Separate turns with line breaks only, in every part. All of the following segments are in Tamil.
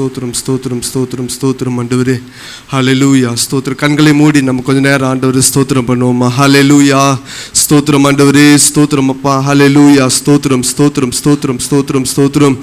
ஸ்தோத்திரம் ஸ்தோத்திரம் ஸ்தோத்திரம் ஸ்தோத்திரம் ஆண்டவரே. ஹல்லேலூயா ஸ்தோத்திரம். கண்களை மூடி நம்ம கொஞ்ச நேரம் ஆண்டவரே ஸ்தோத்திரம் பண்ணுவோமா. ஹல்லேலூயா ஸ்தோத்திரம் ஆண்டவரே, ஸ்தோத்திரம் அப்பா. ஹல்லேலூயா ஸ்தோத்திரம் ஸ்தோத்திரம் ஸ்தோத்திரம் ஸ்தோத்திரம் ஸ்தோத்திரம்.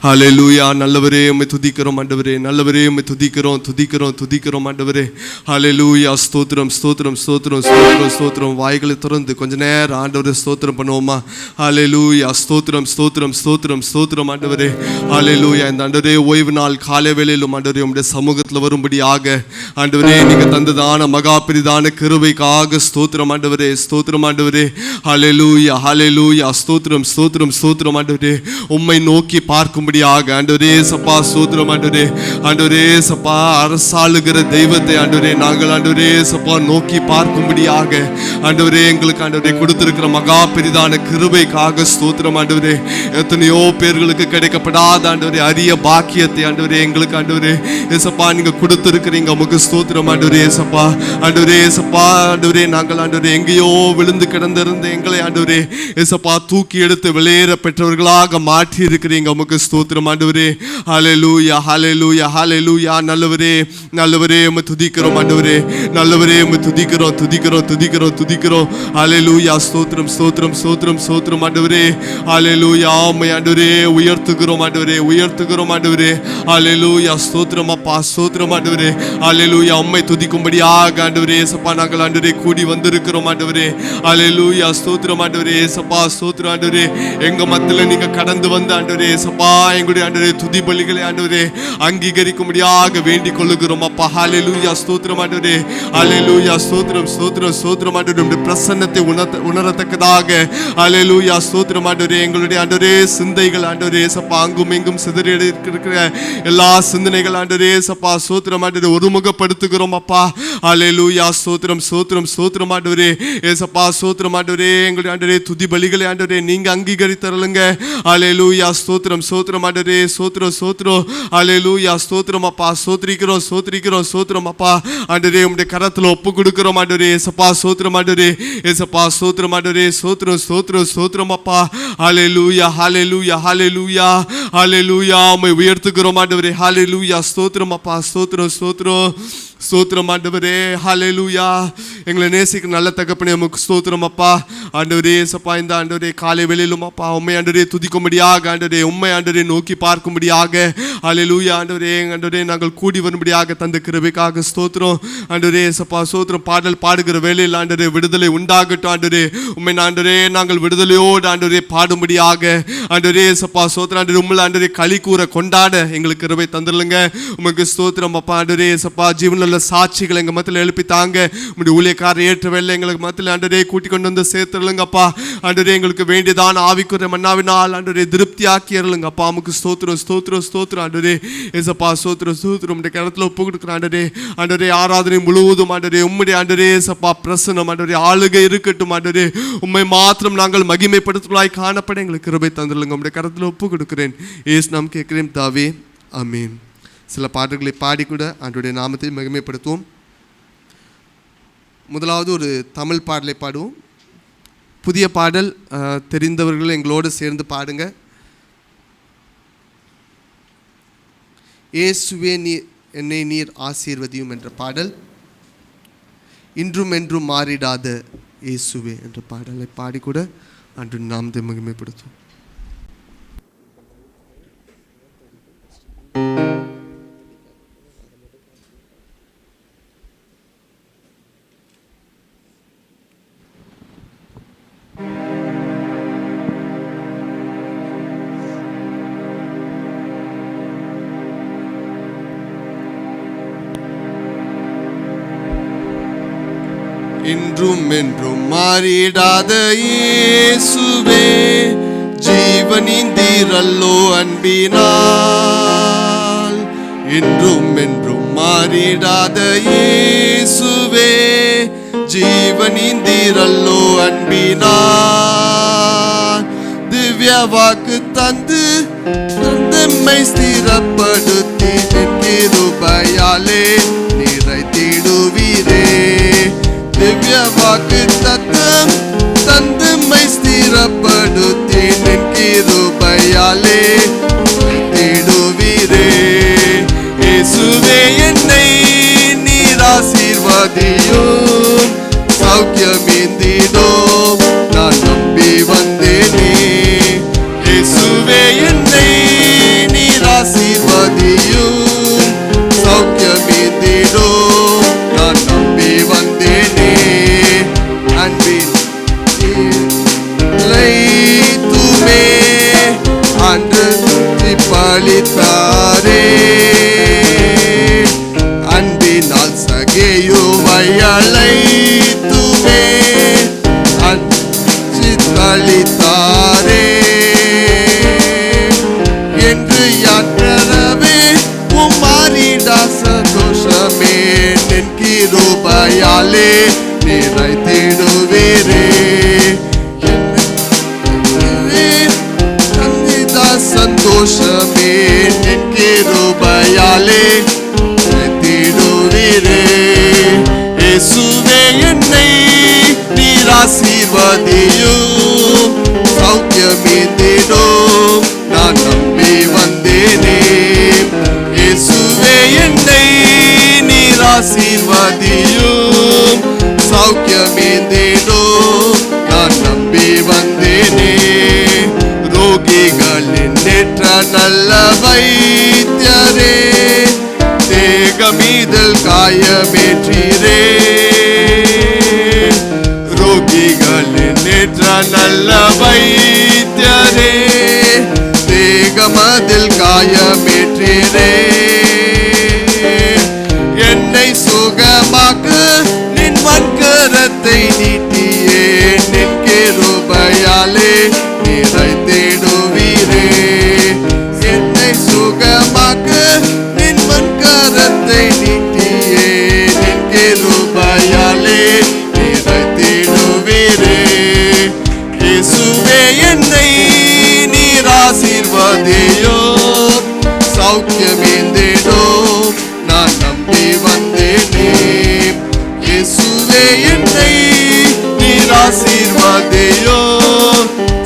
ஹல்லேலூயா. நல்லவரே உம்மை துதிக்கிறோம் ஆண்டவரே, நல்லவரே உம்மை துதிக்கிறோம் துதிக்கிறோம் துதிக்கிறோம் ஆண்டவரே. ஹல்லேலூயா ஸ்தோத்திரம் ஸ்தோத்திரம் ஸ்தோத்திரம் ஸ்தோத்திரம் ஸ்தோத்திரம். வாய்களை திறந்து கொஞ்ச நேரம் ஆண்டவரே ஸ்தோத்திரம் பண்ணுவோமா. ஹல்லேலூயா ஸ்தோத்திரம் ஸ்தோத்திரம் ஸ்தோத்திரம் ஸ்தோத்திரம் ஆண்டவரே. ஹல்லேலூயா. இந்த ஆண்டவரே ஓய்வு நாள் காலை வேளையிலும் ஆண்டவரே உம்முடைய சமூகத்தில் வரும்படியாக ஆண்டவரே நீங்க தந்ததான மகா பெரிதான கிருபைக்காக ஸ்தோத்திரம் ஆண்டவரே, ஸ்தோத்திரம் ஆண்டவரே. ஹல்லேலூயா ஹல்லேலூயா ஸ்தோத்திரம் ஸ்தோத்திரம் ஸ்தோத்திரம் ஆண்டவரே. உம்மை நோக்கி பார்க்கும் ஆண்டவரே சப்பா ஸ்தோத்திரம் ஆண்டவரே. ஆண்டவரே சப்பா அரசாளுகிற தெய்வத்தை ஆண்டவரே நாங்கள் ஆண்டவரே சப்பா நோக்கி பார்க்கும்படியாக ஆண்டவரே எங்களுக்கு ஆண்டவரே கொடுத்திருக்கிற மகா பெரிதான கிருபைக்காக ஸ்தோத்திரம் ஆண்டவரே. எத்தனையோ பேர்களுக்கு கிடைக்கப்படாத ஆண்டவரே அரிய பாக்கியத்தை ஆண்டவரே எங்களுக்கு ஆண்டவரே சப்பா நீங்க கொடுத்திருக்கிறீங்க. உமக்கு ஸ்தோத்திரம் ஆண்டவரே சப்பா. ஆண்டவரே சப்பா ஆண்டவரே நாங்கள் ஆண்டவரே எங்கேயோ விழுந்து கிடந்திருந்த எங்களை ஆண்டவரே சப்பா தூக்கி எடுத்து வெளியேற பெற்றவர்களாக மாற்றி இருக்கிறீங்க. உமக்கு ஸ்தோத்திரம் ஆண்டவரே. ஹல்லேலூயா ஹல்லேலூயா ஹல்லேலூயா. நல்லவரே நல்லவரே உம்மை துதிக்கிறோம் ஆண்டவரே, நல்லவரே உம்மை துதிக்கிறோம் துதிக்கிறோம் துதிக்கிறோம் துதிக்கிறோம். ஹல்லேலூயா ஸ்தோத்திரம் ஸ்தோத்திரம் ஸ்தோத்திரம் ஸ்தோத்திரம் ஆண்டவரே. ஹல்லேலூயா உம்மை ஆண்டவரே உயர்த்துகிறோம் ஆண்டவரே, உயர்த்துகிறோம் ஆண்டவரே. ஹல்லேலூயா ஸ்தோத்திரம் அப்பா ஸ்தோத்திரம் ஆண்டவரே. ஹல்லேலூயா உம்மை துதிக்கும்படியாக ஆண்டவரே சப்பா நாங்கள் ஆண்டவரே கூடி வந்திருக்கிறோம் ஆண்டவரே. ஹல்லேலூயா ஸ்தோத்திரம் ஆண்டவரே சப்பா ஸ்தோத்திரம் ஆண்டவரே. எங்க மத்தியில நீங்க கடந்து வந்த ஆண்டவரே சப்பா எங்களுடைய ஆண்டவரே துதி பலிகளை ஆண்டவரே அங்கீகரிக்கும்படியாக வேண்டிக் கொள்ளுகிறோம் அப்பா. ஹல்லேலூயா ஸ்தோத்திரம் ஆண்டவரே. ஹல்லேலூயா ஸ்தோத்திரம் ஸ்தோத்திரம் ஸ்தோத்திரம் ஆண்டவரே. உம்முடைய பிரசன்னத்தை உணரத்தக்கதாக ஹல்லேலூயா ஸ்தோத்திரம் ஆண்டவரே. எங்களுடைய ஆண்டவரே சிந்தைகள் ஆண்டவரே சப்பா அங்கும் எங்கும் சிதறி இருக்கிற எல்லா சிந்தனைகள் ஆண்டவரே சப்பா ஸ்தோத்திரம் ஆண்டவரே ஒருமுகப்படுத்துகிறோம் அப்பா. ஹல்லேலூயா ஸ்தோத்திரம் ஸ்தோத்திரம் ஸ்தோத்திரம் ஆண்டவரே ஏசப்பா ஸ்தோத்திரம் ஆண்டவரே. எங்களுடைய ஆண்டவரே துதி பலிகளை ஆண்டவரே நீங்க அங்கீகரித்தருளுங்க. ஹல்லேலூயா ஸ்தோத்திரம் ஸ்தோத்திரம் ஆண்டவரே. ஸ்தோத்திரம் ஸ்தோத்திரம் ஹல்லேலூயா ஸ்தோத்திரம் அப்பா. ஸ்தோத்திரிக்கிறோம் ஸ்தோத்திரிக்கிறோம் ஸ்தோத்திரம் அப்பா. ஆண்டவரே உம்முடைய கரத்துல ஒப்பு கொடுக்கிறோம் ஆண்டவரே ஏசப்பா ஸ்தோத்திரம் ஆண்டவரே. ஏசப்பா ஸ்தோத்திரம் ஆண்டவரே. ஸ்தோத்திரம் ஸ்தோத்திரம் ஸ்தோத்திரம் அப்பா. ஹல்லேலூயா ஹல்லேலூயா ஹல்லேலூயா ஹல்லேலூயா. உம்மை உயர்த்துகிறோம் ஆண்டவரே. ஹல்லேலூயா ஸ்தோத்திரம் அப்பா. ஸ்தோத்திரம் ஸ்தோத்திரம் ஸ்தோத்திரம் ஆண்டவரே. ஹல்லேலூயா. எங்களை நேசிக்கிற நல்ல தகப்பனே உமக்கு ஸ்தோத்திரம் அப்பா. ஆண்டவரே சப்பா இந்த ஆண்டவரே காலை வேளையிலும் அப்பா உம்மை ஆண்டவரே துதிக்கும்படியாக ஆண்டவரே உம்மை ஆண்டவரே நோக்கி பார்க்கும்படியாக ஹல்லேலூயா ஆண்டவரே ஆண்டவரே நாங்கள் கூடி வரும்படியாக தந்த கிருபைக்காக ஸ்தோத்திரம் ஆண்டவரே சப்பா ஸ்தோத்திரம். பாடல் பாடுகிற வேளையில் ஆண்டவரே விடுதலை உண்டாகட்டும் ஆண்டவரே. உம்மை ஆண்டவரே நாங்கள் விடுதலையோடு ஆண்டவரே பாடும்படியாக ஆண்டவரே சப்பா ஸ்தோத்திரம் ஆண்டவரே உம்மை ஆண்டவரே களி கூற கொண்டாட எங்களுக்கு கிருபை தந்துருங்க. உமக்கு ஸ்தோத்திரம் அப்பா. ஆண்டவரே சப்பா ஜீவன சாட்சிகள் எங்க மத்தியில் எழுப்பி தாங்க. உங்களுடைய ஊழியக்காரர் ஏற்ற வேலை எங்களுக்கு மத்தியில் ஆண்டவரே கூட்டி கொண்டு வந்து சேர்த்துருங்கப்பா. ஆண்டவரே எங்களுக்கு வேண்டியதான ஆவிக்குரிய மன்னாவினால் ஆண்டவரே திருப்தியாக்கி அருளுங்கப்பா. உமக்கு ஸ்தோத்திரம் ஸ்தோத்திரம் ஸ்தோத்திரம் ஆண்டவரே ஏசப்பா ஸ்தோத்திரம் ஸ்தோத்திரம். உம்முடைய கரத்துல ஒப்பு கொடுக்குற ஆண்டவரே ஆண்டவரே ஆராதனை முழுவதும் ஆண்டவரே உம்முடைய ஆண்டவரே சப்பா பிரசன்னம் ஆண்டவரே ஆளுகை இருக்கட்டும் ஆண்டவரே. உம்மை மாத்திரம் நாங்கள் மகிமைப்படுத்துவதாய் காணப்பட எங்களுக்கு கிருபை தந்துருங்க. உம்முடைய கரத்துல ஒப்பு கொடுக்கிறேன் ஏசு நாம் கேட்கிறேன் தாவே ஆமீன். சில பாடல்களை பாடிக்கூட ஆண்டவருடைய நாமத்தை மகிமைப்படுத்துவோம். முதலாவது ஒரு தமிழ் பாடலை பாடுவோம். புதிய பாடல் தெரிந்தவர்கள் எங்களோடு சேர்ந்து பாடுங்க. இயேசுவே நீர் என்னை நீர் ஆசீர்வதியும் என்ற பாடல். இன்றும் என்றும் மாறிடாத இயேசுவே என்ற பாடலை பாடிக்கூட ஆண்டவருடைய நாமத்தை மகிமைப்படுத்துவோம். இன்றும் என்றும் மாறிடாத இயேசுவே ஜீவனிந்தீரல்லோ அன்பினால். இன்றும் என்றும் மாறிடாத இயேசுவே ஜீவனிந்தீரல்லோ அன்பினால். திவ்ய வாக்கு தந்து தந்தம்மை ஸ்திரப்படுத்தி கிருபையாலே நிறைத்திடுவீரே. திவ்ய வாக்கு தத்தம் தந்தம்மை ஸ்திரப்படுத்தி கிருபையாலே நிறைத்திடுவீரே. ஆசீர்வதியும் சௌக்கியம் இந்திடும் நான் நம்பி வந்தேனே இயேசுவே என்னை நீர் ஆசீர்வதியும் சௌக்கியம் இந்திடும் நான் நம்பி வந்தேனே அன்பின் துமே அன்று பழித்தாரே அன்பினால் சகேயுவை அழைத்துமே அஞ்சி தளித்தாரே என்று யாற்றவே உம்மாரிடா சந்தோஷமே நின் கிருபையாலே நிறைத்திடுவீரே சந்தோஷமே நின் கிருபையாலே நிறைத்திடுவீரே இயேசுவே என்னை நீர் ஆசீர்வதியும் சௌக்கியம் இந்திடும் நான் நம்பி வந்தேனே இயேசுவே என்னை நீர் ஆசீர்வதியும் சௌக்கியம் இந்திடும் நான் நம்பி வந்தேனே ரோகிகளின் நேற்ற நல்ல வைத்தியரே தேகமீதல் காயமேற்றீரே ரோகிகளின் நேற்ற நல்ல வைத்தியரே தேகமதில் காயமேற்றீரே என்னை சுகமாக்கு நின் வன்கரத்தை நீட்டியே நின் கிருபையாலே நிறைத்திடுவீரே என்னை சுகமாக்கு நின் வன்கரத்தை நீட்டியே நின் கிருபையாலே நிறைத்திடுவீரே இயேசுவே என்னை நீர் ஆசீர்வதியும் சௌக்கியம் இந்திடும் நான் நம்பி வந்தேனே இயேசுவே என்னை நீர் ஆசீர்வதியும்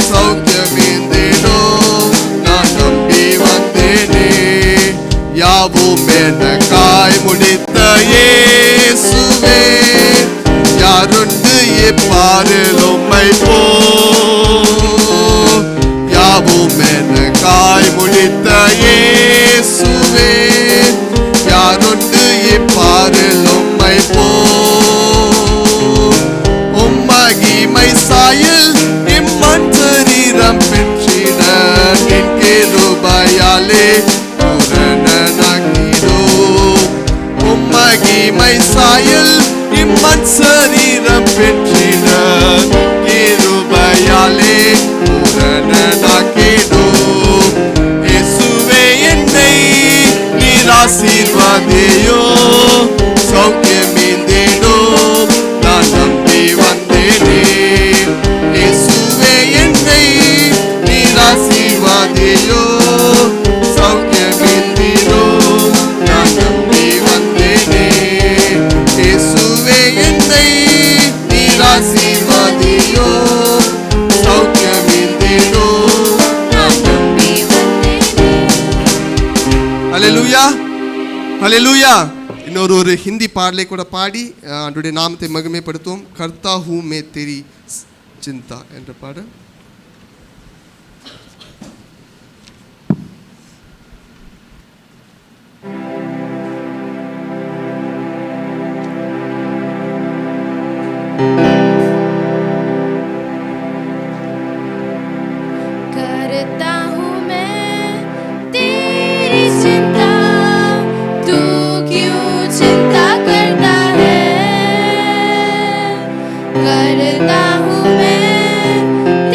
சௌக்கியம் இந்திடும் நான் நம்பி வந்தேனே யாவும் எனக்காய் முடித்த இயேசுவே யாருண்டு இப்பாரில் உம்மை போ யாவும் எனக்காய் முடித்த இயேசுவே யாருண்டு இப்பாரில் உம்மை போ உம்மகிமை சாயல் இம்மன் சரீரம் பெற்றிட நின் கிருபையாலே பூரணனாக்கிடும் உம்மகிமை சாயல் இம்மன் சரீரம் பெற்றிட கிருபையாலே பூரணனாக்கிடும் இயேசுவே என்னை நீர் ஆசீர்வதியும் சௌக்கியம் இந்திடும் நான் நம்பி வந்தேனே இயேசுவே என்னை நீர் ஆசீர்வதியும் சௌக்கியம் இந்திடும் நான் நம்பி வந்தேனே இயேசுவே என்னை நீர் ஆசீர்வதியும் சௌக்கியம் இந்திடும் நான் நம்பி வந்தேனே ஹல்லேலூயா ஹல்லேலூயா இன்னொரு ஒரு ஹிந்தி பாடலை கூட பாடி அவருடைய நாமத்தை மகிமைப்படுத்துவோம் கர்த்தா ஹூ மே தெரி சிந்தா என்ற பாடல்
करता हूँ मैं तेरी चिंता तू क्यों चिंता करता है करता हूँ मैं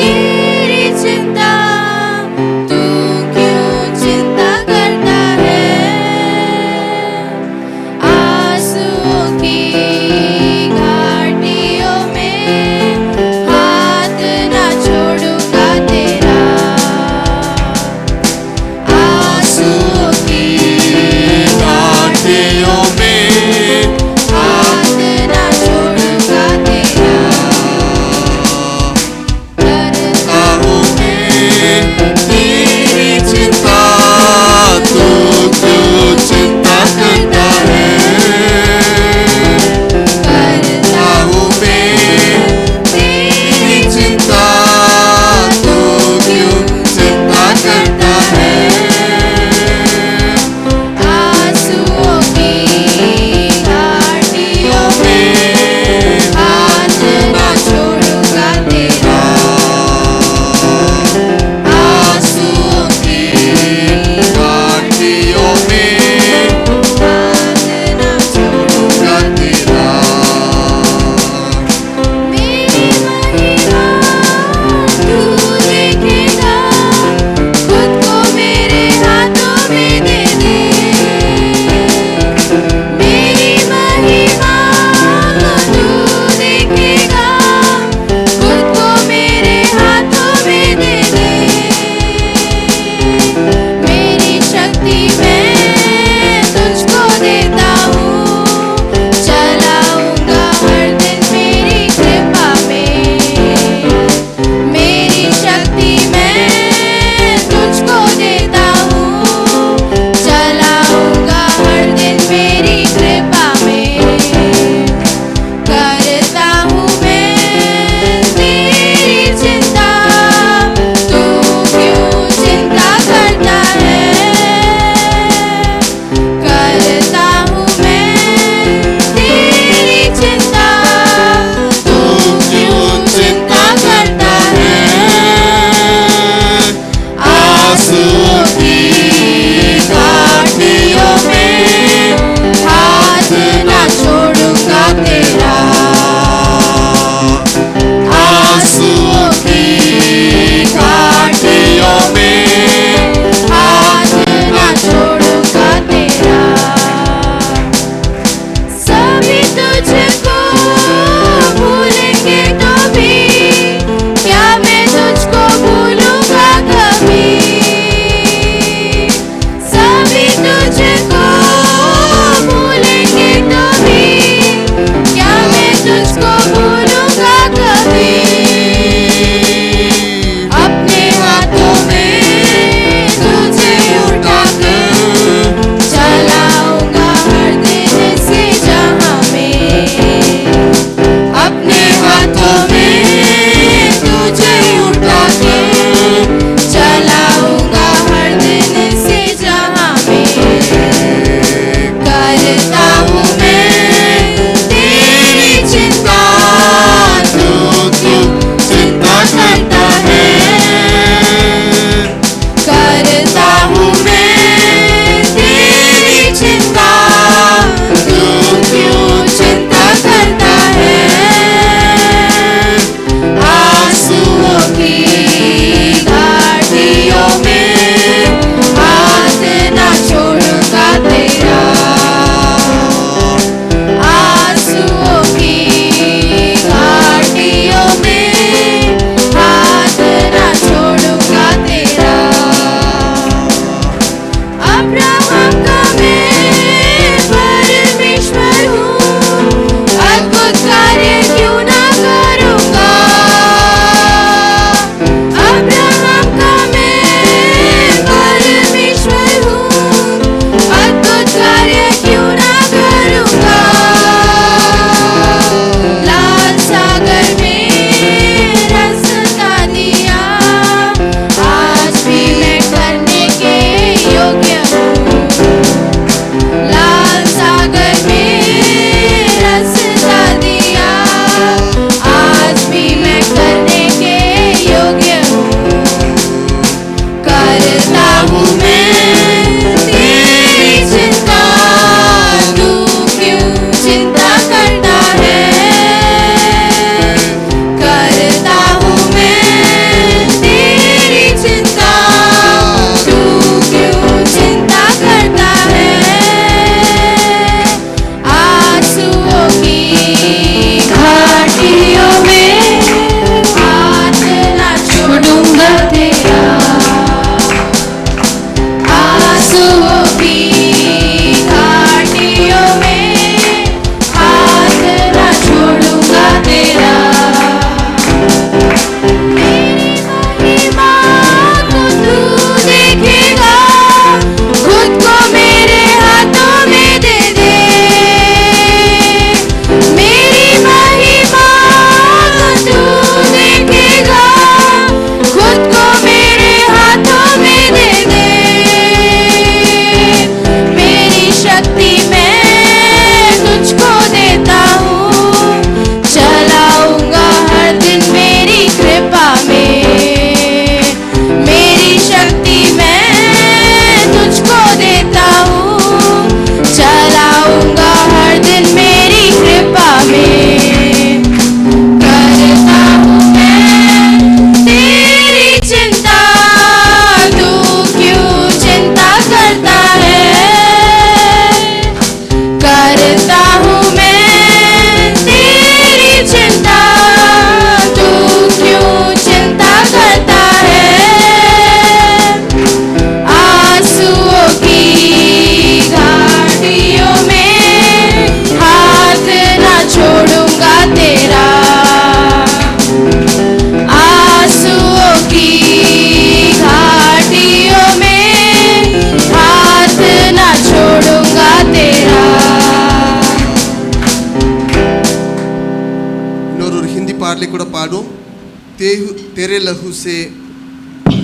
तेरे लहू से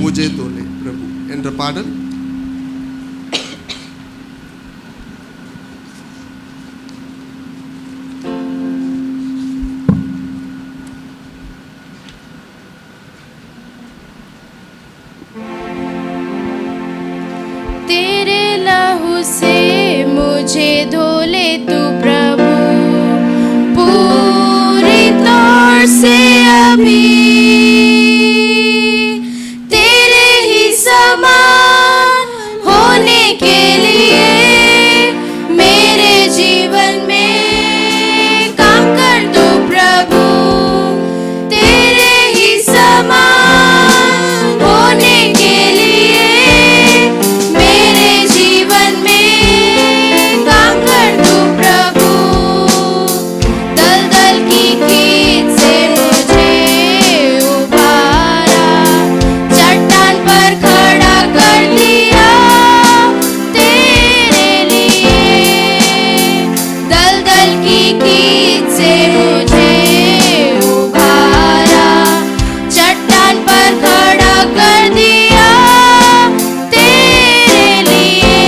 मुझे धोले प्रभु என்ற பாடல்
तेरे लहू से मुझे धोले तू प्रभु पूरी तौर से अभी तेरे ही समान होने के लिए मेरे जीवन में काम कर तू प्रभु तेरे ही समान होने के लिए मेरे जीवन में काम कर तू प्रभु दलदल की कीच से मुझे उबारा चट्टान पर खड़ा कर दिया तेरे लिए दलदल की कीच से मुझे उबारा चट्टान पर खड़ा कर दिया तेरे लिए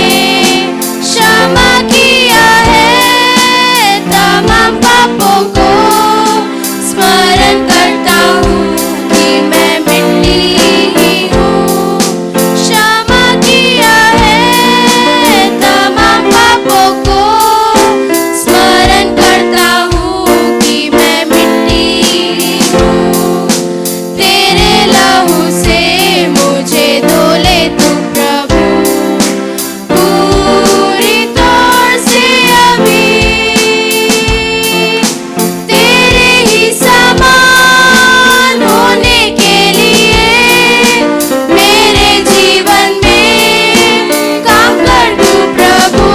क्षमा किया है तमाम पापों को स्मरण करता हूँ कि मैं मिट्टी ही हूँ क्षमा किया है तमाम पापों को स्मरण करता हूँ कि मैं मिट्टी ही हूँ तेरे लहू से मुझे धोले तू प्रभु पूरी तौर से अभी तेरे ही समान होने के लिए मेरे जीवन में काम कर तू प्रभु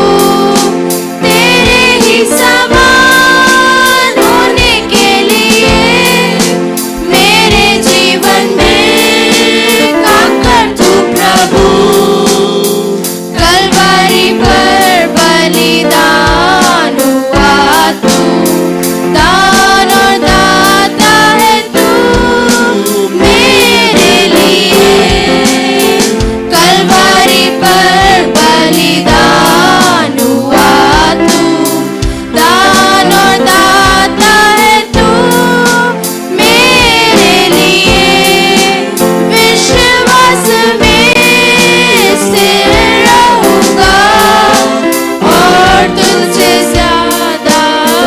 तेरे ही समान होने के लिए मेरे जीवन में काम कर तू प्रभु कलवारी पर बलिदान हुआ तू दान और दाता है तू मेरे लिए कलवारी पर बलिदान हुआ तू दान और दाता है तू मेरे लिए विश्वास में स्थिर रहूंगा और तुझसे ज्यादा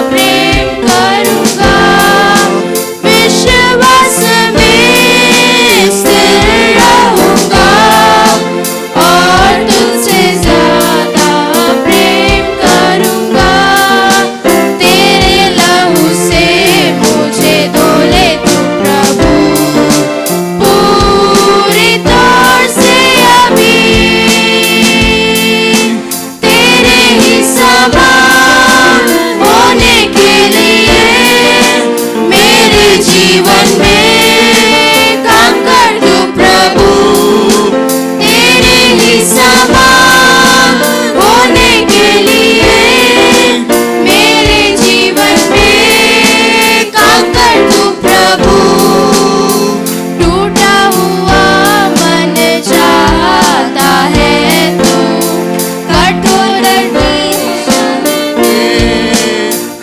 प्रेम करूंगा विश्वास में स्थिर रहूंगा और तुझसे ज्यादा प्रेम करूंगा तेरे लहू से मुझे धोले तू प्रभु पूरी तौर से अभी तेरे ही समान होने के लिए मेरे जीवन में काम कर तू प्रभु तेरे ही समान होने के लिए मेरे जीवन में काम कर तू प्रभु टूटा हुआ मन चाहता है तू कठोर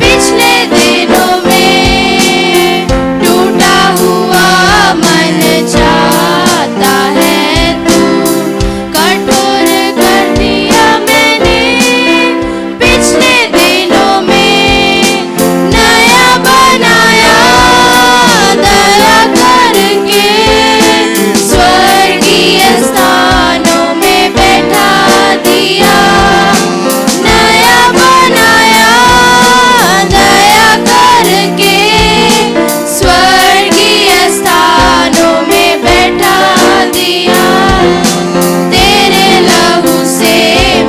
पिछले दिनों में टूटा हुआ मन चाहता है तू कठोर कर दिया मैंने पिछले दिनों में नया बनाया दया करके स्वर्गीय स्थानों में बैठा दिया नया बनाया दया करके स्वर्गीय स्थानों में बैठा दिया तेरे लहू से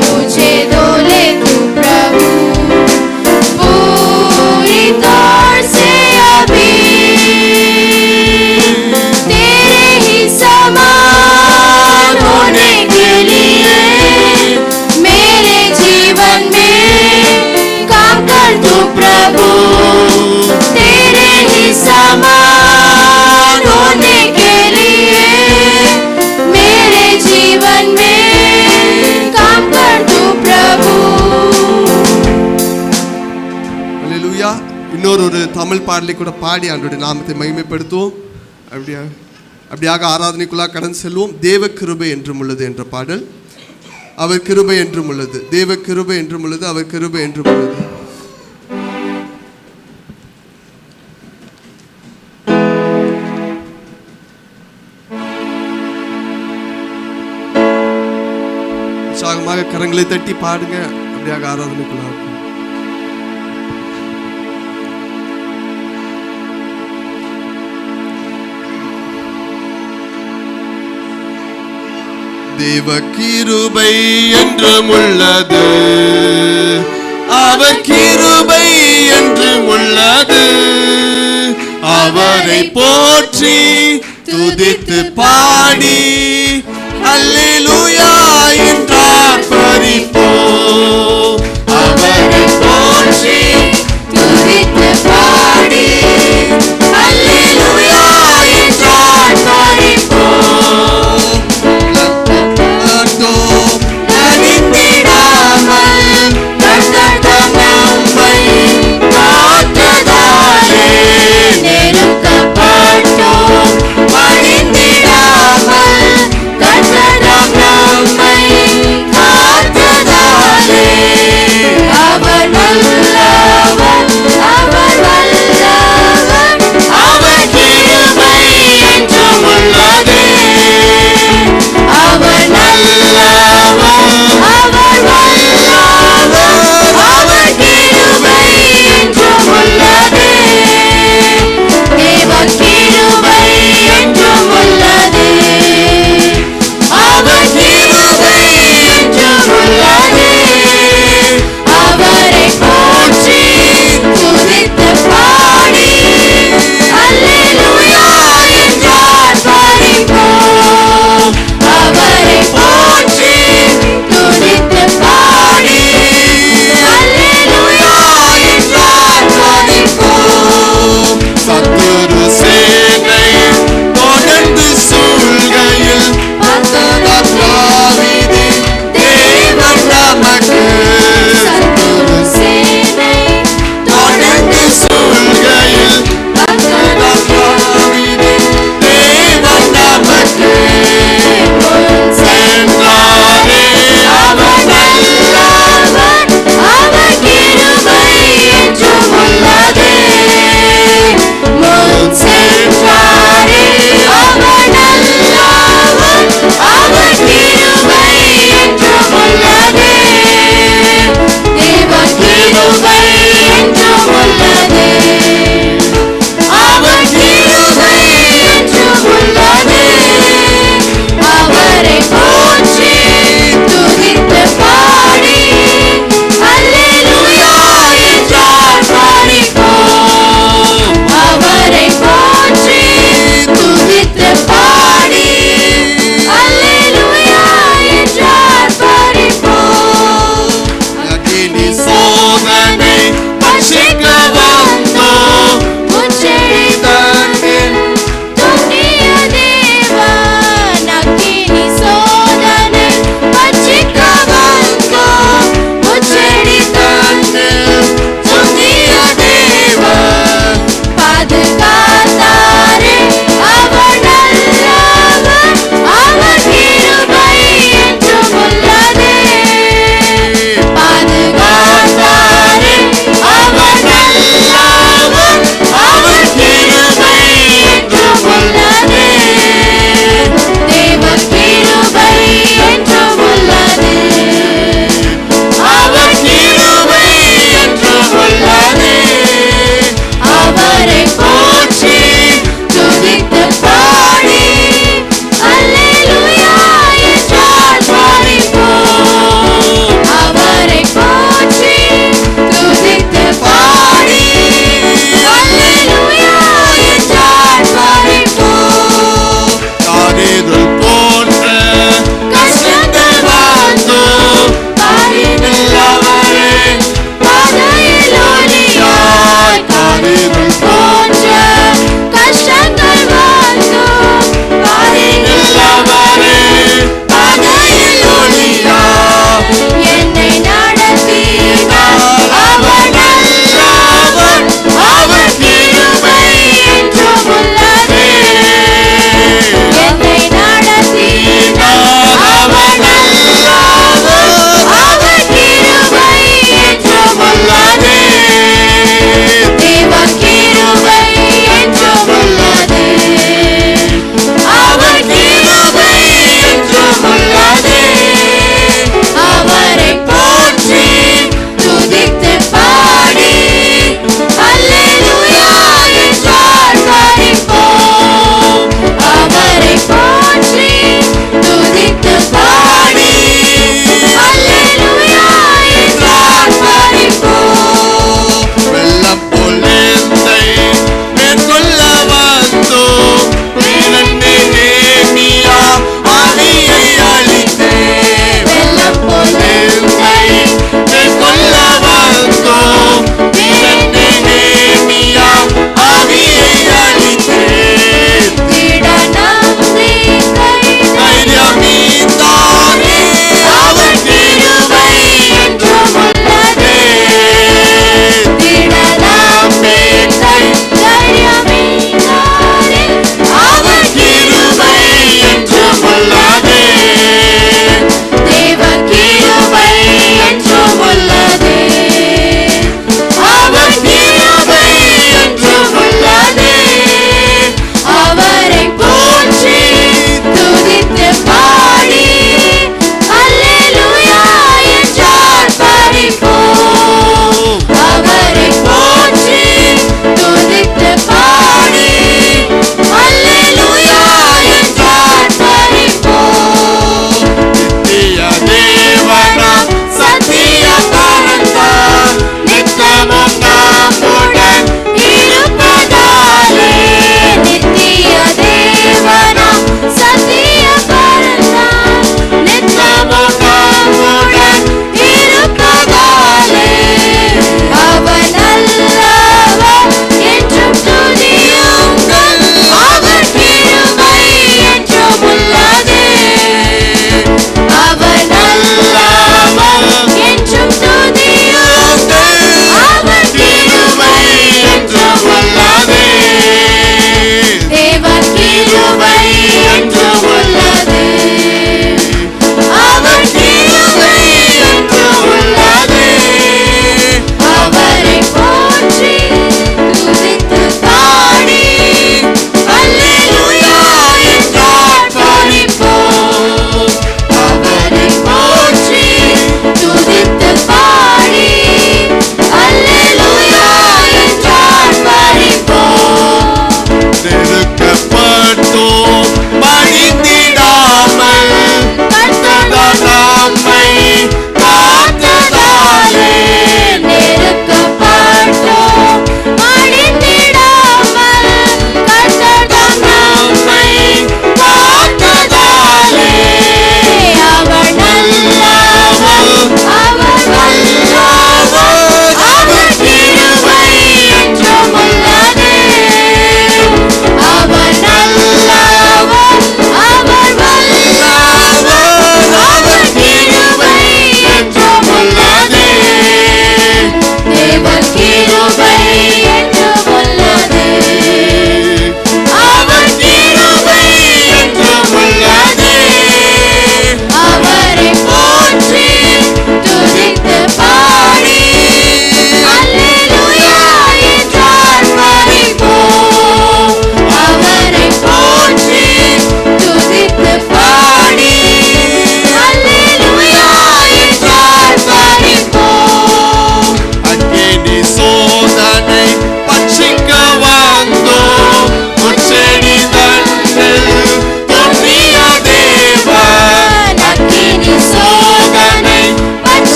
मुझे धोले तू प्रभु पूरी तौर से अभी तेरे ही समान होने के लिए मेरे जीवन में काम कर तू प्रभु तेरे ही समान होने
இன்னொரு தமிழ் பாடலை கூட பாடி ஆண்டவருடைய நாமத்தை மகிமைப்படுத்துவோம். அப்படியாக ஆராதனைக்குள்ளாக கடந்து செல்வோம். தேவ கிருபை என்றும் உள்ளது என்ற பாடல். அவர் கிருபை என்றும் உள்ளது, தேவ கிருபை என்றும் உள்ளது, அவர் கிருபை என்றும் உள்ளது. உற்சாகமாக கரங்களை தட்டி பாடுங்க. அப்படியாக ஆராதனைக்குள்ளாக தேவ கிருபை என்றும் உள்ளது, அவர் கிருபை என்றும் உள்ளது. அவரை போற்றி துதித்து பாடி அல்லேலூயா என்றார் பரிப்போம். அவரை போற்றி துதித்து பாடி அல்லேலூயா என்றார் பரிப்போம்.
நம்மை காத்ததாலே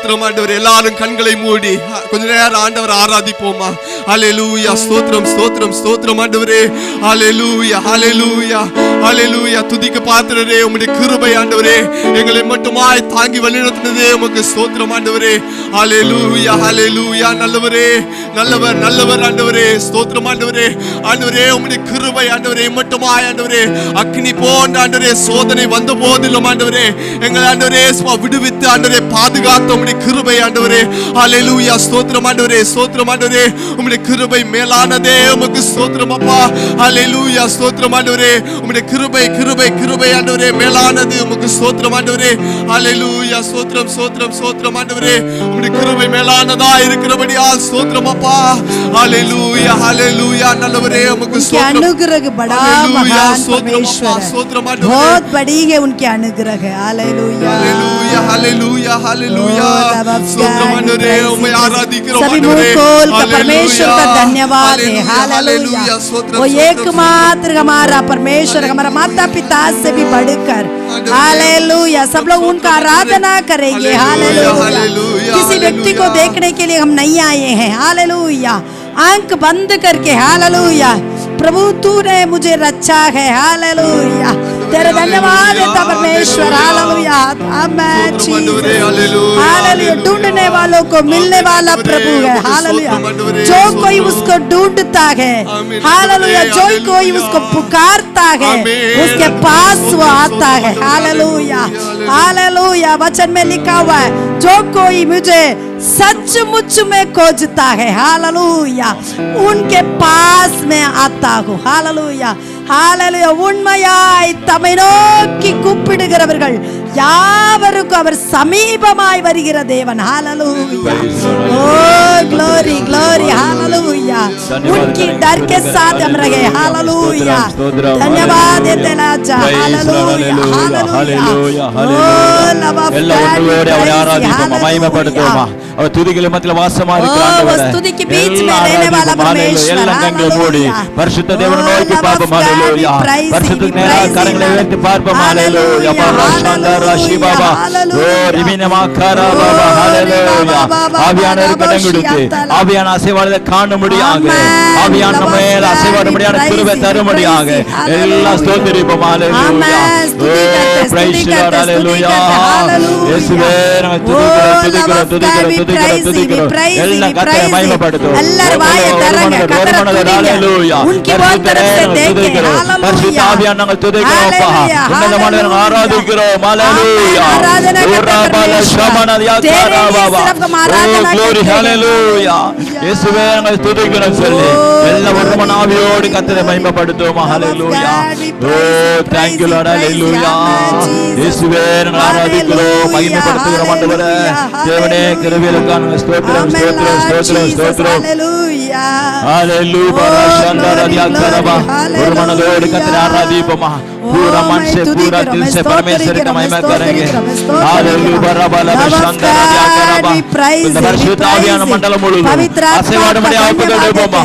ஸ்தோத்திரம் ஆண்டவரே. எல்லாரும் கண்களை மூடி கொஞ்ச நேரம் ஆண்டவரை ஆராதிப்போமா. ஹல்லேலூயா. ஸ்தோத்திரம் ஸ்தோத்திரம் ஸ்தோத்திரம் ஆண்டவரே. ஹல்லேலூயா ஹல்லேலூயா ஹல்லேலூயா. துதிக்கு பாத்திரரே, உம்முடைய கிருபை ஆண்டவரே எங்களை மட்டுமாய் தாங்கி வழிநடத்தினதே உமக்கு ஸ்தோத்திரம் ஆண்டவரே. ஹல்லேலூயா ஹல்லேலூயா. நல்லவரே, நல்லவர் நல்லவர் ஆண்டவரே. ஸ்தோத்திரம் ஆண்டவரே. ஆண்டவரே உம்முடைய கிருபை ஆண்டவரே மட்டுமாய் ஆண்டவரே அக்னி போன்ற ஆண்டவரே சோதனை வந்த போதிலும் ஆண்டவரே எங்களை ஆண்டவரே விடுவித்து ஆண்டவரே பாதுகாத்த உம்முடைய கிருபை ஆண்டவரே. ஹல்லேலூயா. ஸ்தோத்திரம் ஆண்டவரே ஸ்தோத்திரம் ஆண்டவரே. உம்முடைய கிருபை மேலானதே உமக்கு ஸ்தோத்திரம் அப்பா. ஹல்லேலூயா. ஸ்தோத்திரம் ஆண்டவரே. உம்முடைய கிருபை கிருபை கிருபை ஆண்டவரே மேலானது உமக்கு ஸ்தோத்திரம் ஆண்டவரே. ஹல்லேலூயா. ஸ்தோத்திரம் ஸ்தோத்திரம் ஸ்தோத்திரம் ஆண்டவரே. உம்முடைய கிருபை மேலானதா இருக்கிறபடியா ஸ்தோத்திரம் அப்பா. ஹல்லேலூயா ஹல்லேலூயா. நல்லவரே உமக்கு ஸ்தோத்திரம்.
अनुग्रह बड़ा महान परमेश्वर है, बहुत बड़ी है उनकी अनुग्रह है। हालेलुया
हालेलुया हालेलुया हालेलुया। स्तोत्रम आंदरे उम्मे आराधिக்கிறோம்
सभी मुंह खोल कर परमेश्वर का धन्यवाद है। हालेलुया। वो एकमात्र हमारा परमेश्वर, हमारा माता पिता से भी बढ़कर। हालेलुया। सब लोग उनका आराधना करेंगे। हालेलुया। किसी व्यक्ति को देखने के लिए हम नहीं आए हैं। हालेलुया। आंख बंद करके हालेलुया, प्रभु तूने मुझे रक्षा है। हालेलुया। तेरा धन्यवाद देता परमेश्वर। हालेलुया। आमेन जीसस। हालेलुया। ढूंढने वालों को मिलने वाला प्रभु है। हालेलुया। जो कोई उसको ढूंढता है, हालेलुया, जो कोई उसको पुकारता है उसके पास वो आता है। हालेलुया हालेलुया। वचन में लिखा हुआ है, जो कोई मुझे सचमुच में खोजता है, हालेलुया, उनके पास में आता हूँ। हालेलुया हालेलुया. உண்மையாய் தம்மை நோக்கி கூப்பிடுகிறவர்கள் யாவருக்கும் அவர் சமீபமாய் வருகிற தேவன். हालेलुया। Oh glory glory. हालेलुया। उनकी डर के साथ हम रहे। हालेलुया। धन्यवाद देते राजा। हालेलुया हालेलुया। ओ लव ऑफ गॉड அவரை ஆராதிப்போம், மகிமைப்படுத்துவோம். அவர் துதிகளின் மத்தியில் வாசமாக இருக்கிறார். स्तुति के बीच में रहने वाला परमेश्वर।
எல்லாம் கண்களை மூடி பரிசுத்த தேவனை நோக்கி பார்ப்போம். ஹalleluya. பரிசுத்த நேரா கரங்களை உயர்த்தி பார்ப்போம். ஹalleluya. பரமசந்தர சிவபா. ஓ ரிமினமா கரபா. ஹalleluya. ஆவியானவர் கடன் கொடுத்து ஆவியான அசைவாடுதலை காணும்படியாக, ஆவியான மேல அசைவாடும்படியான கிருபை தரும்படியாக எல்லாம் ஸ்தோத்திரிப்போம். ஹalleluya. ஓ praise the Lord. ஹalleluya. இயேசுவே நாம துதிக்கிறோம் துதிக்கிறோம் துதிக்கிறோம். எல்லாம் கர்த்தரை மகிமைப்படுத்துவோம்.
எல்லாரும் வாயை திறங்க, கர்த்தரை துதிங்க. उनकी बहुत तरफ से देखें।
பரிசுத்த ஆவியானவர் நாங்கள் துதிக்கிறோம் அப்பா. உன்னதமானவரை நாங்கள் ஆராதிக்கிறோம். ஹalleluya. ஓராபால ஷமனதியா கரபாபா. ஓ glory hallelujah. இயேசுவே நாங்கள் துதிக்கிறோம் சொல்லி எல்லாம் ஒருமன ஆவியோடு கர்த்தரை மகிமைப்படுத்துவோம். ஹalleluya. ஓ thank you Lord. ஹalleluya. இயேசுவே நாங்கள் ஆராதிக்கிறோம், மகிமைப்படுத்துகிறோம் ஆண்டவரே. தேவனே கிருபைகளுக்காக ஸ்தோத்திரம் ஸ்தோத்திரம் ஸ்தோத்திரம் ஸ்தோத்திரம்.
हालेलुया
हालेलुया. பரமசந்தரதியா கரபா. ஒரு மனதோடு கர்த்தரை ஆராதிப்போம். पूरा मन से पूरा दिल से परमेश्वर का महिमा करेंगे. हालेलुया. बराबला बशंदरदिया करबा. పరిశుద్ధ ఆవియాన మండలం ముழுదు ఆశీర్వాదమని ఆపుకొడుపోమా.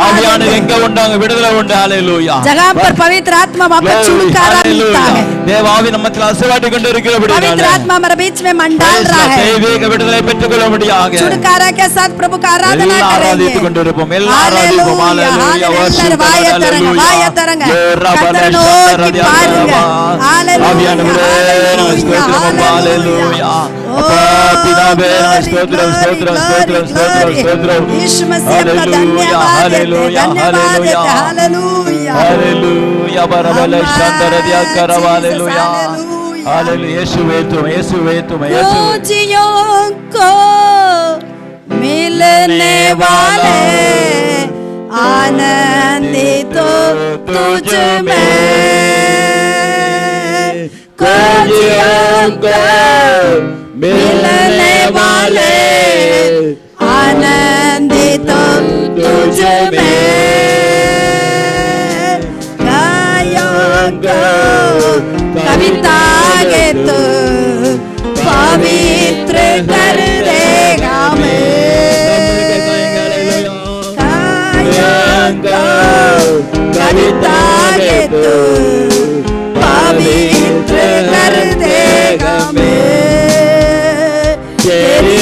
ఆవియాన ఎంగ ఉండాంగ విడుదల ఉండే. हालेलुया.
जगह पर पवित्र आत्मा वहां पर छुटकारा मिलता है।
தேவ ஆவி நம்ம மத்தியில் ஆசீர்வாதி கொண்டு இருக்கிறபடியால்
पवित्र आत्मा हमारे बीच में मंडल रहा है।
தெய்வீக விடுதலை பெற்றுக்கொள்ளும்படியாக
छुटकारा के साथ प्रभु का आराधना करेंगे।
ஆராதித்து கொண்டிருப்போம். எல்லாம் ஆராதிப்போம். हालेलुया.
वरशिप வாயை தரங்க வாயை தரங்க. கர்த்தரை நோக்கி பாருங்க. हालेलुया
ஸ்தோத்திரம். हालेलुया. அப்பா பிதாவே ஸ்தோத்திரம் ஸ்தோத்திரம் ஸ்தோத்திரம் ஸ்தோத்திரம் ஸ்தோத்திரம்.
यीशु मसीह का धन्यवाद धन्यवाद हालेलुया
हालेलुया. बराबला शंदरदिया करबा. Hallelujah hallelujah. यीशुवे तुम यीशुवे तुम यीशु
रोजियों को मिलने वाले आनंदित तुझ में, खोजियों को मिलने वाले आनंदित तुझ में, गायों कविता गे तू पवित्र कर देगा कविता गे तू पवित्र कर देगा तेरी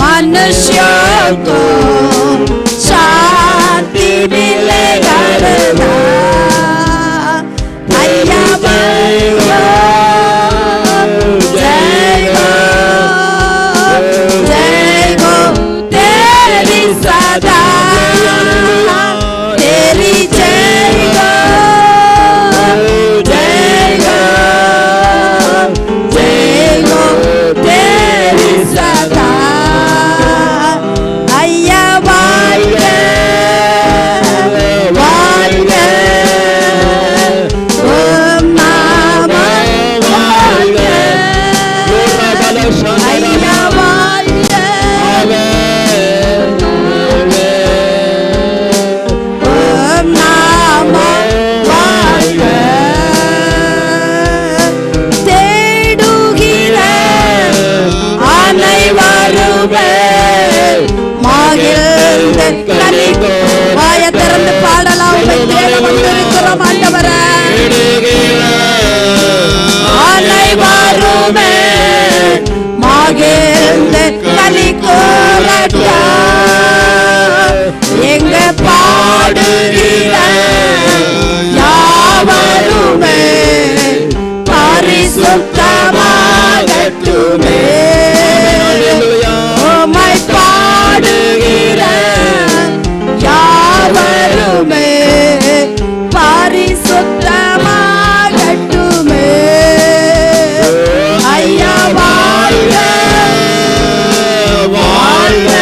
मनुष्यों को शांति मिले करना अय्या जय गो तेरी सदा तेरी जय गो तेरी सदा अय्या வாயை திறந்து பாடலாம். வந்திருக்கிறோம் ஆண்டவரே. அனைவருமே மகிழ்ந்து களி கூறட்டா எங்க பாடுகிற யாவருமே பரிசுத்தமாகட்டுமே. உம்மை பாடுகிற யாவருமே பரிசுத்தமாகட்டுமே. ஐயா வாழ்க வாழ்க வாழ்க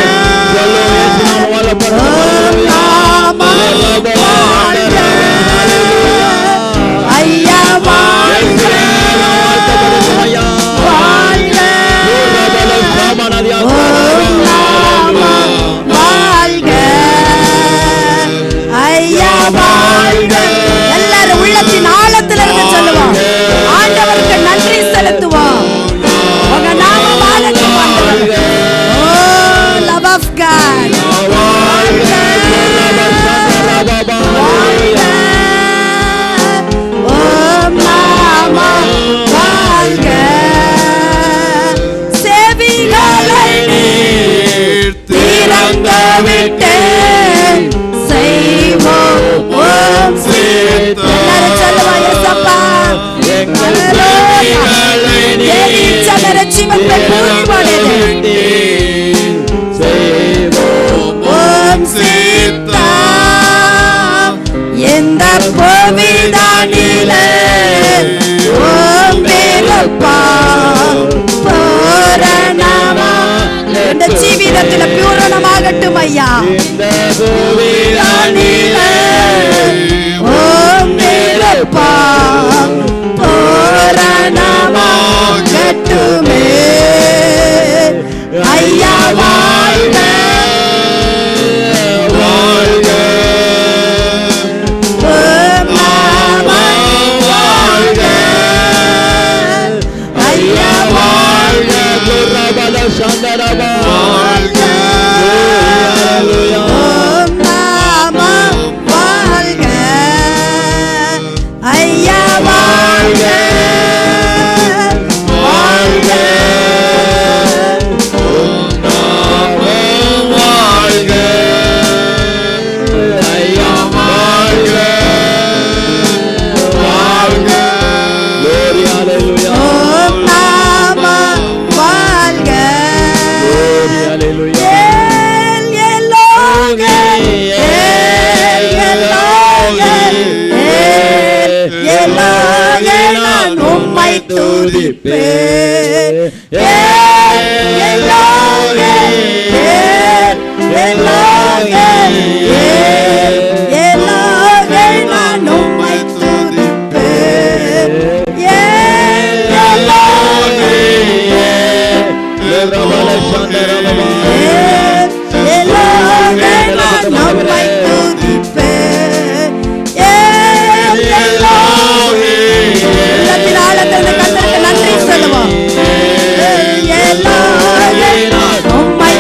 ஐயா வாழ்க வாழ்க வாழ்க ஐயா வாழ்க. எல்லாரும் உள்ளத்தின் ஆழத்திலிருந்து சொல்லுவோம். ஆண்டவருக்கு நன்றி செலுத்துவோம். உங்க நாமம் ஆகட்டும் ஆண்டவரே. ஓ லவ் ஆஃப் காட் வாழ்க வாழ்க ஓம் நாமம் வாழ்க. செவிகளை திறங்க விட்டு செய்வோம் ஓம் எல்லாரும் சொல்லுவோம். இயேசப்பா எரிச்சல ரட்சிப்பை பூரிப்படையது ஓம் சீதா எந்த புவிதானிலே ஓம் விருப்பா பூரணமா இந்த ஜீவிதத்தில் பூரணமாகட்டும் ஐயா. ஓம் விருப்பா பூரணமாகட்டுமே. ஐயா வாழ்க வாழ்க ஓம் நாமம் வாழ்க ஐயா வாழ்க வாழ்க ஓம் நாமம் வாழ்க ஐயா வாழ்க வாழ்க ஓம் நாமம் வாழ்க ஐயா வாழ்க வாழ்க glory hallelujah ஓம் நாமம் வாழ்க glory hallelujah நான் உம்மை துதிப்பேன். நான் உம்மை துதிப்பேன். நன்றி சொல்லுவோம். உம்மை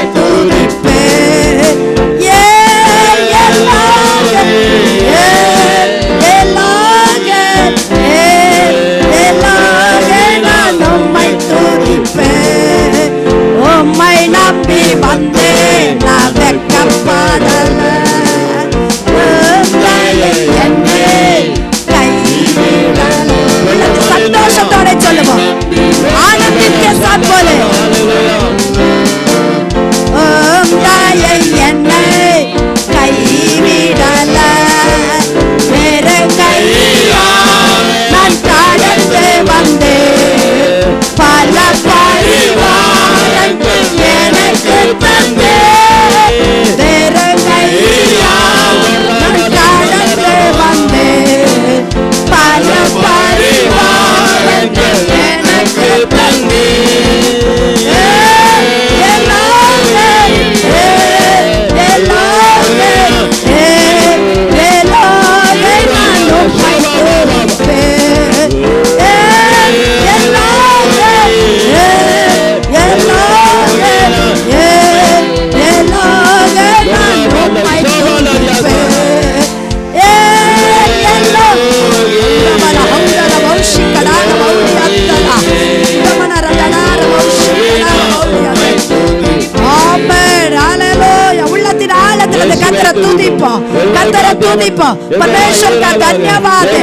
துதிப்போம், கர்த்தரை துதிப்போம். परमेश्वर का धन्यवाद है।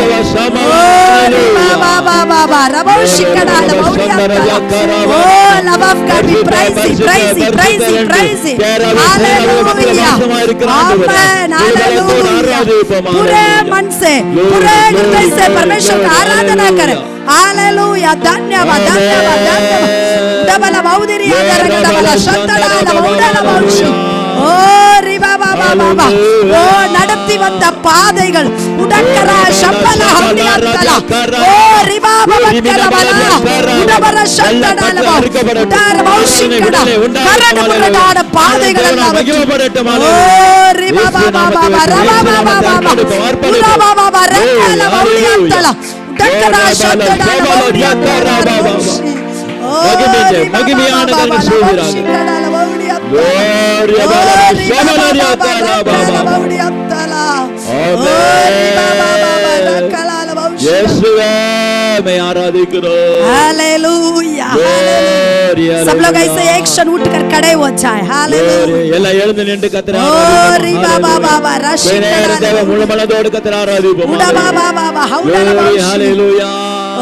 ओ बाबा बाबा बाबा रबो शिकड़ा लबोरिया oh love of God be praise हालेलुया आमेन हालेलुया। पूरे मन से पूरे हृदय से परमेश्वर का आराधना करें। हालेलुया धन्यवाद धन्यवाद धन्यवाद। डबल बाउदिरिया दरक डबल शतड़ा लबोडा लबोशी ओ रिबा बाबा बाबा ओ நடத்தி வந்த பாதைகள் உடக்கரா சம்பல ஹவுனியத்தல ஓ ரிபா பவக்கரபல உடபர சந்தடலவ உடர மௌஷிக்கட கரடபரடாட பாதைகள் எல்லாம் ஓ ரிபா பாபா பாபா ரபா பாபா பாபா உடபா பாபா ரக்கல ஹவுனியத்தல உடக்கரா சந்தடலவ ஹவுனியத்தல ஓ மகிமையான கர்த்தர் சொல்கிறார் gloria baba shamalaria baba यीशुवे मैं आराधिக்கிறோம் हालेलुया हालेलुया सब लोग ऐसे एक क्षण उठकर खड़े हो जाए हालेलुया
எல்லாம் எழுந்து நின்று கர்த்தரை
ஆராதிப்போம் बाबा बाबा
ரஷிகடா தேவ முழு மனதோடு கர்த்தரை ஆராதிப்போம்
बाबा बाबा
हालेलुया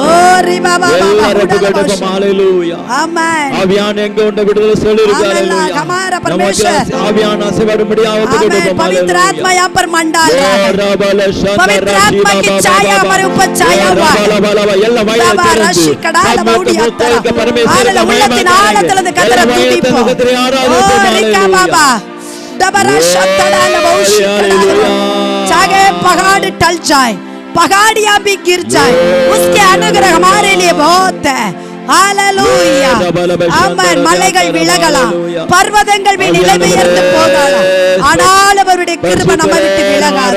ஓ ரி பாபா பாபா
ஹalleluya
ஆமென்
ஆவியான எங்க உண்ட விடுதலை சொல்லி இருக்காரு ஹalleluya
हमारा परमेश्वर
ஆவியான ஆசீர்வாதம்
आमेन पवित्र आत्मा यहाँ पर मंडल रहा है पवित्र आत्मा की छाया हमारे ऊपर छाया हुआ है बाबा रशिकड़ा लबोडिया हालेलुया உள்ளத்தின் ஆழத்திலிருந்து கர்த்தரை துதிப்போம் ஓ ரிகா பாபா डबरा शतड़ा लबोशिकड़ा चाहे पहाड़ टल जाए पहाड़ियां भी गिर जाए उसके अनुग्रह हमारे लिए बहुत है हालेलुया आमेन மலைகள் விலகலாம் பர்வதங்கள் நிலை பெயர்ந்து போகலாம் ஆனால் அவருடைய கிருபை நம்மை விட்டு விலகாது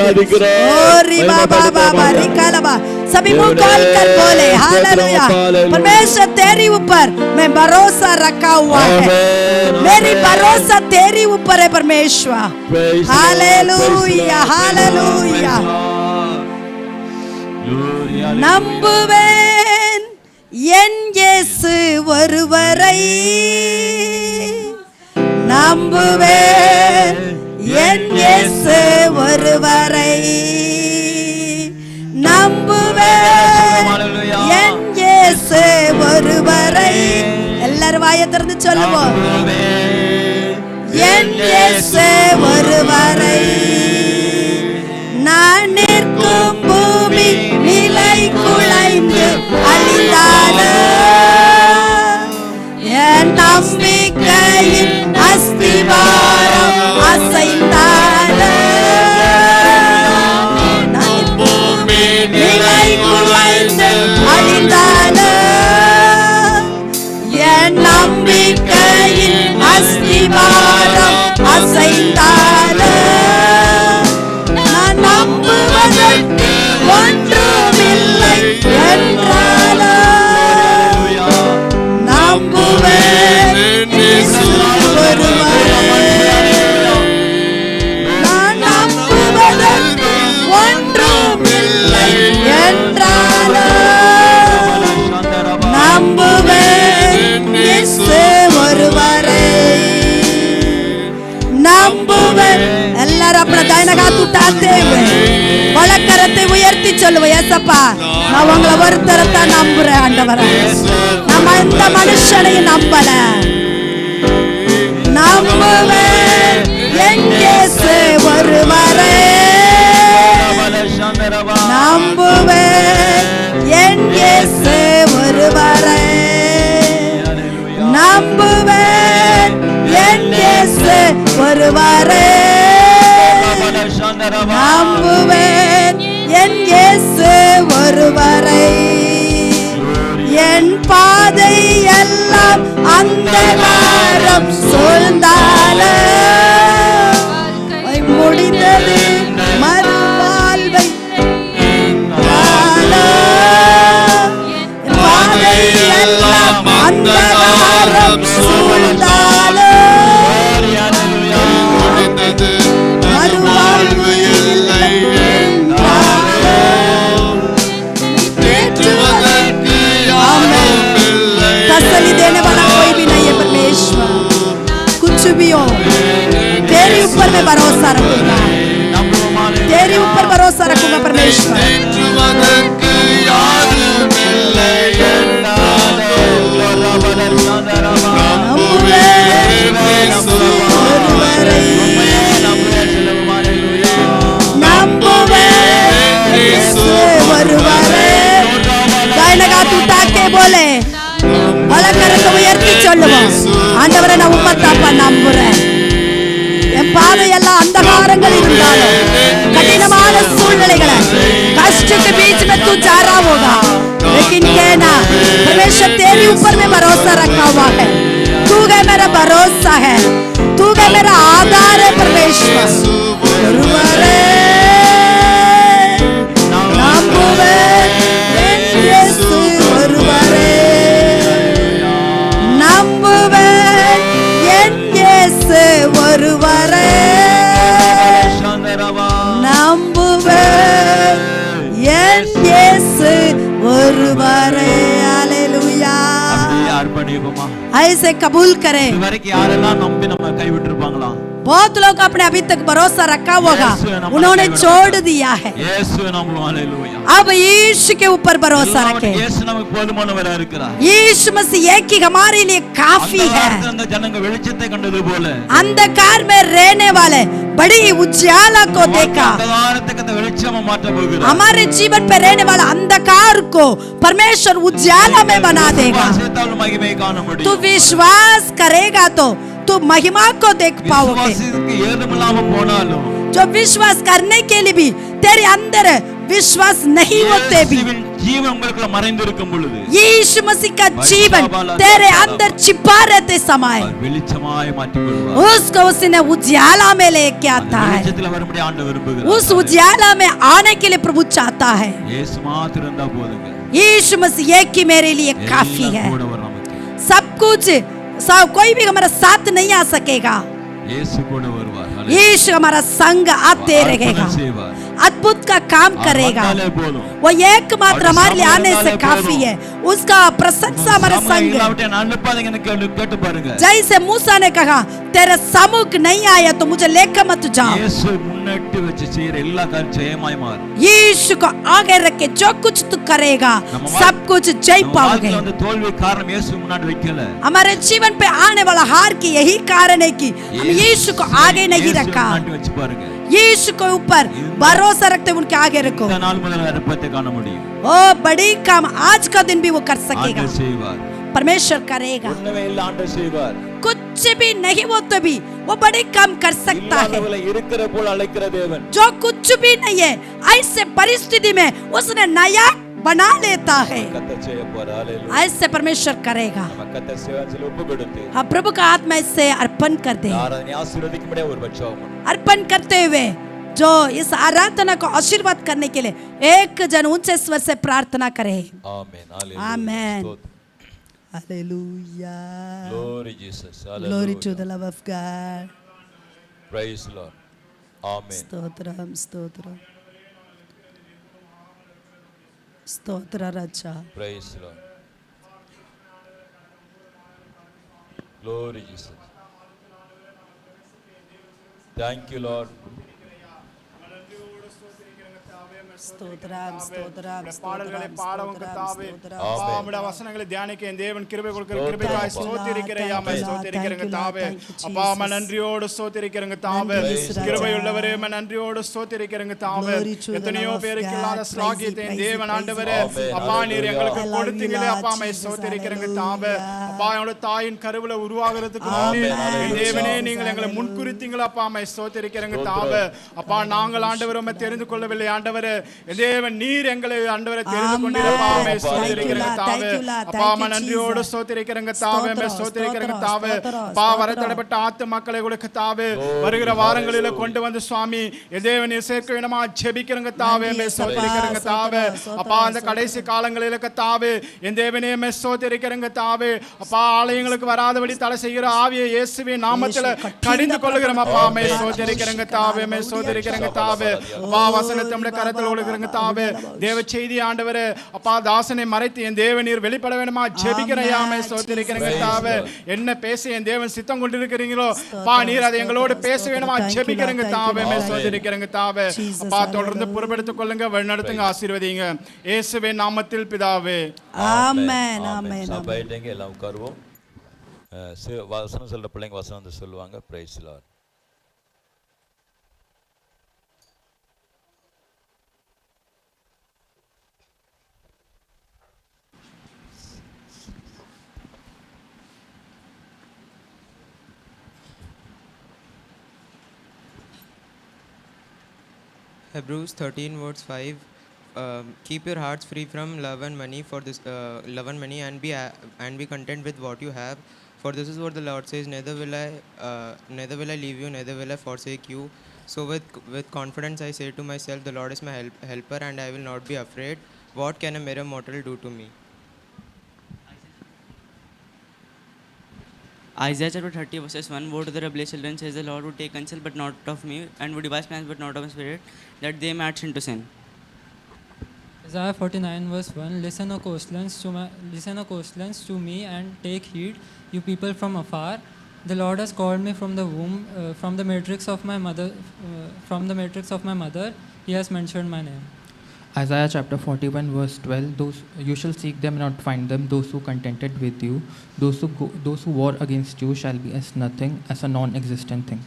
ஓ ரிபா பாபா ரிகலபா सभी मुंह खोल कर बोले हालेलुया परमेश्वर तेरी ऊपर मैं भरोसा रखा हुआ है मेरी भरोसा तेरी ऊपर है परमेश्वर हालेलुया हालेलुया நம்புவேன் என் இயேசு ஒருவரை நம்புவேன் என் இயேசு ஒருவரை நம்புவேன் என் இயேசு ஒருவரை எல்லாரும் வாயை திறந்து சொல்லுவோம் என் இயேசு ஒருவரை நான் நிற்கும் பூமி நிலை குலைந்து அழிந்தாலும் என் நம்பிக்கையின் அஸ்திவாரம் அசைந்தாலும் நிலை குலைந்து அழிந்தாலும் என் நம்பிக்கையின் அஸ்திவாரம் அசைந்தாலும் ஒன்றுமில்லை என்றாலும் நம்புவேன் இயேசு ஒருவரை நான் நம்புவதற்கு ஒன்றுமில்லை என்றாலும் நம்புவேன் இயேசு ஒருவரை நம்புவேன் எல்லாரும் अपना दाहिना हाथ उठाते हुए வலக்கரத்தை உயர்த்தி சொல்லுவோம் ஏசப்பா நான் உங்களை ஒருத்தரத்தை நம்புறேன் ஆண்டவரே நம்ம இந்த மனுஷனையும் நம்பல நம்புவேன் என் இயேசு ஒருவரை நம்புவேன் என் இயேசு ஒருவரை நம்புவேன் என் இயேசு ஒருவரை நம்புவேன் என் இயேசு ஒருவரை என் பாதை எல்லாம் அந்தகாரம் சூழ்ந்தாலும் முடிந்தது மறுவாழ்வை பாதை எல்லாம் அந்தகாரம் சூழ்ந்தாலும் तसल्ली देने वाला कोई भी नहीं है परमेश्वर कुछ भी हो तेरे ऊपर मैं भरोसा रखूंगा பரமேஸ்வரன்.
தேற்றுவதற்கு யாரும் இல்லை என்றாலும் நம்புவேன் இயேசு ஒருவரை.
நம்புவேன் இயேசு ஒருவரை. கையில தூட்டாக்கே போலே வலக்கரத்தை உயர்த்தி சொல்லுவோம், ஆண்டவரை நான் உம்மத்தாப்பா நம்புறேன். என் பாதையெல்லாம் अंधकारங்கள் இருந்தாலும் कठिनமான சூழ்நிலைகளை कष्ट के बीच में तू जा रहा होगा, लेकिन कहना परमेश्वर तेरे ऊपर में भरोसा रखा हुआ है. तू है मेरा भरोसा है, तू है मेरा आधार है परमेश्वर. ஒருவரே நம்புவேன் இயேசு ஒருவரே. நம்புவேன் இயேசு ஒருவரே. நம்புவேன் இயேசு ஒருவரே. हालेलुया. ऐसे कबूल करें.
யாரெல்லாம் நம்பி நம்ம கைவிட்டிருப்பாங்களா?
बहुत लोग अपने अभी तक भरोसा रखा होगा, उन्होंने छोड़ दिया है. अब यीशु के ऊपर भरोसा रखें. यीशु मसीह एक ही हमारे लिए काफी है. अंधकार में रहने वाले बड़ी उजाला को देखा. हमारे जीवन पे रहने वाला अंधकार को परमेश्वर उजाला में बना देगा. तू विश्वास करेगा तो तू महिमा को देख पाओगे. जो विश्वास करने के लिए भी तेरे अंदर विश्वास नहीं होते भी, यीशु मसीह का जीवन तेरे अंदर छिपा रहते समय उसको उसने उजाला में लेके आता है. उस उजाला में आने के लिए प्रभु चाहता है. यीशु मसीह एक ही मेरे लिए काफी है. सब कुछ कोई भी हमारा साथ नहीं आ सकेगा. यीशु हमारा संग आते रहेगा, अद्भुत का काम करेगा. वो एकमात्र हमारे लिए आने से काफी है. उसका प्रशंसा हमारे संग. जैसे मूसा ने कहा तेरा सम्मुख नहीं आया तो मुझे लेकर मत जाओ. यीशु को आगे रख के जो कुछ तू करेगा सब कुछ जय पाओगे. हमारे जीवन पे आने वाला हार की यही कारण है कि हम यीशु को आगे नहीं रखा. यीशु के ऊपर भरोसा रखते उनके आगे रखो. ओ बड़ी काम आज का दिन भी वो कर सकेगा. परमेश्वर करेगा. कुछ भी नहीं हो तो भी वो बड़ी काम कर सकता है. जो कुछ भी नहीं है ऐसे परिस्थिति में उसने नया बना लेता है. ऐसे परमेश्वर करेगा. हाँ, प्रभु का आत्मा इससे अर्पण कर दे. अर्पण करते हुए जो इस आराधना को आशीर्वाद करने के लिए एक जन ऊंचे स्वर से प्रार्थना करे. आमेन. Hallelujah.
Glory Jesus.
Glory to the love of God.
Praise Lord. Amen.
Stotram stotram स्तोत्र राजा.
Praise Lord. Glory Jesus. Thank you Lord.
Stotram stotram
பாடல்களை பாடவும் கர்த்தாவே
ஆமென்.
உம்முடைய வசனங்களை தியானிக்க என் தேவன் கிருபை கொடுக்கிற கிருபையாய் ஸ்தோத்திரிக்கிறேன். ஆமென். ஸ்தோத்திரிக்கிறேன் கர்த்தாவே. அப்பா உம்மை நன்றியோடு ஸ்தோத்திரிக்கிறேன் கர்த்தாவே. கிருபையுள்ளவரே உம்மை நன்றியோடு ஸ்தோத்திரிக்கிறேன் கர்த்தாவே. எத்தனையோ பேருக்கு இல்லாத ஸ்லாகியத்தை என் தேவன் ஆண்டவரே அப்பா நீர் எங்களுக்கு கொடுத்தீங்களே அப்பா உம்மை ஸ்தோத்திரிக்கிறேன் கர்த்தாவே. அப்பா என்னோட தாயின் கருவில உருவாகிறதுக்கு முன்னே என் தேவனே நீங்கள் எங்களை முன்குறித்தீங்களே அப்பா உம்மை ஸ்தோத்திரிக்கிறேன் கர்த்தாவே. அப்பா நாங்கள் ஆண்டவரை உம்மை தெரிந்து கொள்ளவில்லை ஆண்டவரே. தேவன் நீர் எங்களை ஆண்டவரை தெரிந்து கொண்டீரப்பா உம்மை ஸ்தோத்திரிக்கிறேன் கர்த்தாவே. அப்பா உம்மை நன்றியோடு ஸ்தோத்திரிக்கிறேன் கர்த்தாவே. உம்மை ஸ்தோத்திரிக்கிறேன் கர்த்தாவே. அப்பா வரத்தடப்பட்ட ஆத்துமக்களை கூட கர்த்தாவே வருகிற வாரங்களில கொண்டு வந்து சுவாமி என் தேவன் சேர்க்க வேணுமா ஜெபிக்கிறேன் கர்த்தாவே. உம்மை ஸ்தோத்திரிக்கிறேன் கர்த்தாவே. அப்பா அந்த கடைசி காலங்களில கர்த்தாவே என் தேவனே உம்மை ஸ்தோத்திரிக்கிறேன் கர்த்தாவே. அப்பா ஆலயங்களுக்கு வராதபடி தடை செய்கிற ஆவியை இயேசுவின் நாமத்தில கடிந்து கொள்ளுகிறோம் அப்பா. உம்மை ஸ்தோத்திரிக்கிறேன் கர்த்தாவே. உம்மை ஸ்தோத்திரிக்கிறேன் கர்த்தாவே. அப்பா வசனத்தை உம்முடைய கரத்தில் கொடுக்குறங்க தாவே தேவ செய்தி ஆண்டவரே அப்பா தாசனை மறைத்து என் தேவ நீர் வெளிப்பட வேணுமா ஜெபிக்கிறையாமே ஸ்தோத்திரிக்கிறங்க தாவே என்ன பேச என் தேவன் சித்தம் கொண்டிருக்கிறீங்களோ அப்பா நீர் அதை எங்களோடு பேச வேணுமா ஜெபிக்கிறங்க தாவே ஸ்தோத்திரிக்கிறங்க தாவே அப்பா தொடர்ந்து பொறுப்பெடுத்துக் கொள்ளுங்க வழிநடத்துங்க ஆசீர்வதிங்க இயேசுவின் நாமத்தில் பிதாவே
ஆமென் ஆமென்
சபையிட்டங்க எல்லாம் உட்காருவோம். வசனம் சொல்ற பிள்ளைங்க வசனம் வந்து சொல்லுவாங்க. Price the Lord.
Hebrews 13 verse 5 keep your hearts free from love and money and be content with what you have, for this is what the Lord says, neither will I leave you, neither will I forsake you. So with confidence I say to myself, the Lord is my helper and I will not be afraid. What can a mere mortal do to me?
Isaiah chapter 30 verses 1, woe to the rebellious children, says the Lord, would take counsel but not of me, and would devise plans but not of my spirit, that they may march into sin.
Isaiah 49 verse 1, listen, O coastlands to me and take heed, you people from afar. The Lord has called me from the womb, from the matrix of my mother, he has mentioned my name.
Isaiah chapter 41 verse 12, you shall seek them and not find them, those who contended with you, those who war against you shall be as nothing, as a non-existent thing.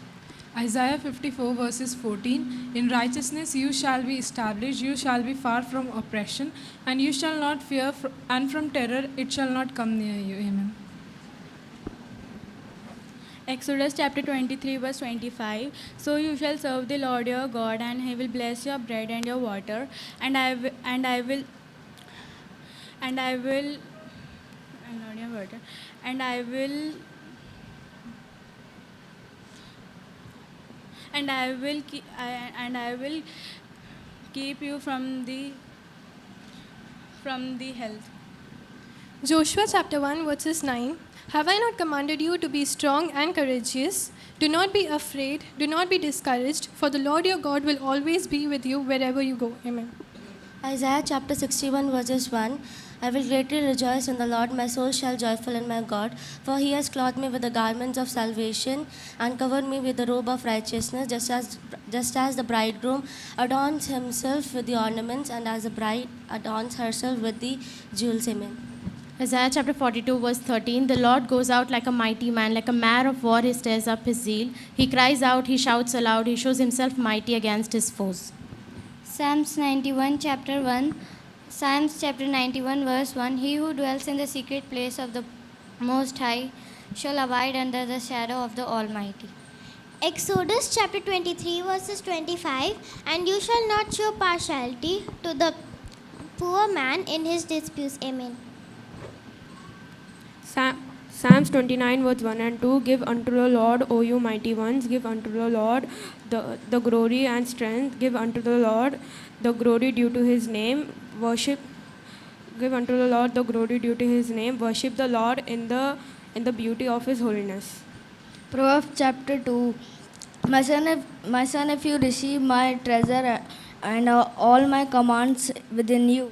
Isaiah 54 verses 14, in righteousness you shall be established, you shall be far from oppression, and you shall not fear, and from terror it shall not come near you. Amen.
Exodus chapter 23 verse 25, so you shall serve the Lord your God, and he will bless your bread and your water, and I will keep you from the health.
Joshua chapter 1 verses 9, have I not commanded you to be strong and courageous? Do not be afraid, do not be discouraged, for the Lord your God will always be with you wherever you go. Amen.
Isaiah chapter 61 verses 1, I will greatly rejoice in the Lord, my soul shall joyful in my God, for he has clothed me with the garments of salvation and covered me with the robe of righteousness, just as the bridegroom adorns himself with the ornaments, and as the bride adorns herself with the jewels. Amen.
Isaiah chapter 42 verse 13, the Lord goes out like a mighty man, like a man of war, he stirs up his zeal. He cries out, he shouts aloud, he shows himself mighty against his foes.
Psalms chapter 91 verse 1, he who dwells in the secret place of the Most High shall abide under the shadow of the Almighty.
Exodus chapter 23 verses 25, and you shall not show partiality to the poor man in his disputes. Amen.
Psalms 29 verse 1 and 2, give unto the Lord, O you mighty ones, give unto the Lord the glory and strength, give unto the Lord the glory due to his name, give unto the Lord the glory due to his name, worship the Lord in the beauty of his holiness.
Proverbs chapter 2, my son, if you receive my treasure and all my commands within you.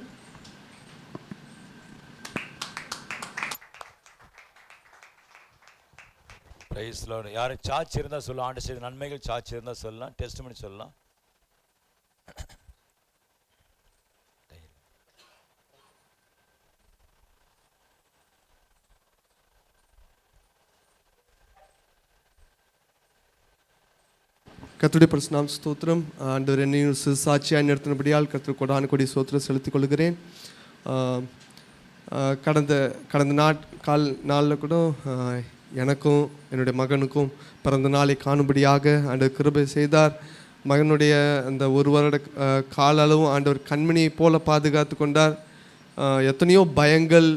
Price the Lord. யாருக்கு சாட்சி இருந்தா சொல்லலாம், ஆண்டு செய்த நன்மைகள் சாட்சி இருந்தா சொல்லலாம், டெஸ்டிமனி சொல்லலாம்.
கர்த்தருடைய பரிசுநாம ஸ்தோத்திரம். ஆண்டவர் என்னையும் சாட்சியாக நிறுத்தினபடியால் கர்த்தருக்கு கொடான கொடி ஸ்தோத்திரம் செலுத்திக் கொள்கிறேன். கடந்த நாளில் கூட எனக்கும் என்னுடைய மகனுக்கும் பிறந்த நாளை காணும்படியாக ஆண்டவர் கிருபை செய்தார். மகனுடைய அந்த ஒரு வருட கால அளவும் ஆண்டவர் கண்மணியை போல பாதுகாத்து கொண்டார். எத்தனையோ பயங்கள்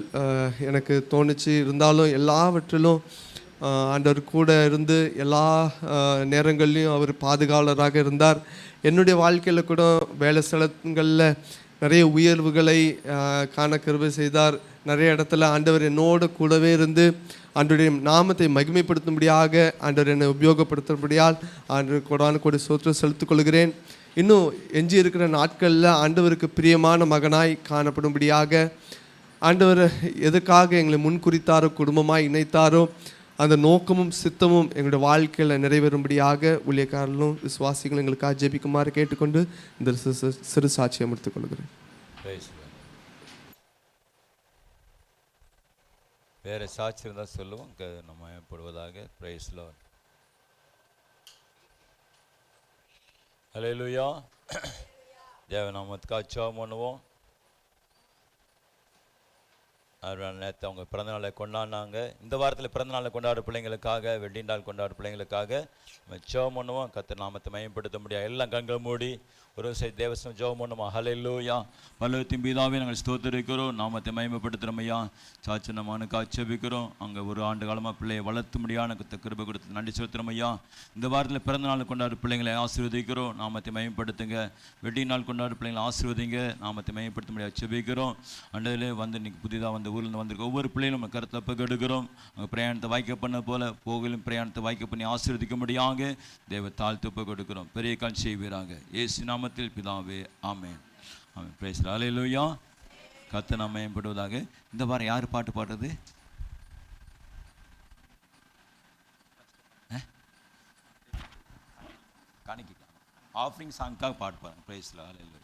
எனக்கு தோணுச்சு, இருந்தாலும் எல்லாவற்றிலும் ஆண்டவர் கூட இருந்து எல்லா நேரங்கள்லையும் அவர் பாதுகாவலராக இருந்தார். என்னுடைய வாழ்க்கையில் கூட வேலை ஸ்தலங்களில் நிறைய உயர்வுகளை காண கிருபை செய்தார். நிறைய இடத்துல ஆண்டவர் என்னோட கூடவே இருந்து ஆண்டவருடைய நாமத்தை மகிமைப்படுத்தும்படியாக ஆண்டவர் என்னை உபயோகப்படுத்தும்படியால் ஆண்டவர் கொடான கொடி ஸ்தோத்திரம் செலுத்திக் கொள்கிறேன். இன்னும் எஞ்சி இருக்கிற நாட்களில் ஆண்டவருக்கு பிரியமான மகனாய் காணப்படும்படியாக ஆண்டவர் எதுக்காக எங்களை முன்குறித்தாரோ, குடும்பமாய் இணைத்தாரோ, அந்த நோக்கமும் சித்தமும் எங்களுடைய வாழ்க்கையில் நிறைவேறும்படியாக ஊழியக்காரர்களும் விசுவாசிகளும் எங்களுக்காக ஜெபிக்குமாறு கேட்டுக்கொண்டு இந்த சிறு சாட்சியை முடித்துக் கொள்கிறேன்.
வேற சாட்சி இருந்தால் சொல்லுவோம், நம்ம மயப்படுவதாக. Price Lord. ஹல்லேலூயா. தேவநாமத்துக்கு ஜெபம் பண்ணுவோம். நேற்று அவங்க பிறந்தநாளை கொண்டாடினாங்க. இந்த வாரத்தில் பிறந்தநாளை கொண்டாடுற பிள்ளைங்களுக்காக, வெட்டிங் நாள் கொண்டாடுற பிள்ளைங்களுக்காக நம்ம ஜெபம் பண்ணுவோம். கர்த்தர் நாமத்தை மகிமைப்படுத்த முடியாது. எல்லாம் கண்களை மூடி ஒரு தேவசனம் ஜெபம் பண்ணுவோம். ஹல்லேலூயா. பரலோகத்தின் பிதாவே, நாங்கள் ஸ்தோத்திரிக்கிறோம், நாமத்தை மகிமைப்படுத்துகிறோம் ஐயா. சாட்சி நம்ம ஜெபிக்கிறோம். அங்கே ஒரு ஆண்டு காலமாக பிள்ளையை வளர்த்து முடியாத கிருபை கொடுத்து நன்றி செலுத்துகிறோம் ஐயா. இந்த வாரத்தில் பிறந்த நாள் கொண்டாடுற பிள்ளைங்களை ஆசீர்வதிக்கிறோம், நாமத்தை மகிமைப்படுத்துங்க. வெட்டிங் நாள் கொண்டாடுற பிள்ளைங்களை ஆசீர்வதிங்க, நாமத்தை மகிமைப்படுத்த முடியாது ஜெபிக்கிறோம். அண்டதில் வந்து இன்னைக்கு புதிதாக வந்து ஊரில் வந்திருக்க ஒவ்வொரு பிள்ளைகளும் நம்ம கருத்தை பகெடுக்கிறோம். அங்கே பிரயாணத்தை வாய்க்க பண்ண போல போகலும் பிரயாணத்தை வாய்க்க பண்ணி ஆசீர்வதிக்க முடியாங்க தேவ தாழ்த்து கொடுக்கிறோம். பெரிய கால் செய்வீராக இயேசு நாமத்தில் பிதாவே, ஆமென். ஆமென். Price the Lord. ஹல்லேலூயா. கர்த்தர் நாமம் மகிமைப்படுவதாக. இந்த வாரம் யார் பாட்டு பாடுறது? காணிக்க ஆஃபரிங் சாங்காக பாட்டு பாருங்க. Praise the Lord. ஹல்லேலூயா.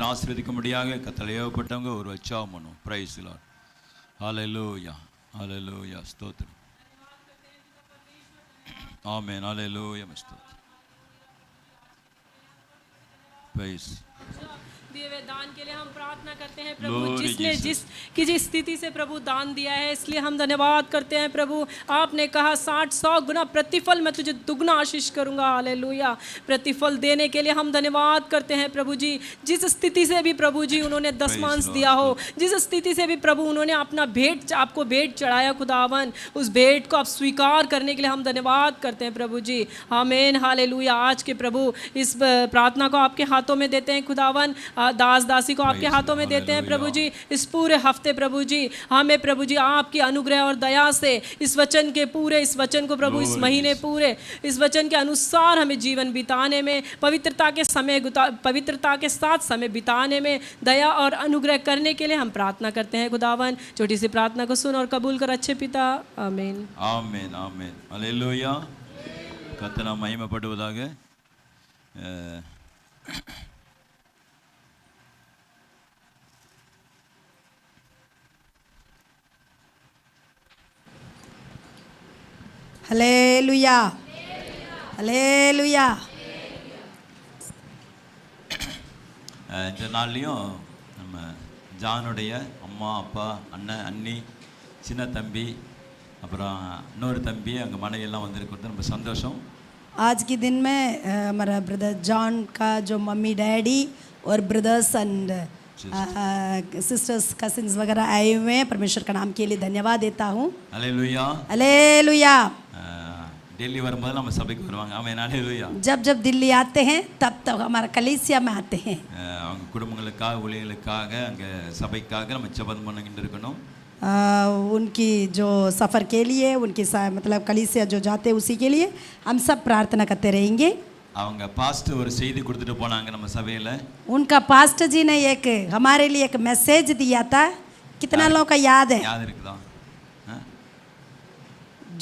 ஆசீர்வதிக்க முடியாத கத்தளையோப்பட்டவங்க ஒரு வச்சாவும் பண்ணுவோம். Price the Lord. ஹalleluya ஹalleluya ஸ்தோத்திரம். ஆமென் ஹalleluya ஸ்தோத்திரம். praise
दिए हुए दान के लिए हम प्रार्थना करते हैं प्रभु, जिसने जिस स्थिति से प्रभु दान दिया है, इसलिए हम धन्यवाद करते हैं प्रभु। आपने कहा 60-100 गुना प्रतिफल मैं तुझे दुगना आशीष करूंगा। हालेलुया। प्रतिफल देने के लिए हम धन्यवाद करते हैं प्रभु जी। जिस स्थिति से भी प्रभु जी उन्होंने दशमांश दिया हो, जिस स्थिति से भी प्रभु उन्होंने अपना भेंट आपको भेंट चढ़ाया खुदावन, उस भेंट को आप स्वीकार करने के लिए हम धन्यवाद करते हैं प्रभु जी। आमीन हालेलुया। आज के प्रभु इस प्रार्थना को आपके हाथों में देते हैं खुदावन, दास दासी को आपके हाथों में देते हैं प्रभु जी। इस पूरे हफ्ते प्रभु जी हमें प्रभु जी आपकी अनुग्रह और दया से इस वचन के पूरे इस वचन को प्रभु इस महीने पूरे इस वचन के अनुसार हमें जीवन बिताने में, पवित्रता के साथ समय बिताने में दया और अनुग्रह करने के लिए हम प्रार्थना करते हैं खुदावन। छोटी सी प्रार्थना को सुन और कबूल कर अच्छे पिता। आमीन
ஆமென் ஆமென் ஹalleluya. கர்த்தர் நாமம் மகிமைப்படுவதாக.
ஹல்லேலூயா ஹல்லேலூயா.
இந்த நாள்லையும் நம்ம ஜானுடைய அம்மா அப்பா அண்ணன் அண்ணி சின்ன தம்பி அப்புறம் இன்னொரு தம்பி அங்கே மனைவியெல்லாம் வந்திருக்கிறது ரொம்ப சந்தோஷம்.
आज के दिन में हमारा ब्रदर जॉन का जो मम्मी डैडी और ब्रदर्स एंड सिस्टर्स कजिन्स वगैरह आए हुए हैं, परमेश्वर का नाम के लिए धन्यवाद देता हूँ।
ஹல்லேலூயா
हालेलुया।
டெல்லி வரும்போது நம்ம சபைக்கு வருவாங்க. ஆமென் ஹல்லேலூயா.
जब जब दिल्ली आते हैं तब तब हमारा कलीसिया में आते हैं।
அவங்க குடும்பங்களுக்காக ஊழியர்களுக்காக அங்கே சபைக்காக நம்ம ஜெபம் பண்ணிக்கிட்டு இருக்கணும்.
उनकी जो सफ़र के लिए उनकी मतलब कलीसिया जो जाते हैं उसी के लिए हम सब प्रार्थना करते रहेंगे।
அவங்க பாஸ்டர் ஒரு செய்தி கொடுத்துட்டு போனாங்க நம்ம சபையில்.
उनका पास्टर जी ने एक हमारे लिए एक मैसेज दिया था। कितना लोगों का याद है?
याद இருக்குதா?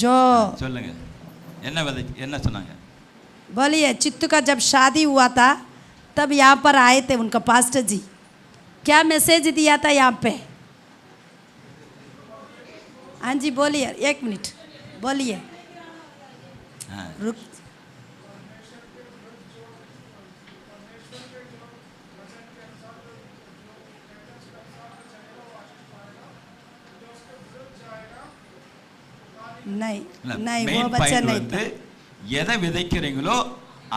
जो
சொல்லுங்க என்ன சொன்னாங்க?
बोलिए। चित्तू का जब शादी हुआ था तब यहाँ पर आए थे उनका पास्टर जी। क्या मैसेज दिया था यहाँ पे? हाँ जी बोलिए, एक मिनट बोलिए। रुक नहीं नहीं वो बच्चा नहीं था।
எதை விதைக்கிறீங்களோ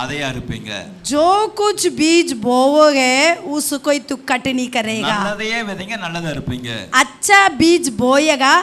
அதை அறுப்பீங்க.
जो कुछ बीज बोओगे उसको ही तू कट नहीं करेगा।
நல்லதையே விதைங்க நல்லதை அறுப்பீங்க.
अच्छा बीज बोएगा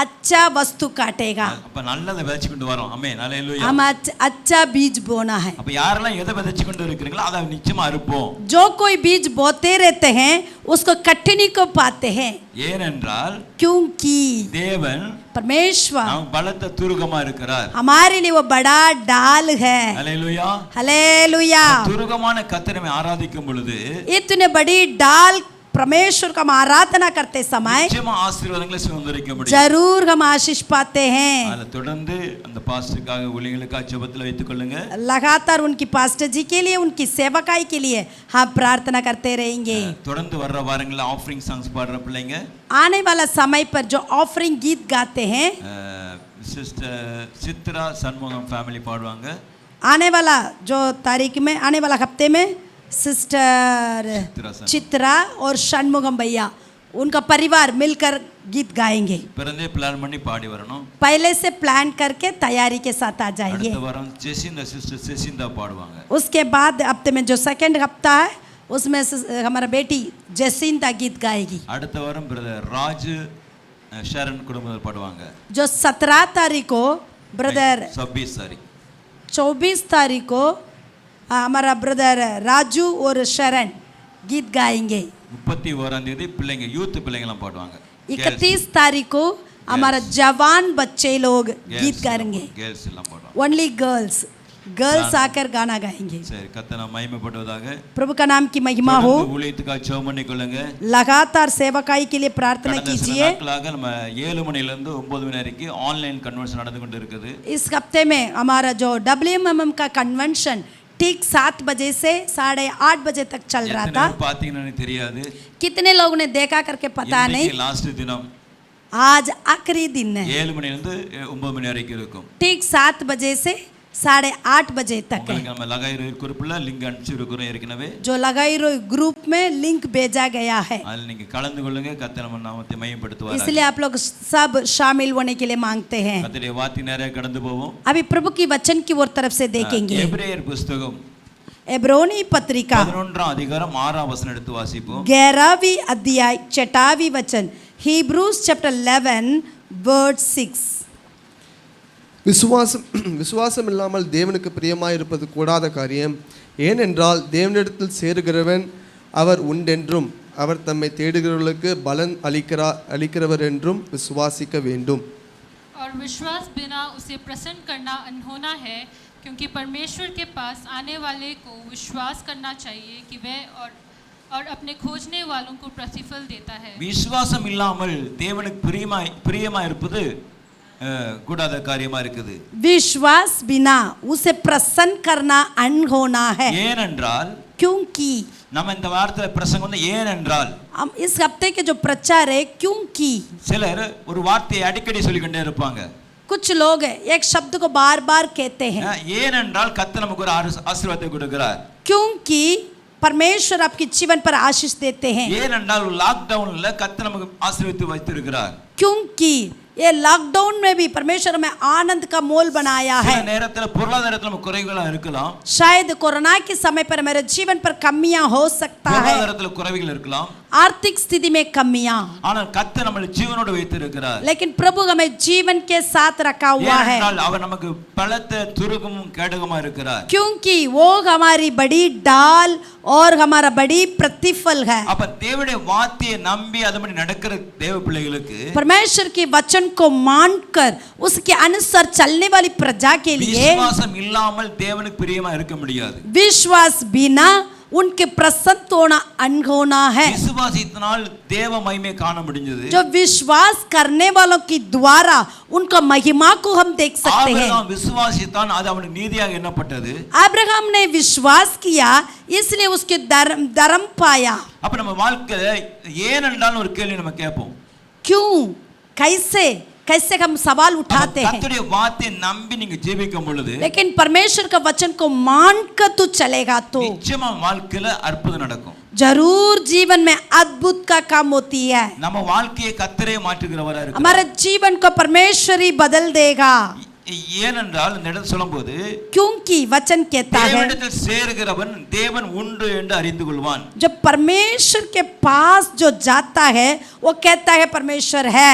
अच्छा वस्तु काटेगा।
அப்ப நல்லதை விதைச்சிட்டு வரோம். ஆமென் ஹல்லேலூயா.
हम अच्छा बीज बोना है।
அப்ப யாரெல்லாம் எதை விதைச்சிட்டு இருக்கீங்களோ அதை நிச்சயமா அறுப்போம்.
जो कोई बीज बोते रहते हैं उसको कटनी को पाते हैं।
ஏனென்றால்
क्योंकि
தேவன்
परमेश्वर
அவன் பலத்த துருகமா இருக்கிறார்.
हमारे लिए वो बड़ा ढाल है।
ஹல்லேலூயா
हालेलुया।
துருகமான கர்த்தரை ஆராதிக்கும் பொழுது
इतने बड़ी ढाल परमेश्वर का हम आराधना करते समय
நிச்சயமா ஆசீர்வாதங்களை சுதந்தரிக்க முடியும்.
जरूर हम आशीष पाते हैं।
அத தொடர்ந்து அந்த பாஸ்டருக்காக ஊழியர்களுக்காக ஜெபத்துல வைத்துக் கொள்ளுங்க.
लगातार उनकी पास्टर जी के लिए उनकी सेवकाई के लिए हम प्रार्थना करते रहेंगे।
தொடர்ந்து வர்ற வாரங்கள்ல ஆஃபரிங் சாங்ஸ் பாடுற பிள்ளைங்க
आने वाला समय पर जो ऑफरिंग गीत गाते हैं
सिस्टर சித்ரா சண்முகம் ஃபேமிலி பாடுவாங்க.
आने वाला जो तारीख में आने वाला हफ्ते में सिस्टर चित्रा और षणमुगम भैया उनका परिवार मिलकर गीत गाएंगे।
பிறந்தே பிளான் பண்ணி பாடி வரணும்.
पहले से प्लान करके तैयारी के साथ आ जाइए।
அடுத்த வாரம் ஜெசிந்தா சிஸ்டர் ஜெசிந்தா பாடுவாங்க.
उसके बाद हफ्ते में जो सेकंड हफ्ता है उसमें हमारा बेटी जसिंता गीत गाएगी।
அடுத்த வாரம் பிரதர் ராஜ் ஷரன் குடும்பத்தார் பாடுவாங்க.
जो 17 तारीख को ब्रदर 24 तारीख को हमारा ब्रदर राजू और शरण गीत गाएंगे।
31 தேதி பிள்ளைங்க யூத் பிள்ளைங்கலாம் பாடுவாங்க.
31 तारीख को हमारा जवान बच्चे लोग गीत गाएंगे।
गर्ल्स எல்லாம் பாடுவாங்க.
ओनली गर्ल्स आकर गाना गाएंगे।
சரி கர்த்தர் நாம மகிமைப்படுவதாக.
प्रभु का नाम की महिमा हो।
ஊழியத்துக்காக ஜெபம் பண்ணிக்கொள்ளுங்க.
लगातार सेवकाई के लिए प्रार्थना कीजिए।
நம்ம 7 மணில இருந்து 9 மணி வரைக்கும் ஆன்லைன் கன்வென்ஷன் நடந்து கொண்டு இருக்குது.
इस हफ्ते में हमारा जो WMM का कन्वेंशन ठीक 7 बजे से 8:30 बजे तक चल रहा था।
பாத்தீங்கன்னு தெரியாது.
कितने लोगों ने देखा करके पता नहीं।
लास्ट दिनम
आज आखिरी दिन है
7 மணியிலிருந்து 9 மணி வரைக்கும் இருக்கும்.
ठीक 7 बजे से 8:30 बजे तक है.
உங்களுக்கு நம்ம லகாயிரோ குறிப்புல லிங்க் அனுப்பிச்சு இருக்கிறோம் ஏற்கனவே.
जो लगाइरो ग्रुप में लिंक भेजा गया है.
அதில் நீங்க கலந்து கொள்ளுங்க. கர்த்தர் நம்ம நாமத்தை மகிமைப்படுத்துவார்.
इसलिए आप लोग सब शामिल होने के लिए मांगते हैं.
கர்த்தருடைய வார்த்தை நேரே கடந்து போவோம்.
अभी प्रभु की वचन की ओर तरफ से देखेंगे.
எபிரேயர் புத்தகம்
एब्रोनी पत्रिका
11 அதிகாரம் 6 வசனம் எடுத்து வாசிப்போம்.
11वीं अध्याय 6वीं वचन Hebrews chapter 11 verse 6.
விசுவாசம் இல்லாமல் தேவனுக்கு பிரியமாயிருப்பது கூடாத காரியம். ஏனென்றால் தேவனிடத்தில் சேருகிறவன் அவர் உண்டென்றும் அவர் தம்மை தேடுகிறவர்களுக்கு பலன் அளிக்கிறவர் என்றும் விசுவாசிக்க வேண்டும்.
और विश्वास बिना उसे प्रसन्न करना अनहोना है, क्योंकि परमेश्वर के पास आने वाले को विश्वास करना चाहिए कि वह और अपने खोजने वालों को प्रतिफल देता है.
விசுவாசம் இல்லாமல் தேவனுக்கு பிரியமாய் இருப்பது கூடாத காரியமா இருக்குது.
विश्वास बिना उसे प्रसन्न करना अनहोना है.
ஏனென்றால்
क्योंकि
நம்ம இந்த வார்த்தை பிரசங்கம் வந்து ஏனென்றால்
हम इस हफ्ते के जो प्रचार है क्योंकि
சிலர் ஒரு வார்த்தையை அடிக்கடி சொல்லிக்கொண்டே இருப்பாங்க.
कुछ लोग एक शब्द को बार बार कहते हैं.
ஏனென்றால் கர்த்தர் நமக்கு ஒரு ஆசீர்வாதத்தை கொடுக்கிறார்.
क्योंकि परमेश्वर आपके जीवन पर आशीष देते हैं.
ஏனென்றால் லாக்டவுன்ல கர்த்தர் நமக்கு ஆசீர்வாதத்தை வைத்திருக்கிறார்.
क्योंकि ये लॉकडाउन में भी परमेश्वर में आनंद का मोल बनाया है.
சில நேரத்துல பொருளாதாரத்துல நமக்கு குறைகளா இருக்கலாம்.
शायद कोरोना के समय पर मेरे जीवन पर कमियां हो सकता है.
பொருளாதாரத்துல குறைகள் இருக்கலாம்.
आर्थिक स्थिति में कमियां.
ஆனால் கர்த்தர் நம்மை ஜீவனோடு வைத்திருக்கிறார்.
लेकिन प्रभु हमें जीवन के साथ रखा हुआ है.
ஏனென்றால் அவர் நமக்கு பலத்த துருகமும் கேடகமா இருக்கிறார்.
क्योंकि वो हमारी बड़ी ढाल और हमारा बड़ी प्रतिफल है.
அப்ப தேவனுடைய வார்த்தையை நம்பி அதன்படி நடக்கிற தேவ பிள்ளைகளுக்கு
परमेश्वर के वचन को मानकर उसके अनुसार चलने वाली प्रजा के लिए
விசுவாசம் இல்லாமல் தேவனுக்கு பிரியமா இருக்க முடியாது.
विश्वास बिना उनके प्रसन्न होना अनहोना है.
விசுவாசத்தினால் தேவ மகிமை காண முடிஞ்சது.
जो विश्वास करने वालों की द्वारा उनका महिमा को हम देख सकते हैं.
ஆபிரகாம் விசுவாசித்தான், அது அவனுக்கு நீதியாக எண்ணப்பட்டது.
अब्राहम ने विश्वास किया इसलिए उसके धर्म पाया.
அப்ப நம்ம வாழ்க்கையில ஏனென்றால் ஒரு கேள்வி நம்ம கேட்போம்.
क्यों कैसे हम सवाल उठाते हैं.
கர்த்தருடைய வார்த்தையை நம்பி நீங்க ஜீவிக்கும் பொழுது
लेकिन परमेश्वर का वचन को मानकर तू चलेगा तो
நிச்சயமா வாழ்க்கையில அற்புதம் நடக்கும்.
जरूर जीवन में अद्भुत का काम होती है.
நம்ம வாழ்க்கையை கர்த்தரே மாற்றுகிறவரா இருக்கிறார்.
हमारे जीवन को परमेश्वर ही बदल देगा.
ஏனென்றால் இந்த இடத்துல சொல்லும்போது
क्योंकि वचन कहता है
தேவனிடத்தில் சேருகிறவன் தேவன் உண்டு என்று அறிந்து கொள்வான்.
जब परमेश्वर के पास जो जाता है वो कहता है परमेश्वर है.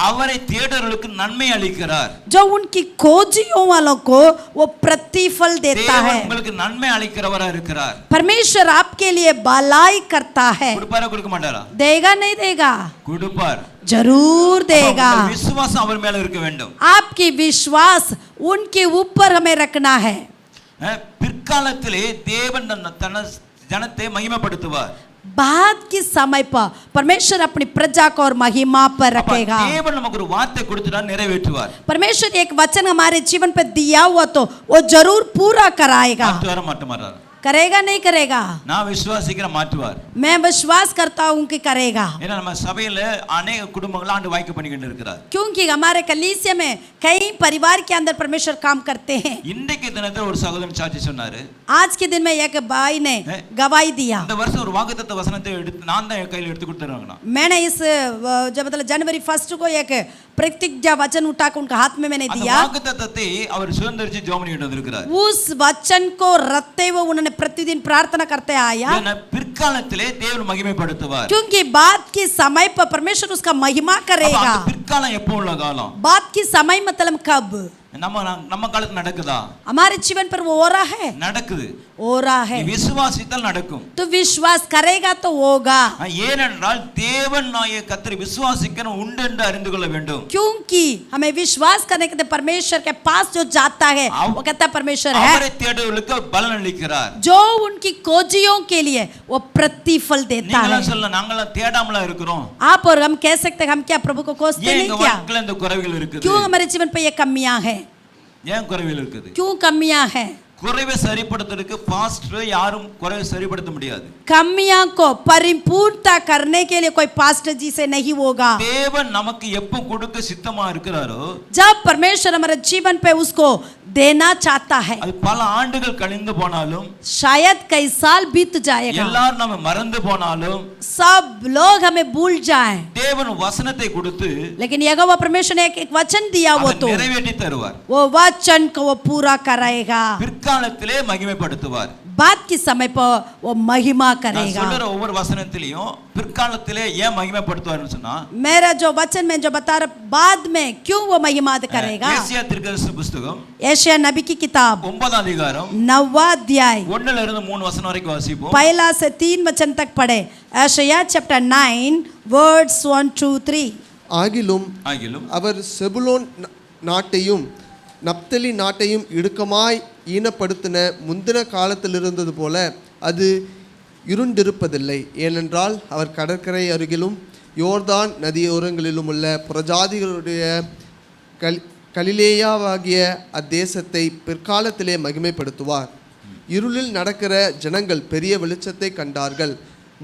அவரை தேடுறவர்களுக்கு நன்மை அளிக்கிறார்.
जो उनकी खोजियों वालों को वो प्रतिफल देता है.
தேவன் உங்களுக்கு நன்மை அளிக்கிறவரா இருக்கிறார்.
परमेश्वर आपके लिए भलाई करता है.
கொடுப்பாரா கொடுக்க மாட்டாரா?
देगा नहीं देगा?
கொடுப்பார்.
जरूर देगा.
விசுவாசம் அவர் மேல இருக்க வேண்டும்.
आपकी विश्वास उनके ऊपर हमें रखना है.
பிற்காலத்திலே தேவன் தன் ஜனத்தை மகிமைப்படுத்துவார்.
बाद के समय पर परमेश्वर अपनी प्रजा को और महिमा पर रखेगा.
தேவன் நமக்கு ஒரு வார்த்தை கொடுத்துட்டா நிறைவேற்றுவார்.
परमेश्वर एक वचन हमारे जीवन पर दिया हुआ तो वो जरूर पूरा कराएगा.
மாற்றுவாரா மாட்ட மாட்டாரா?
करेगा नहीं करेगा?
நான் விசுவாசிக்கிறேன் மாற்றுவார்.
मैं विश्वास करता हूं कि करेगा.
ஏன்னா நம்ம சபையில अनेक குடும்பங்கள் ஆண்டு வாய்க்க பண்ணிக்கிட்டு இருக்கிறார்.
क्योंकि हमारे कलीसिया में कई परिवार के अंदर परमेश्वर काम करते हैं.
இன்றைக்கு தினத்துல ஒரு சகோதரன் சாட்சி சொன்னாரு.
आज के दिन में एक भाई ने गवाही दिया.
இந்த வருஷம் ஒரு வாக்குத்தத்த வசனத்தை எடுத்து நான் தான் என் கையில எடுத்து கொடுத்துறாங்கனா.
मैंने इस जब मतलब जनवरी 1 को एक प्रतिज्ञा वचन उठाकर उनके हाथ में मैंने दिया.
அந்த வாக்குத்தத்தத்தை அவர் சுதந்திரிச்சு ஜெபம் பண்ணிட்டு வந்திருக்கிறார்.
उस वचन को रखते हुए उन्होंने प्रतिदिन प्रार्थना करते आया.
பிற்காலத்திலே தேவன் மகிமைப்படுத்துவார்.
क्योंकि बाद के समय पर परमेश्वर उसका महिमा करेगा.
அந்த பிற்காலம் எப்போ உள்ள காலம்?
बाद की समय मतलब कब?
நம்ம காலத்துல நடக்குதா?
हमारे जीवन पर वो हो रहा है.
நடக்குது.
हो रहा है.
விசுவாசித்தால் நடக்கும்.
तो विश्वास करेगा तो होगा.
ஏனென்றால் தேவன் நாய கர்த்தரை விசுவாசிக்கணும் உண்டு என்று அறிந்து கொள்ள வேண்டும்.
क्योंकि हमें विश्वास करने के लिए परमेश्वर के पास जो जाता है वो कहता है परमेश्वर है.
அவரை தேடுவர்களுக்கு பலன் அளிக்கிறார்.
जो उनकी खोजियों के लिए वो प्रतिफल देता है.
நீங்க சொல்ல நாங்கள தேடாமலா இருக்கிறோம்.
आप और हम कह सकते हैं हम क्या प्रभु को खोजते नहीं क्या?
வாழ்க்கையில இந்த குறைகள் இருக்குது.
क्यों हमारे जीवन पे ये कमियां हैं?
ஏன் குறைகள் இருக்குது?
क्यों कमियां हैं?
குறைவை சரிப்படுத்துறதுக்கு பாஸ்டர் யாரும் குறைவை சரிப்படுத்த முடியாது.
कमियां को परिपूर्णता करने के लिए कोई पास्टर जी से नहीं होगा.
தேவன் நமக்கு எப்போ கொடுக்க சித்தமா இருக்கிறாரோ,
जब परमेश्वर हमारे जीवन पे उसको देना चाहता है,
அது பல ஆண்டுகள் கழிந்து போனாலும்,
शायद कई साल बीत जाएगा,
எல்லாரும் நம்ம மறந்து போனாலும்,
सब लोग हमें भूल जाएं,
தேவன் வசனத்தை கொடுத்து,
लेकिन यहोवा परमेश्वर ने एक वचन दिया, वो तो
நிறைவேற்றி தருவார்.
वो वचन को वो पूरा कराएगा,
பிற்காலத்திலே மகிமைப்படுத்துவார்.
बाद के समय पर वो महिमा
நான்
करेगा.
சொல்ற ஒவ்வொரு வசனத்திலையும் பிற்காலத்திலே ஏன் மகிமைப்படுத்துவார்னு சொன்னா,
मेरा जो वचन में जो बता रहा बाद में क्यों वो महिमा करेगा.
ஏசாயா தீர்க்கதரிசி புத்தகம்
यशायाह नबी की किताब
9 அதிகாரம்
9वां अध्याय
1 ல இருந்து 3 வசனம் வரைக்கும் வாசிப்போம்.
पहला से 3 वचन तक पढ़े. यशायाह चैप्टर 9 वर्ड्स 1 2 3.
ஆகிலும் அவர் செபுலோன் நாட்டையும் நப்தலி நாட்டையும் இடுக்கமாய் ஈனப்படுத்தின முந்தின காலத்தில் இருந்தது போல அது இருண்டிருப்பதில்லை. ஏனென்றால் அவர் கடற்கரை அருகிலும் யோர்தான் நதியோரங்களிலும் உள்ள புறஜாதிகளுடைய கலிலேயாவாகிய அத்தேசத்தை பிற்காலத்திலே மகிமைப்படுத்துவார். இருளில் நடக்கிற ஜனங்கள் பெரிய வெளிச்சத்தை கண்டார்கள்.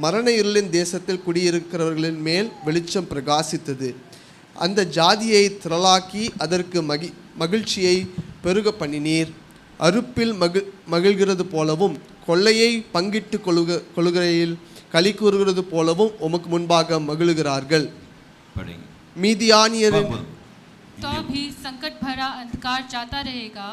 மரண இருளின் தேசத்தில் குடியிருக்கிறவர்களின் மேல் வெளிச்சம் பிரகாசித்தது. அந்த ஜாதியை திரளாக்கி அதற்கு மகிழ்ச்சியை பெருக பண்ணினீர். அறுப்பில் மகிழ்கிறது போலவும் கொள்ளையை பங்கிட்டு கொள்ளுகையில் களி கூறுகிறது போலவும் உமக்கு முன்பாக மகிழுகிறார்கள். மீதியானியர்
तो भी संकट भरा अंधकार जाता रहेगा.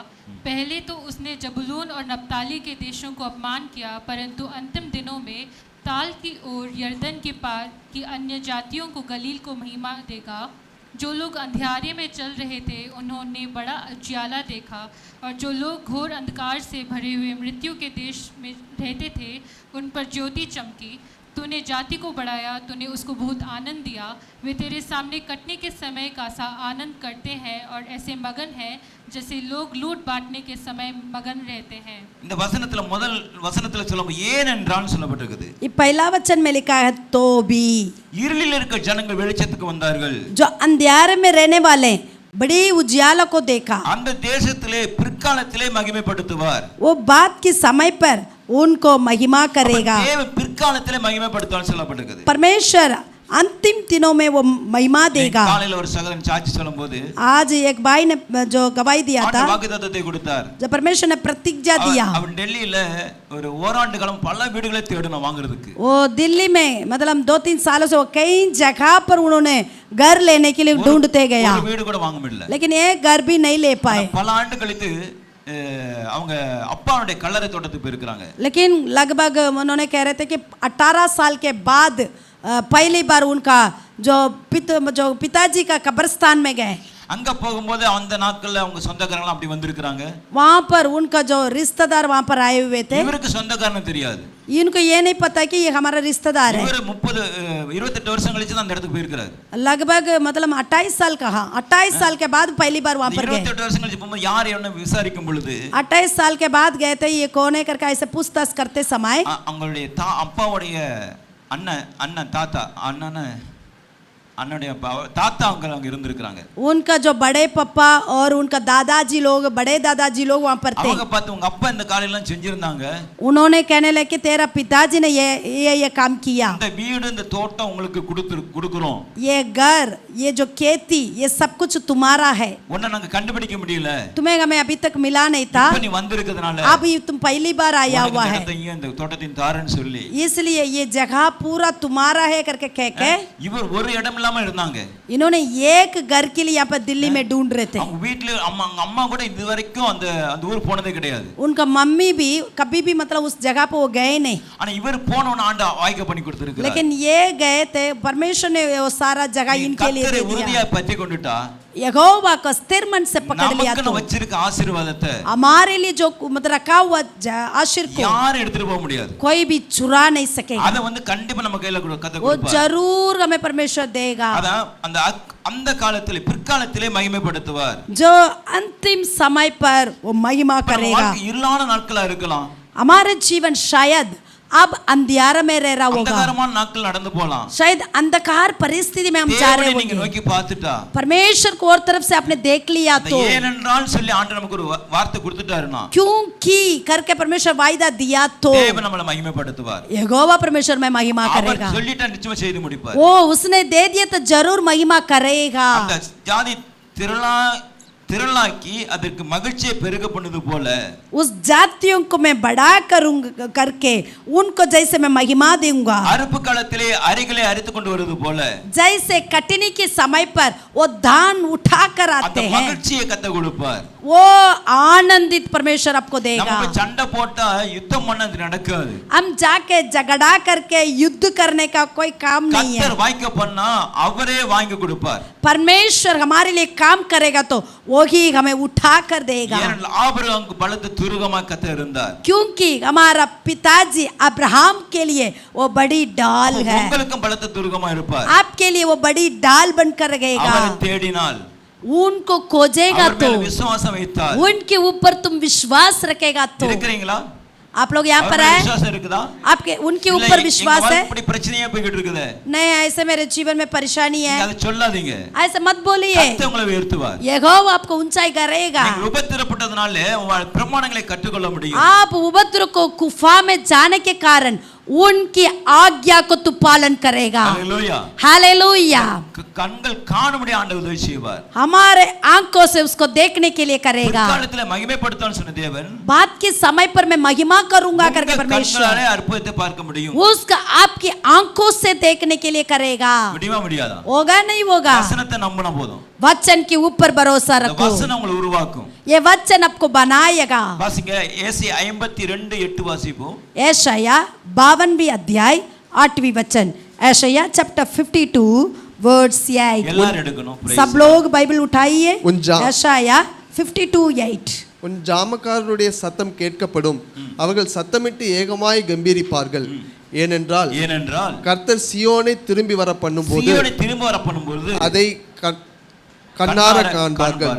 पहले तो उसने जबूलून और नप्ताली के देशों को अपमान किया, परंतु अंतिम दिनों में ताल की ओर यर्दन के पार की अन्य जातियों को गलील को महिमा देगा. जो लोग अंधियारे में चल रहे थे उन्होंने बड़ा उजियाला देखा, और जो लोग घोर अंधकार से भरे हुए मृत्यु के देश में रहते थे उन पर ज्योति चमकी. तूने जाति को बढ़ाया, तूने उसको बहुत आनंद दिया. वे तेरे सामने कटने के समय का सा आनंद करते हैं और ऐसे मगन हैं जैसे लोग लूट बांटने के समय मगन रहते हैं.
இந்த வசனத்துல முதல் வசனத்துல சொல்லுங்க ஏனென்றால் சொல்லப்பட்டிருக்குது.
ये पहला वचन में लिखा है तो भी.
இருளில் இருக்க ஜனங்கள் வெளிச்சத்துக்கு வந்தார்கள்.
जो अंधेरे में रहने वाले बड़ी उजियाला को देखा.
அந்த தேசத்திலே பிற்காலத்திலே மகிமைப்படுத்துவார்.
वो बात के समय पर उनको महिमा करेगा.
தேவன் பிற்காலத்திலே மகிமைப்படுத்துவார் சொல்லப்பட்டிருக்குது.
परमेश्वर अंतिम दिनों में वो महिमा देगा.
காலையில ஒரு சகோதரன் சாட்சி சொல்லும்போது
आज एक भाई ने जो गवाही दिया था,
வாக்குத்தத்தத்தை கொடுத்தார்.
जब परमेश्वर ने प्रतिज्ञा दिया,
அவன் டெல்லியில ஒரு ஓராண்டு காலம் பல வீடுகளை தேடணும் வாங்குறதுக்கு.
वो दिल्ली में मतलब 2-3 सालों से वो कई जगह पर उन्होंने घर लेने के लिए ढूंढते गया,
ஒரு வீடு கூட வாங்க முடியல.
लेकिन एक घर भी नहीं ले पाए.
பல ஆண்டு கழித்து அவங்க அப்பாவுடைய கல்லறை தோட்டத்துக்கு போயிருக்காங்க.
लेकिन लगभग उन्होंने कह रहे थे कि 18 साल के बाद पहली बार उनका जो पिताजी का कब्रिस्तान में गए.
அங்க போகும்போது அந்த நாட்கள்ல அவங்க சொந்தக்காரங்க அப்படி வந்திருக்காங்க.
वहां पर उनका जो रिश्तेदार वहां पर आए हुए थे.
இவருக்கு சொந்தக்காரன் தெரியாது.
इनको ये नहीं पता कि ये हमारा रिश्तेदार है.
இவர் 28 வருஷம் கழிச்சு தான் அந்த இடத்துக்கு போயிருக்காரு.
लगभग मतलब 28 साल का, हाँ 28 साल के बाद पहली बार वहां पर गए.
28 வருஷம் கழிச்சு போகும்போது யார் என்ன விசாரிக்கும் பொழுது
28 साल के बाद गए थे, ये कौन है करके ऐसे पूछताछ करते समय
அவங்களுடைய அப்பாவுடைய அண்ணன் தாத்தா அண்ணனுடைய தாத்தா அங்க இருந்திருக்காங்க.
उनका जो बड़े पापा और उनका दादाजी लोग, बड़े दादाजी लोग वहां पर थे.
அவங்க பார்த்து உங்க அப்பா இந்த காரியெல்லாம் செஞ்சிருந்தாங்க.
उन्होंने कहने लगे कि तेरा पिताजी ने ये काम किया.
இந்த வீடு இந்த தோட்டம் உங்களுக்கு கொடுக்குறோம்.
ये घर, ये जो खेती, ये सब कुछ तुम्हारा है.
உன்னை நாங்க கண்டுபிடிக்க முடியல.
तुम्हें हमें अभी तक मिला नहीं था.
இப்ப நீ வந்திருக்கிறதுனால
अब तुम पहली बार आया हुआ है,
இந்த தோட்டத்தின் தாரன்னு சொல்லி
इसलिए ये जगह पूरा तुम्हारा है करके कह के
இவர் ஒரு இடம் இல்லாம இருந்தாங்க.
इन्होंने एक घर के लिए यहाँ पर दिल्ली में ढूंढ रहे थे.
அவங்க வீட்ல அம்மா கூட இது வரைக்கும் அந்த ஊர் போனதே கிடையாது.
उनका मम्मी भी कभी भी मतलब उस जगह पे वो गए नहीं.
ஆனா இவர் போனவன ஆண்டு வாய்க்க பண்ணி கொடுத்திருக்கார்.
लेकिन ये गए थे, परमेश्वर ने वो सारा जगह इनके लिए दे दिया.
உறுதியா பற்றி கொண்டுட்டா
यहोवा को स्थिर मन से पकड़ लिया तो
வச்சிருக்க ஆசீர்வாதத்தை
हमारे लिए जो मतलब रखा हुआ आशीर्वाद को
யாரும் எடுத்துட்டு போக முடியாது.
कोई भी चुरा नहीं सकेगा.
அத வந்து கண்டிப்பா நம்ம கையில கொடுப்பார்.
वो जरूर हमें परमेश्वर देगा.
அந்த காலத்திலே பிற்காலத்திலே மகிமைப்படுத்துவார்.
जो अंतिम समय पर वो महिमा करेगा.
இருளான நாட்களா இருக்கலாம்.
हमारे जीवन शायद अब अंधियारा में रह रहा होगा,
अंधकारமான நாட்கள் நடந்து போலாம்.
शायद अंधकार परिस्थिति में हम जा रहे
தேவனை நீங்க
होंगे.
நோக்கி பார்த்துட்டா
परमेश्वर को और तरफ से आपने देख लिया तो
ஏனென்றால் சொல்லி ஆண்டவர் நமக்கு ஒரு வார்த்தை கொடுத்துட்டாருன்னா
क्योंकि करके परमेश्वर वायदा दिया तो
தேவன் நம்மளை மகிமைப்படுத்துவார்.
यहोवा परमेश्वर में महिमा
அவர்
करेगा.
சொல்லிட்டா நிச்சயமா செய்து முடிப்பார்.
वो उसने दे दिया तो जरूर महिमा करेगा.
அந்த ஜாதி திரளாக்கி அதற்கு மகிழ்ச்சியை பெருக பண்ணுது போல
उस जातियों को मैं बड़ा करूंगा करके उनको जैसे मैं महिमा दूंगा.
அறுப்பு காலத்திலே அரிகளை அறுத்து கொண்டு வருது போல
जैसे कटनी के समय पर वो धान उठा कर
அந்த
आते हैं,
மகிழ்ச்சியை கத்த கொடுப்பார்.
वो आनंदित परमेश्वर आपको देगा.
நம்ம சண்டை போட்டா யுத்தம் பண்ணது நடக்காது.
हम जाके झगड़ा करके युद्ध करने का कोई काम नहीं है.
கர்த்தர் வாய்க்க பண்ணா அவரே வாங்கி கொடுப்பார்.
परमेश्वर हमारे लिए काम करेगा तो वो ही हमें उठा कर देगा.
ஏனென்றால் ஆபிரகாமுக்கு பலத்த துருகமா கர்த்தர் இருந்தார்.
क्योंकि हमारा पिताजी अब्राहम के लिए वो बड़ी डाल है.
உங்களுக்கும் பலத்த துருகமா இருப்பார்.
आपके लिए वो बड़ी डाल बनकर रहेगा.
அவரை தேடினால்
उनको खोजेगा
அவர்
तो
மேல் விசுவாசம் வைத்தால்
उनके ऊपर तुम विश्वास रखेगा तो.
இருக்கிறீங்களா?
आप लोग यहाँ पर है?
विश्वास இருக்குதா?
आपके उनके ऊपर विश्वास है?
இப்படி பிரச்சனையே போயிட்டு இருக்குது.
नहीं, ऐसे मेरे जीवन में परेशानी है,
நீங்க அதை சொல்லாதீங்க.
ऐसे मत बोलिए.
கர்த்தர் உங்களை உயர்த்துவார்.
यहोवा आपको ऊंचाई करेगा.
நீங்கள் உபத்திரப்பட்டதனால உங்கள் பிரமாணங்களை கற்றுக்கொள்ள முடியும்.
आप उपद्रव को गुफा में जाने के कारण उनकी आज्ञा को तू पालन करेगा.
हालेलुया.
हालेलुया.
கண்கள் காணும்படி ஆண்டவர் உதவி செய்வார்.
हमारे आंखों से उसको देखने के लिए करेगा.
காலத்துல மகிமைப்படுத்தணும்னு சொன்ன தேவன்
बात के समय पर मैं महिमा करूंगा करके परमेश्वर
கண்களாலே அற்புதத்தை பார்க்க முடியும்.
उसका आपकी आंखों से देखने के लिए करेगा.
முடியுமா முடியாதா?
होगा नहीं होगा?
வசனத்தை நம்பினா போதும்.
वचन के ऊपर भरोसा रखो.
வசனம் உங்களை உருவாக்கும்.
ये वचन आपको बनाएगा.
வாசிங்க ஏசாயா 52:8 வாசிப்போம்.
यशाया 52 अध्याय 8वीं वचन. यशाया चैप्टर 52 वर्स 8.
எல்லாரும் எடுக்கணும்.
सब लोग बाइबल उठाइए.
उन
यशाया 52:8.
உன் ஜாமக்காரருடைய சத்தம் கேட்கப்படும், அவர்கள் சத்தமிட்டு ஏகமாய் கம்பீரிப்பார்கள். ஏனென்றால் கர்த்தர் சியோனை திரும்பி வர பண்ணும்போது அதை கண்ணார காண்பார்கள்.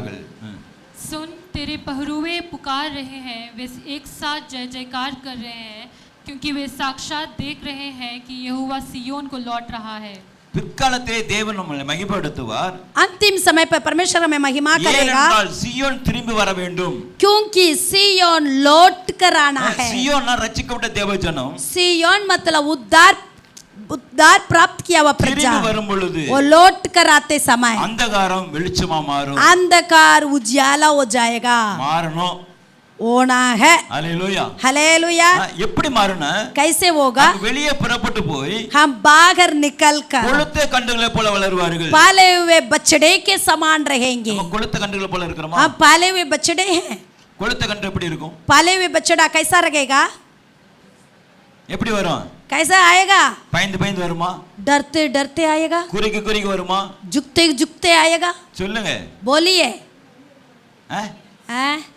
सुन, तेरे पहरुए पुकार रहे हैं, वे एक साथ जय जयकार कर रहे हैं, क्योंकि वे साक्षात देख रहे हैं कि यहोवा सियोन को लौट रहा है.
பிற்காலத்திலே தேவன் நம்மை மகிமைப்படுத்துவார்.
अंतिम समय पर परमेश्वर हमें महिमा करेगा.
ஏனென்றால் சியோன் திரும்பி வர வேண்டும்.
क्योंकि सियोन लौट कर आना है.
सियोन रक्षिக்கப்பட்ட தேவஜனம்.
सियोन मतलब उद्धार प्राप्त किया हुआ प्रजा.
வரும் பொழுது
वो लौट कर आते समय
अंधकारम வெளிச்சமா மாறும்.
अंधकार उजाला हो जाएगा.
மாறணும்.
होना है.
हालेलुया.
हालेलुया.
எப்படி மாறுனா?
कैसे होगा?
வெளியே புறப்பட்டு போய்
हम बाहर निकल कर
கொழுத்த கன்றுகளை போல வளருவார்கள்.
पाले हुए बछड़े के समान रहेंगे.
நம்ம கொழுத்த கன்றுகளை போல இருக்கிறோமா?
हम पाले हुए बछड़े हैं.
கொழுத்த கன்று எப்படி இருக்கும்?
पाले हुए बछड़ा कैसा रहेगा?
எப்படி வரும்?
कैसा आएगा?
பயந்து பயந்து வருமா?
डरते डरते आएगा.
குறுகி குறுகி வருமா?
झुकते झुकते आएगा.
சொல்லுங்க.
बोलिए.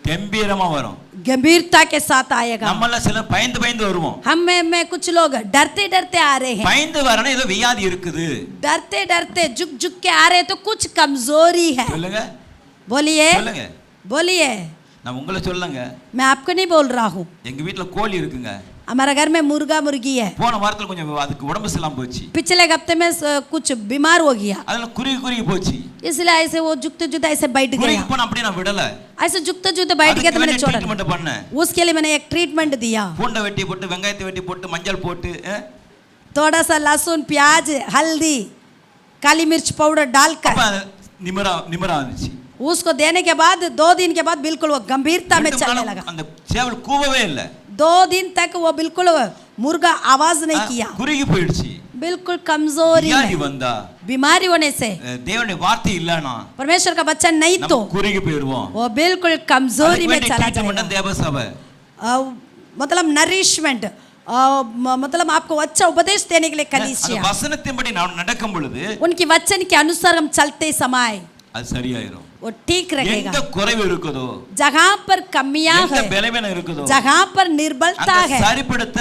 गंभीरमा वரும்.
गंभीरता के साथ आएगा.
நம்மள சில பயந்து பயந்து வருவோம்.
हम में कुछ लोग डरते डरते आ रहे हैं.
பயந்து வரணும் ஏதோ வியாதி இருக்குது.
डरते डरते झुक झुक के आ रहे हैं तो कुछ कमजोरी है.
சொல்லுங்க.
बोलिए.
சொல்லுங்க.
बोलिए.
நான் உங்களை சொல்லுங்க.
मैं आपको नहीं बोल रहा हूँ.
எங்க வீட்ல கோழி இருக்குங்க.
हमारा घर में मुर्गा मुर्गी है.
போன வாரத்துல கொஞ்சம் அதுக்கு உடம்பு சரியில்லாம போச்சு.
पिछले हफ्ते में कुछ बीमार हो गया.
அதனால குறுகி குறுகி போச்சு.
इसलिए ऐसे वो झुकते झुकते ऐसे बैठ गया.
குறுகி போன அப்படியே நான் விடல.
ऐसे झुकते झुकते बैठ गया तो मैंने छोड़ा.
ट्रीटमेंट பண்ணேன்.
उसके लिए मैंने एक ट्रीटमेंट दिया.
பூண்டை வெட்டி போட்டு வெங்காயத்தை வெட்டி போட்டு மஞ்சள் போட்டு
थोड़ा सा लहसुन प्याज हल्दी काली मिर्च पाउडर डालकर
निमरा आंची.
उसको देने के बाद 2 दिन के बाद बिल्कुल वो गंभीरता में चलने लगा.
அந்த சேவல் கூவவே இல்ல.
2 दिन तक वो बिल्कुल मुर्गा आवाज नहीं किया.
குறுகி போயிடுச்சு.
बिल्कुल कमजोरी में बीमारी होने से
தேவனுடைய வார்த்தை இல்லனா
परमेश्वर का वचन नहीं तो
குறுகி போயிடுவோம்.
वो बिल्कुल कमजोरी में चला जाएगा.
தேவசபை
मतलब नरिशमेंट मतलब आपको अच्छा उपदेश देने के लिए कलीसिया
வசனத்தின்படி நாம் நடக்கும் பொழுது
उनकी वचन के अनुसार हम चलते समय
அது சரியாயிரும்.
वो ठीक रहेगा.
எங்க குறைவு இருக்குதோ
जहां पर कमियां है
பலவீனம் இருக்குதோ
जहां पर निर्बलता है
சரிப்படுத்த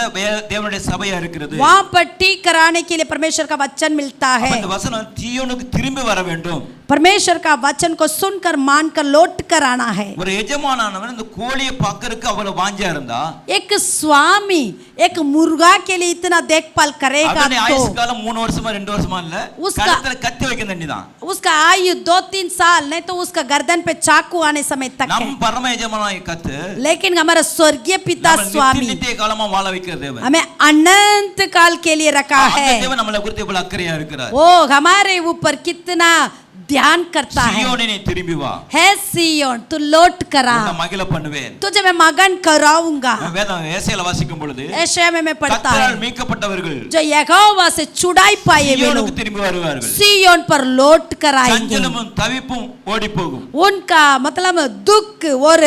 தேவனுடைய சபையா இருக்குது.
वहां पर ठीक कराने के लिए परमेश्वर का वचन मिलता है.
அந்த வசனம் சியோனுக்கு திரும்பி வர வேண்டும்.
परमेश्वर का वचन को सुनकर मानकर लौट कर आना है।
ஒரு எஜமானவன் இந்த கோழியை பார்க்கறதுக்கு அவ்வளவு வாஞ்சா இருந்தா,
एक स्वामी एक मुर्गा के लिए इतना देखभाल करेगा
அவனே ஆயுசு காலம் 3 வருஷமா 2 வருஷமா இல்ல, கழுத்துல கத்தி வைக்க வேண்டியதான்।
उसका आयु 2-3 साल नहीं तो उसका गर्दन पे चाकू आने समय तक है।
நம் பரம எஜமானாய் கத்து,
लेकिन हमारा स्वर्गीय पिता स्वामी
நித்திய காலமா வாழ வைக்கிற தேவன்,
हमें अनंत काल के लिए रखा है।
அந்த தேவன் நம்மளை குறித்து எவ்வளவு அக்கறையா இருக்கிறார்।
वो हमारे ऊपर कितना ध्यान करता है।
सियोने ने திரும்பி வா,
है सियोन तू लौट कर आ,
உன்னை மகிழ பண்ணுவேன்,
तुझे मैं मगन कराऊंगा।
வேதம் ஏசாயால வாசிக்கும் பொழுது
यशायाह में मैं पढ़ता है
கர்த்தரால் மீட்கப்பட்டவர்கள்
जो यहोवा से छुड़ाई पाए वे लोग
சியோனுக்கு திரும்பி வருவார்கள்,
सियोन पर लौट कर आएंगे।
சஞ்சலமும் தவிப்பும் ஓடி போகும்,
उनका मतलब दुख और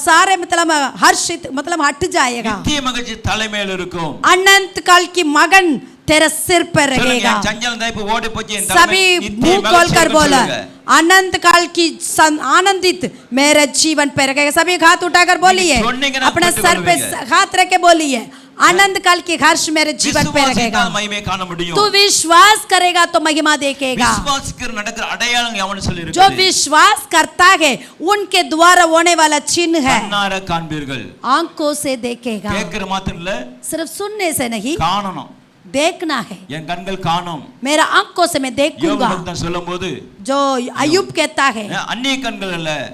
सारे मतलब हर्षित मतलब हट जाएगा।
நித்திய மகிழ்ச்சி தலைமையில் இருக்கும்,
अनंत काल की मगन तेरे सिर पर रहेगा।
சஞ்சலம் தவிப்பு ஓடி போச்சு,
सभी मुंह खोलकर बोला अनंत काल की आनंदित मेरे जीवन पे रहेगा। सभी हाथ उठाकर बोलिए, अपने सर पे हाथ रख के बोलिए आनंद काल की हर्ष मेरे जीवन पे रहेगा। तू विश्वास करेगा तो महिमा देखेगा। जो विश्वास करता है उनके द्वारा होने वाला चिन्ह है, आंखों से देखेगा, सिर्फ सुनने से नहीं देखना है। मेरा आंखों से मैं देखूंगा। जो अय्यूब कहता है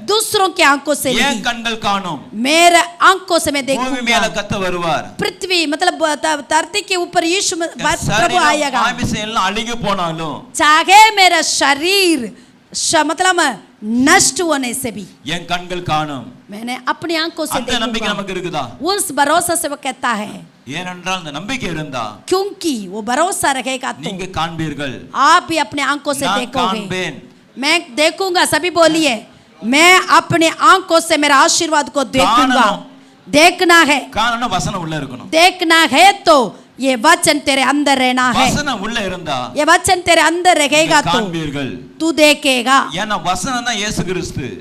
दूसरों की आंखों से नहीं, मेरे आंखों से मैं देखूंगा। पृथ्वी मतलब धरती के ऊपर यीशु प्रभु आएगा, चाहे मेरा शरीर मतलब नष्ट होने से भी मैंने अपनी आंखों से देखूंगा। उस भरोसा से वो कहता है क्योंकि वो भरोसा रहेगा तो आप भी अपने आंखों से देखोगे। मैं देखूंगा, सभी बोलिए मैं अपने आंखों से मेरा आशीर्वाद को देखूंगा। देखना है, देखना है तो ये वचन तेरे अंदर रहना है। ये वचन तेरे अंदर रहेगा तो तू देखेगा,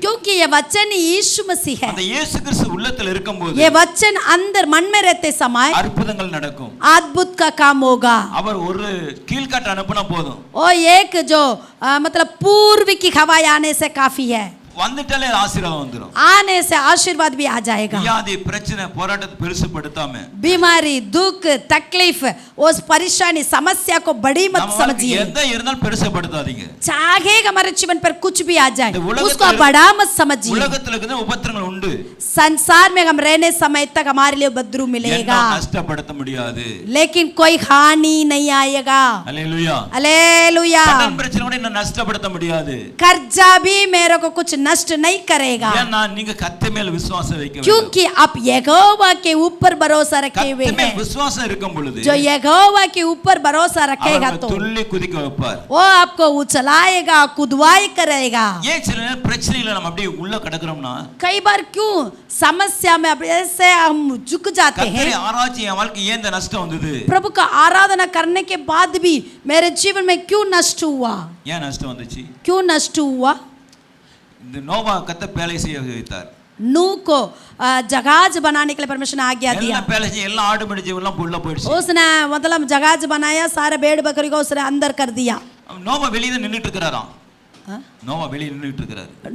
क्योंकि ये वचन यीशु मसीह है। ये वचन अंदर मन में रहते समय अद्भुत का काम होगा। और एक जो मतलब पूर्व की हवा आने से काफी है, आने से आशीर्वाद भी आ जाएगा। बीमारी दुख तकलीफ उस परेशानी समस्या को बड़ी मत समझिए। चाहे हमारे जीवन पर कुछ भी आ जाए उसको बड़ा मत समझिए। संसार में हम रहने समय तक हमारे लिए उपद्रव मिलेगा, लेकिन कोई हानि नहीं आएगा। हालेलुया। कर्जा भी मेरे को कुछ नष्ट नहीं करेगा, क्योंकि आप यहोवा के ऊपर भरोसा रखे हुए हैं। जो यहोवा के ऊपर भरोसा रखेगा तो वो आपको उछलाएगा, कुदवाई करेगा। कई बार क्यों समस्या में ऐसे हम झुक जाते हैं, प्रभु का आराधना करने के बाद भी मेरे जीवन में क्यों नष्ट हुआ, क्यों नष्ट हुआ। नूह को जहाज बनाने के लिए परमेश्वर ने आज्ञा दिया। उसने मतलब जहाज बनाया, सारे भेड़ बकरी को उसने अंदर कर दिया।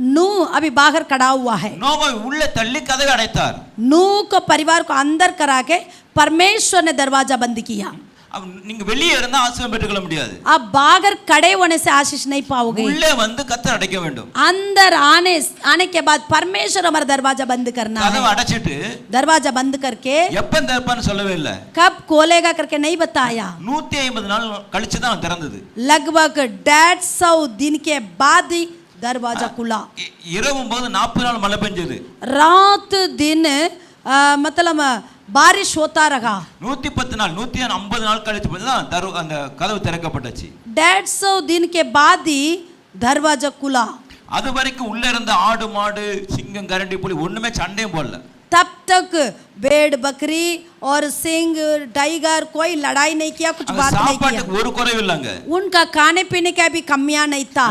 नूह अभी बाहर खड़ा हुआ है। नूह को परिवार को अंदर करा के परमेश्वर ने दरवाजा बंद किया।
अब நீங்க வெளியே இருந்தா ஆசீர்வாதம் பெற்றுக்கொள்ள முடியாது।
अब बाहर खड़े होने से आशीष नहीं पाओगे।
உள்ளே வந்து கர்த்தர் அடைக்க வேண்டும்।
अंदर आने के बाद परमेश्वर हमारा दरवाजा बंद करना है।
கதவை அடைச்சிட்டு
दरवाजा बंद करके
எப்ப திறப்பான்னு சொல்லவே இல்ல,
कब खोलेगा करके नहीं बताया।
150 நாள் கழிச்சு தான் திறந்தது।
लगभग 150 दिन के बाद ही दरवाजा खुला।
இரவு போது 40 நாள் மழை பெஞ்சது,
रात दिन मतलब बारिश होता रहा।
110 நாள் 150 நாள் கழிச்சு தான் அந்த கதவு திறக்கப்பட்டுச்சு।
150 दिन के बाद ही दरवाजा खुला।
அது வரைக்கும் உள்ள இருந்த ஆடு மாடு சிங்கம் கரடி புலி ஒண்ணுமே சண்டையும் போடல।
तब तक भेड़ बकरी और सिंह टाइगर कोई लड़ाई नहीं किया, कुछ बात नहीं किया।
ஒரு குறைவு இல்லங்க,
उनका खाने पीने का भी कमियां नहीं था।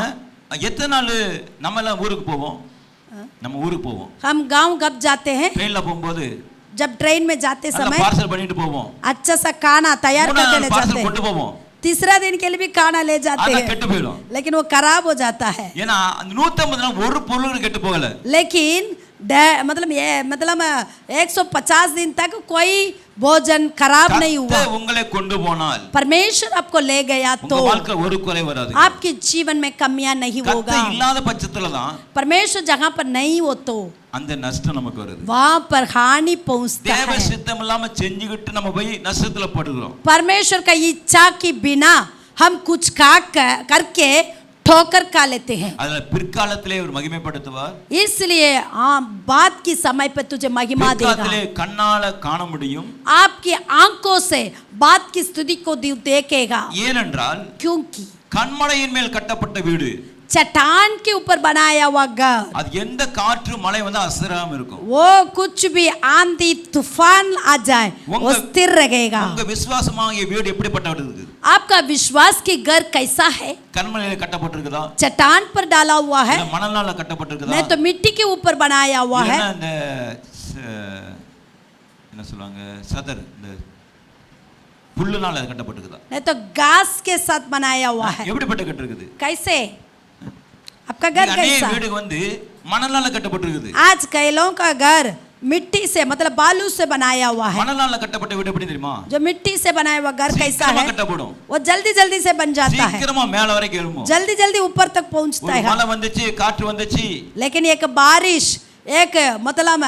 எத்தனை நாள் நம்ம எல்லாம் ஊருக்கு போவோம், நம்ம ஊருக்கு போவோம்,
हम गांव कब जाते हैं,
ட்ரெயின்ல போகும்போது,
जब ट्रेन में जाते समय
पार्सल பண்ணிட்டு போவோம்,
अच्छा सा खाना तैयार करके ले जाते हैं। तीसरा दिन के लिए भी खाना ले जाते
அத
हैं,
கெட்டு போயிடும்.
लेकिन वो खराब हो जाता है।
ஏன்னா அந்த 150 நாள் ஒரு பொருளும் கெட்டு போகல.
लेकिन मतलब 150 दिन तक कोई भोजन खराब नहीं हुआ।
கர்த்தர் உங்களை கொண்டு போனால்
परमेश्वर आपको ले गया तो
உங்க வாழ்க்கை ஒரு குறை வராது.
आपके जीवन में कमियां नहीं होगा।
கர்த்தர் இல்லாத பட்சத்துல தான்
परमेश्वर जहाँ पर नहीं हो तो
அந்த நஷ்டம் நமக்கு வருது.
वहाँ पर हानि पहुँचता
தேவ
है।
சித்தம் இல்லாம செஞ்சுக்கிட்டு நம்ம போய் நஷ்டத்துல படுகிறோம்.
परमेश्वर का इच्छा के बिना हम कुछ करके ठोकर खा लेते हैं।
அதுல பிற்காலத்திலே அவர் மகிமைப்படுத்துவார்.
इसलिए बात की समय पर तुझे महिमा देगा।
பிற்காலத்திலே கண்ணால காண முடியும்.
आपकी आंखों से बात की स्तुति को देखेगा।
ஏனென்றால்
क्योंकि
கண்மலையின் மேல் கட்டப்பட்ட வீடு
चट्टान के ऊपर बनाया हुआ घर,
அது எந்த காற்று மழை வந்து அசராம இருக்கும்.
वो कुछ भी आंधी तूफान आ जाए वो स्थिर रहेगा।
உங்க விசுவாசமாகிய வீடு எப்படிப்பட்டது?
आपका विश्वास की घर कैसा है?
கண்மலையில கட்டப்பட்டிருக்குதா?
चट्टान पर डाला हुआ है?
மணலால கட்டப்பட்டிருக்குதா?
नहीं तो मिट्टी के ऊपर बनाया हुआ है?
அந்த என்ன சொல்வாங்க சதர் இந்த புல்லுனால கட்டப்பட்டிருக்குதா?
नहीं तो घास के साथ बनाया हुआ है?
எப்படிப்பட்ட கட்டிருக்குது?
कैसे आपका घर कैसा?
வீடு வந்து மணலால கட்டப்பட்டிருக்குது.
आज कई लोगों का घर मिट्टी से मतलब बालू से बनाया हुआ है।
மணலால கட்டப்பட்ட வீடு எப்படி தெரியுமா?
जो मिट्टी से बनाया हुआ घर कैसा है?
கட்டப்படும்.
वो जल्दी जल्दी से बन जाता है,
சீக்கிரமா மேல வரைக்கும் எழும்பும்.
जल्दी जल्दी ऊपर तक पहुंचता है।
மழை வந்துச்சு, காற்று வந்துச்சு,
लेकिन एक बारिश एक मतलब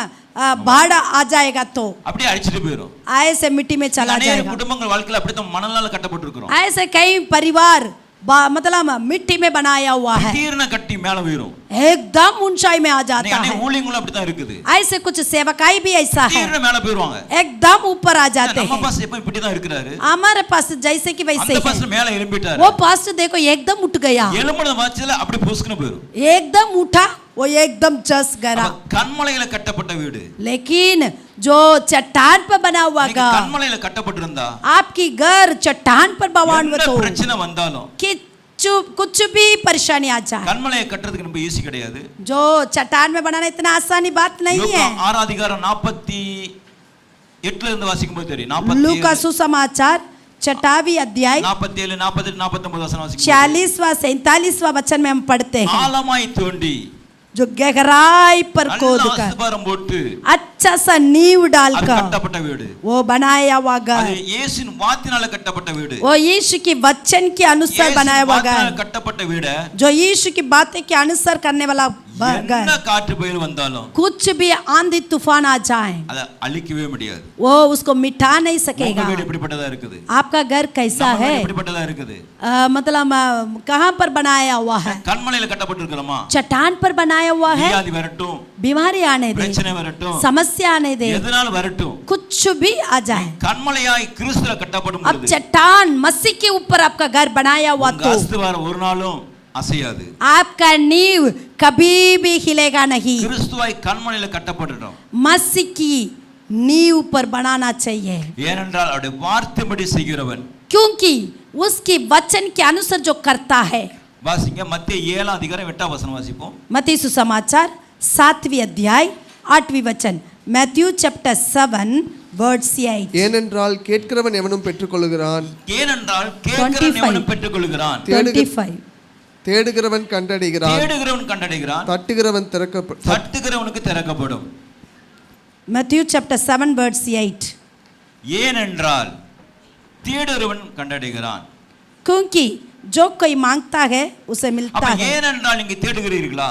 बाढ़ आ जाएगा तो
அப்படியே அடிச்சிட்டு போயிடும்.
ऐसे मिट्टी में चला जाएगा।
குடும்பங்கள் வாழ்க்கையில அப்படி தான் மணலால கட்டப்பட்டிருக்கிறோம்.
ऐसे कई परिवार मतलब मिट्टी में बनाया हुआ है,
தீர்ன கட்டி மேல உயரும்,
एकदम ऊंचाई में आ जाता है।
ஊழியங்களும் அப்படி தான் இருக்குது.
ऐसे कुछ सेवकाई भी ऐसा है,
தீர்ன மேல போயிடுவாங்க,
एकदम ऊपर आ जाते हैं।
நம்ம பாஸ் எப்ப இப்படி தான் இருக்கிறாரு,
हमारे पास जैसे कि वैसे
அந்த
ही
பாஸ் மேல எழும்பிட்டாரு,
वो पास देखो एकदम उठ गया,
எழும்புன வாச்சல அப்படி புஸ்க்குன போயிடும்,
एकदम उठा वो एकदम जस गया।
கண்மலையில கட்டப்பட்ட வீடு,
लेकिन जो चट्टान पर बना हुआ घर,
கண்மலையில கட்டப்பட்டிருந்தா
आपकी घर चट्टान पर बवान हो तो
பிரச்சனை வந்தாலும்
कुछ भी परेशानी आ जाए,
கண்மலையை கட்டறதுக்கு ரொம்ப ஈஸி கிடையாது।
जो चट्टान में बनाना इतना आसानी बात नहीं है।
6 அதிகாரம் 48 ல இருந்து வாசிக்கும்போது தெரியும்। 47
लूका सुसमाचार 6वां अध्याय
47 48 49 वचन वासिकुம்போது
46वां 47वां वचन में हम पढ़ते हैं,
ஆழமாய் தோண்டி
जो गहराई पर खोद कर
அஸ்திபாரம் போட்டு
अच्छा सा नींव डालकर
கட்டப்பட்ட வீடு,
वो बनाया हुआ घर,
அது இயேசுவின் வார்த்தையால கட்டப்பட்ட வீடு,
वो यीशु की वचन के अनुसार बनाया हुआ घर,
கட்டப்பட்ட வீடு,
जो यीशु की बातें के अनुसार करने वाला घर।
என்ன காற்று புயல் வந்தாலும்
कुछ भी आंधी तूफान आ जाए
அத அழிக்கவே முடியாது।
वो उसको मिटा नहीं सकेगा।
உங்க வீடு எப்படிப்பட்டதா இருக்குது?
आपका घर कैसा है?
எப்படிப்பட்டதா இருக்குது?
मतलब कहाँ पर बनाया हुआ है?
கண்மலையில கட்டப்பட்டிருக்கிறோமா?
चट्टान पर बनाया हुआ है?
வியாதி வரட்டும்,
बीमारी आने दे,
பிரச்சனை வரட்டும்,
समस्या आने दे,
எதனால வரட்டும்,
कुछ भी आ जाए,
கண்மலையாய் கிறிஸ்துல கட்டப்படும்
अब
பொழுது
चट्टान मसीह के ऊपर आपका घर बनाया हुआ
உங்க
तो
அஸ்திபாரம் ஒரு நாளும் அசையாது,
आपका नींव कभी भी हिलेगा नहीं।
கிறிஸ்துவாய் கண்மலையில கட்டப்பட்டுட்டோம்।
मसीह की नींव पर बनाना चाहिए,
ஏனென்றால் அவருடைய வார்த்தைப்படி செய்கிறவன்,
क्योंकि उसकी वचन के अनुसार जो करता है।
வாசிங்க மத்தேயு 7 அதிகாரம் 8 வசனம் வாசிப்போம்।
मत्ती सुसमाचार 7वीं अध्याय 8वीं वचन, मैथ्यू चैप्टर 7 वर्ड 8।
ஏனென்றால் கேட்கிறவன் எவனும் பெற்றுக்கொள்கிறான்,
ஏனென்றால் கேட்கிறவன் எவனும் பெற்றுக்கொள்கிறான்,
25
தேடுகிறவன் கண்டடைகிறான்,
தேடுகிறவன் கண்டடைகிறான்,
தட்டுகிறவன்
தட்டுகிறவனுக்கு திறக்கப்படும்।
Matthew chapter 7 word 8।
ஏனென்றால் தேடுகிறவன் கண்டடைகிறான்,
क्योंकि जो कोई मांगता है उसे मिलता
அப்ப
है।
ஏனென்றால் நீங்க தேடுகிறீர்களா?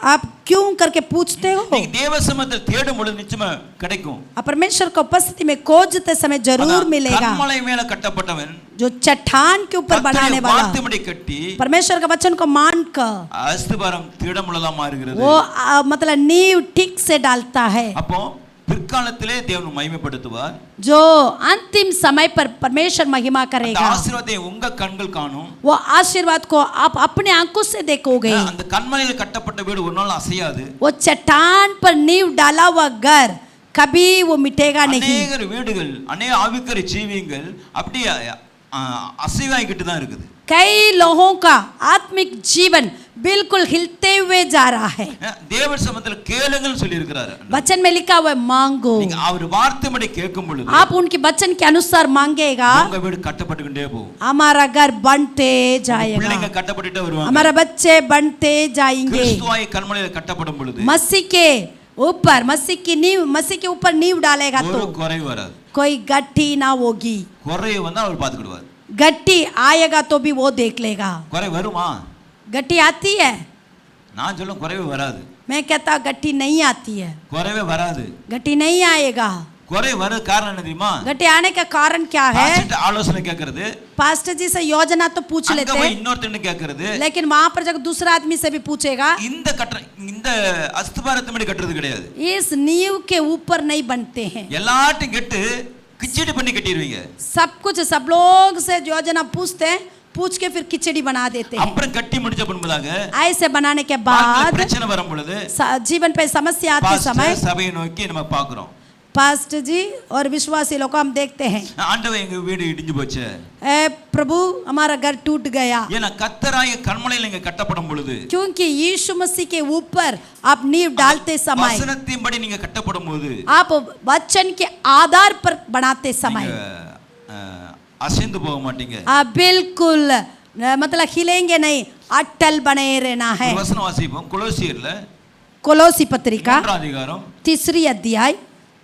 आप क्यों करके पूछते हो?
நீங்க தேவ சமூகத்தில் தேடும் பொழுது நிச்சயமா கிடைக்கும்।
परमेश्वर की उपस्थिति में खोजते समय जरूर मिलेगा।
கண்மலை மேல கட்டப்பட்டவன்,
जो चट्टान के ऊपर बनाने वाला
வார்த்தைப்படி கட்டி
परमेश्वर का वचन को मानकर
அஸ்திபாரம் திடமுள்ளதா மாறுகிறது।
वो मतलब नींव ठीक से डालता है।
அப்போ பிற்காலத்திலே தேவன் மகிமைப்படுத்துவார்,
जो अंतिम समय पर परमेश्वर महिमा
அந்த
करेगा।
ஆசீர்வாதத்தை உங்க கண்கள் காணும்,
वो आशीर्वाद को आप अपने आंखों से देखोगे।
அந்த கண்மலையில் கட்டப்பட்ட வீடு ஒரு நாள் அசையாது।
वो चट्टान पर नींव डाला हुआ घर कभी वो मिटेगा नहीं।
अनेक வீடுகள், अनेक ஆவிக்குரிய ஜீவியங்கள் அப்படியே அசைவாகிக்கிட்டு தான் இருக்குது.
कई लोगों का आत्मिक जीवन बिल्कुल हिलते हुए जा रहा है.
தேவ சமூகத்தில் கேளுங்கள் சொல்லி இருக்கிறாரு.
वचन में लिखा हुआ है मांगो.
நீங்க அவர் வார்த்தைப்படி கேட்கும் பொழுது
आप उनके वचन के अनुसार मांगेगा.
உங்க வீடு கட்டப்பட்டுக்கிட்டே போகும்.
हमारा घर बनते जाएगा.
பிள்ளைங்க கட்டப்பட்டுட்டே வருவாங்க.
हमारे बच्चे बनते जाएंगे.
கிறிஸ்துவாய் கல்மலையில கட்டப்படும் பொழுது
मसीह के ऊपर मसीह के ऊपर नींव डालेगा तो
ஒரு குறைவு வராது.
कोई गट्टी ना होगी.
குறைவு வந்தா அவர் பாத்துக்கிடுவார்.
गट्टी आएगा तो भी वो देख लेगा.
குறைவு வருமா?
गट्टी आती है?
நான் சொல்லும் குறைவு வராது.
मैं कहता गट्टी नहीं आती है.
குறைவே வராது.
गट्टी नहीं आएगा.
குறைவு வர காரணம் என்ன தெரியுமா?
गट्टी आने का कारण क्या है?
பாஸ்டர் ஆலோசனை கேக்குறது.
पास्टर जी से योजना तो पूछ लेते हैं.
இன்னொருத்தன் கேக்குறது.
लेकिन वहां पर जब दूसरा आदमी से भी पूछेगा.
இந்த அஸ்திபாரத்தமடி கட்டுறது கிடையாது.
इस नींव के ऊपर नहीं बनते हैं.
எல்லாத்தையும் கெட்டு கிச்சடி பண்ணி கட்டிடுவீங்க.
सब कुछ सब लोग से योजना पूछते हैं, पूछ के फिर खिचड़ी बना देते हैं.
அப்புறம் கட்டி முடிச்ச பின்பதாக
ऐसे बनाने के बाद
பிரச்சனை வரும் பொழுது
जीवन पे समस्या आते समय
சபையை நோக்கி நம்ம பார்க்கிறோம்.
पास्टर जी और विश्वासी लोग हम देखते हैं,
ஆண்டவரே எங்க வீடு இடிஞ்சு போச்சு.
प्रभु हमारा घर टूट गया.
ஏன்னா கர்த்தராகிய கல்மலையில இங்க கட்டப்படும் பொழுது
क्योंकि यीशु मसीह के ऊपर आप नींव डालते समय
வசனத்தின்படி நீங்க கட்டப்படும் போது
आप वचन के आधार पर बनाते समय
அசைந்து போக மாட்டீங்க.
आप बिल्कुल मतलब हिलेंगे नहीं, अटल बने रहना है.
வசனம் வாசிப்போம். கொலோசியர்ல
कोलोसी पत्रिका
3 அதிகாரம்
3 अध्याय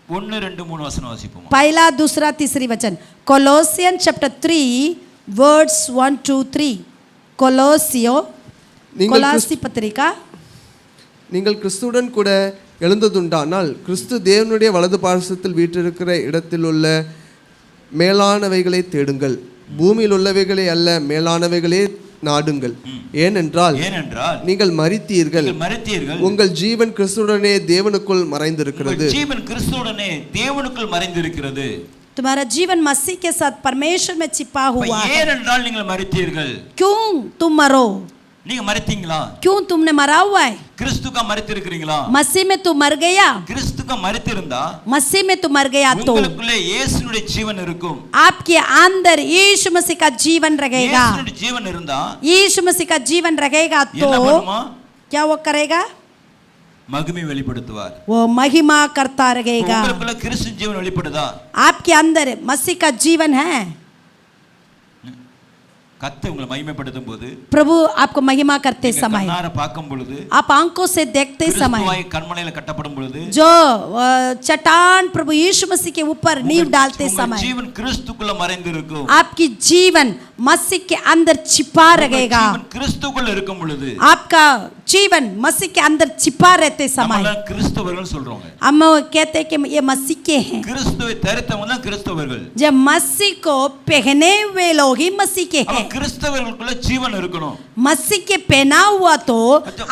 1 2 3 वचन वासिपोम.
पहला दूसरा तीसरी वचन. कोलोसियन चैप्टर 3 वर्ड्स 1 2 3. கொலோசி பத்திரிகா.
நீங்கள் கிறிஸ்துவுடன் கூட எழுந்ததுண்டானால் கிறிஸ்து தேவனுடைய வலது பார்சத்தில் வீற்றிருக்கிற இடத்தில் உள்ள மேலானவைகளை தேடுங்கள், பூமியில் உள்ளவைகளை அல்ல மேலானவைகளே நாடுங்கள். ஏனென்றால் நீங்கள் மரித்தீர்கள், உங்கள் ஜீவன் கிறிஸ்துவுடனே தேவனுக்குள் மறைந்திருக்கிறது.
ஜீவன் கிறிஸ்துவுடனே தேவனுக்குள் மறைந்திருக்கிறது.
तुम्हारा जीवन मसीह के साथ परमेश्वर में छिपा हुआ है.
ஏனென்றால் நீங்கள் மரித்தீர்கள்.
क्यों तुम मरो?
நீங்க மரித்தீங்களா?
क्यों तुमने मरा हुआ है?
கிறிஸ்துவுக்கு மரித்திருக்கிறீங்களா?
मसीह में तू मर गया?
கிறிஸ்துவுக்கு மரித்திருந்தா
मसीह में तू मर गया तो
உங்களுக்குள்ளே இயேசுவுடைய ஜீவன் இருக்கும்.
आपके अंदर यीशु मसीह का जीवन रहेगा.
இயேசுவுடைய ஜீவன் இருந்தா
यीशु मसीह का जीवन रहेगा तो क्या वो करेगा?
மகிமை வெளிப்படுத்துவார்.
वो महिमा करता रहेगा.
உங்களுக்குள்ள கிறிஸ்து ஜீவன் வெளிப்படுதா?
आपके अंदर मसीह का जीवन है.
கர்த்தர் உங்களை மகிமைப்படுத்தும் போது
प्रभु आपको महिमा करते समय
கண்ணார பார்க்கும் பொழுது
आप आंखों से देखते समय
கிறிஸ்துவாய் கல்மலையில கட்டப்படும் பொழுது
जो चट्टान प्रभु यीशु मसीह के ऊपर नींव डालते समय
जीवन கிறிஸ்துக்குள்ள மறைந்திருக்கும்.
आपकी जीवन मसीह के अंदर छिपा रहेगा.
जीवन கிறிஸ்துக்குள்ள இருக்கும் பொழுது
आपका जीवन मसीह के अंदर छिपा रहते समय
நம்ம கிறிஸ்தவர்கள் சொல்றோம்.
हम कहते हैं कि ये मसीह के हैं.
கிறிஸ்துவை தரித்தவங்க தான் கிறிஸ்தவர்கள்.
जब मसीह को पहने हुए लोग ही मसीह के हैं.
கிறிஸ்தவர்களுக்குள்ள ஜீவன் இருக்கணும்.
मसीह के पहना हुआ तो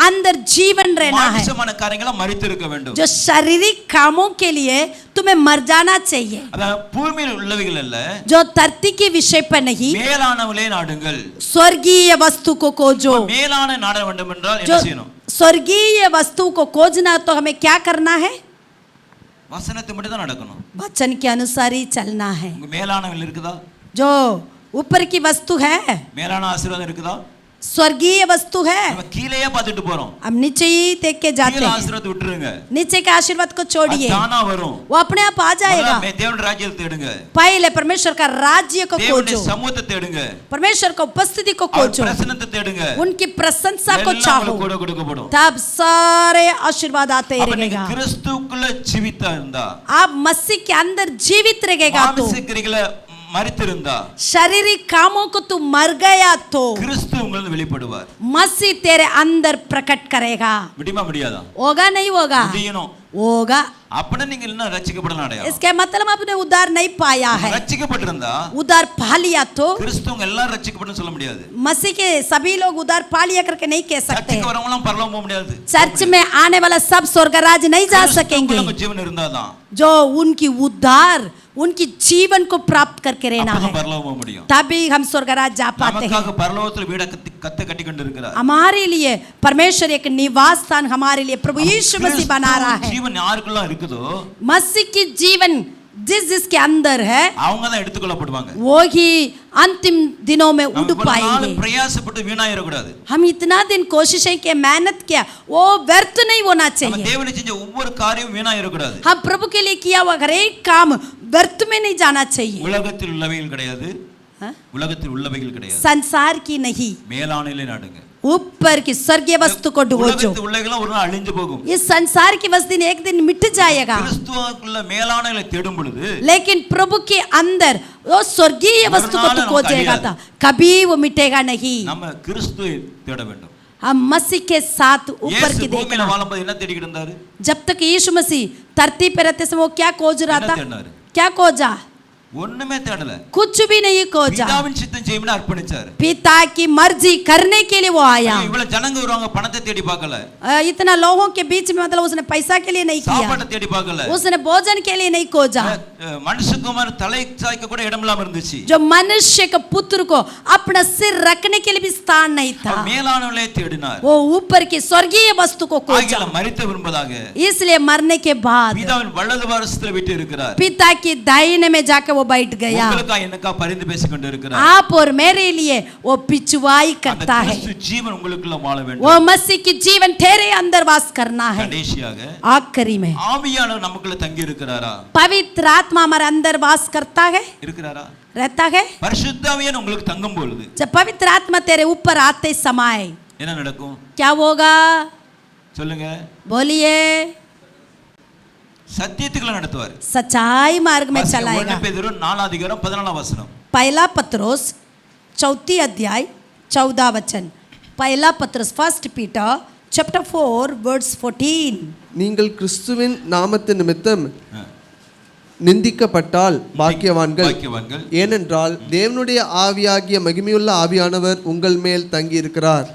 अंदर जीवन रहना है.
மாம்சமான காரியங்கள மரித்திருக்க வேண்டும்.
जो शारीरिक कामों के लिए तुम्हें मर जाना चाहिए.
அத பூமியில் உள்ளவைகள் அல்ல,
जो धरती के विषय पर नहीं,
மேலானவளே நாடுங்கள்.
स्वर्गीय वस्तु को खोजो.
மேலான நாட வேண்டும் என்றால் என்ன செய்யணும்?
स्वर्गीय वस्तु को खोजना तो हमें क्या करना है?
வசனத்தை மட்டும் தான் நடக்கணும்.
वचन के अनुसार ही चलना है.
மேலானவள் இருக்குதா?
जो ऊपर की वस्तु है,
மேலான ஆசீர்வாதம் இருக்குதா?
स्वर्गीय वस्तु है.
நம்ம கீழேயே பார்த்துட்டு போறோம்.
हम नीचे ही देख के जाते हैं.
ஆசீர்வாதத்தை விட்டுருங்க.
नीचे के आशीर्वाद को छोड़िए,
தானா வரும்.
वो अपने आप आ जाएगा.
தேவனுடைய ராஜ்யத்தை தேடுங்க.
पहले परमेश्वर का राज्य को खोजो,
தேவனுடைய சமூகத்தை தேடுங்க,
परमेश्वर का उपस्थिति को खोजो,
பிரசன்னத்தை தேடுங்க,
उनकी प्रशंसा को चाहो,
கூட கொடுக்கப்படும்.
तब सारे आशीर्वाद आते रहेगा.
கிறிஸ்துவுக்குள்ள ஜீவித்தா இருந்தா,
आप मसीह के अंदर जीवित रहेगा तो,
மாம்சக்கிரிகளை மரித்திருந்தா,
शारीरिक कामों को तू मर गया तो
கிறிஸ்து உங்களுக்கு வெளிப்படுவார்.
मसीह तेरे अंदर प्रकट करेगा.
முடியுமா முடியாதா?
होगा नहीं होगा?
முடியணும்.
होगा.
அப்படி நீங்க இன்னும் ரட்சிக்கப்படல அடையாளம்.
इसके मतलब आपने उद्धार नहीं पाया है.
ரட்சிக்கப்பட்டிருந்தா,
उद्धार पा लिया तो
கிறிஸ்துவங்க எல்லாரும் ரட்சிக்கப்படணும் சொல்ல முடியாது.
मसीह के सभी लोग उद्धार पा लिया करके नहीं कह सकते.
சர்ச்சுக்கு வரவங்க எல்லாம் பரலோகம் போக முடியாது.
चर्च में आने वाला सब स्वर्ग राज्य नहीं जा सकेंगे.
ஜீவன் இருந்தாதான்
जो उनकी उद्धार उनकी जीवन को प्राप्त करके रहना है, तभी हम स्वर्ग राज्य जा पाते हैं. हमारे लिए परमेश्वर एक निवास स्थान हमारे लिए प्रभु यीशु मसीह बना रहा है. मसीह की जीवन जिसके अंदर है
அவங்க தான் எடுத்துக்கொள்ளப்படுவாங்க.
वो ही अंतिम दिनों में उड़ पाएंगे.
பிரயாசப்பட்டு வீணாயிர கூடாது.
हम इतना दिन कोशिशें किया, मेहनत किया, वो व्यर्थ नहीं होना
நம்ம
चाहिए.
தேவனை செஞ்ச ஒவ்வொரு காரியமும் வீணாயிர கூடாது.
हम प्रभु के लिए किया हुआ हर एक काम व्यर्थ में नहीं जाना चाहिए.
உலகத்தில் உள்ளவைகள் கிடையாது. உலகத்தில் உள்ளவைகள் கிடையாது.
संसार की नहीं,
மேலானதிலே நாடுங்க.
ऊपर की स्वर्गीय वस्तु को ढूंढो.
உலகத்தில் உள்ளவைகள் ஒரு நாள் அழிஞ்சு போகும்.
इस संसार की वस्तु एक दिन मिट जाएगा.
கிறிஸ்துவுக்குள்ள மேலானதை தேடும் பொழுது
लेकिन प्रभु के अंदर वो स्वर्गीय वस्तु को तो खोजेगा था, कभी वो मिटेगा नहीं.
நம்ம கிறிஸ்துவை தேட வேண்டும்.
हम मसीह के साथ ऊपर की
பூமியில
देखना.
வாழும்போது என்ன தேடிக்கிட்டு இருந்தாரு?
जब तक यीशु मसीह धरती पे रहते समय वो क्या खोज रहा था? क्या खोजा?
ஒண்ணுமே தேடல.
कुछ भी नहीं खोजा.
பிதாவின் சித்தம் செய்யணும்னு அர்ப்பணிச்சாரு.
पिता की मर्जी करने के लिए वो आया.
இவ்வளவு ஜனங்க வருவாங்க, பணத்தை தேடி பார்க்கல.
इतना लोगों के बीच में मतलब उसने पैसा के लिए नहीं किया,
சாப்பாட்டை தேடி பார்க்கல.
उसने भोजन के लिए नहीं खोजा.
மனுஷகுமார் தலை சாய்க்க கூட இடம் இல்லாம இருந்துச்சு.
जो मनुष्य के पुत्र को अपना सिर रखने के लिए भी स्थान नहीं था.
மேலானவளை தேடினார்.
वो ऊपर की स्वर्गीय वस्तु को खोजा.
ஆகில மரித்த விரும்பதாக.
इसलिए मरने के बाद
பிதாவின் வலது பாரசத்தில் விட்டு இருக்கிறார்.
पिता की दाहिने में जाकर वो बैठ गया.
உங்களுக்காக எனக்காக பரிந்து பேசிக் கொண்டிருக்கிறார்.
आप और मेरे लिए वो पिछुआई करता है.
கிறிஸ்து ஜீவன் உங்களுக்குள்ள வாழ வேண்டும்.
वो मसीह की जीवन तेरे अंदर वास करना है.
கடைசியாக
आखिरी में
ஆவியானவர் நமக்குள்ள தங்கி இருக்கிறாரா?
पवित्र आत्मा हमारे अंदर वास करता है,
இருக்கிறாரா?
रहता है.
பரிசுத்த ஆவியானவர் உங்களுக்கு தங்கும் பொழுது
जब पवित्र आत्मा तेरे ऊपर आते समय
என்ன நடக்கும்?
क्या होगा?
சொல்லுங்க.
बोलिए.
சத்தியத்துக்குள்ள நடத்துவார்.
सच्चाई मार्ग में चलाएगा.
1 பேதுரு 4:14
पहला पत्रोस 4 अध्याय 14 वचन. पहला पत्रोस 1 पीटर chapter 4 verse 14.
நீங்கள் கிறிஸ்துவின் நாமத்தின் நிமித்தம் நிந்திக்கப்பட்டால் பாக்கியவான்கள், ஏனென்றால் தேவனுடைய ஆவியாகிய மகிமையுள்ள ஆவியானவர் உங்கள் மேல் தங்கி இருக்கிறார்.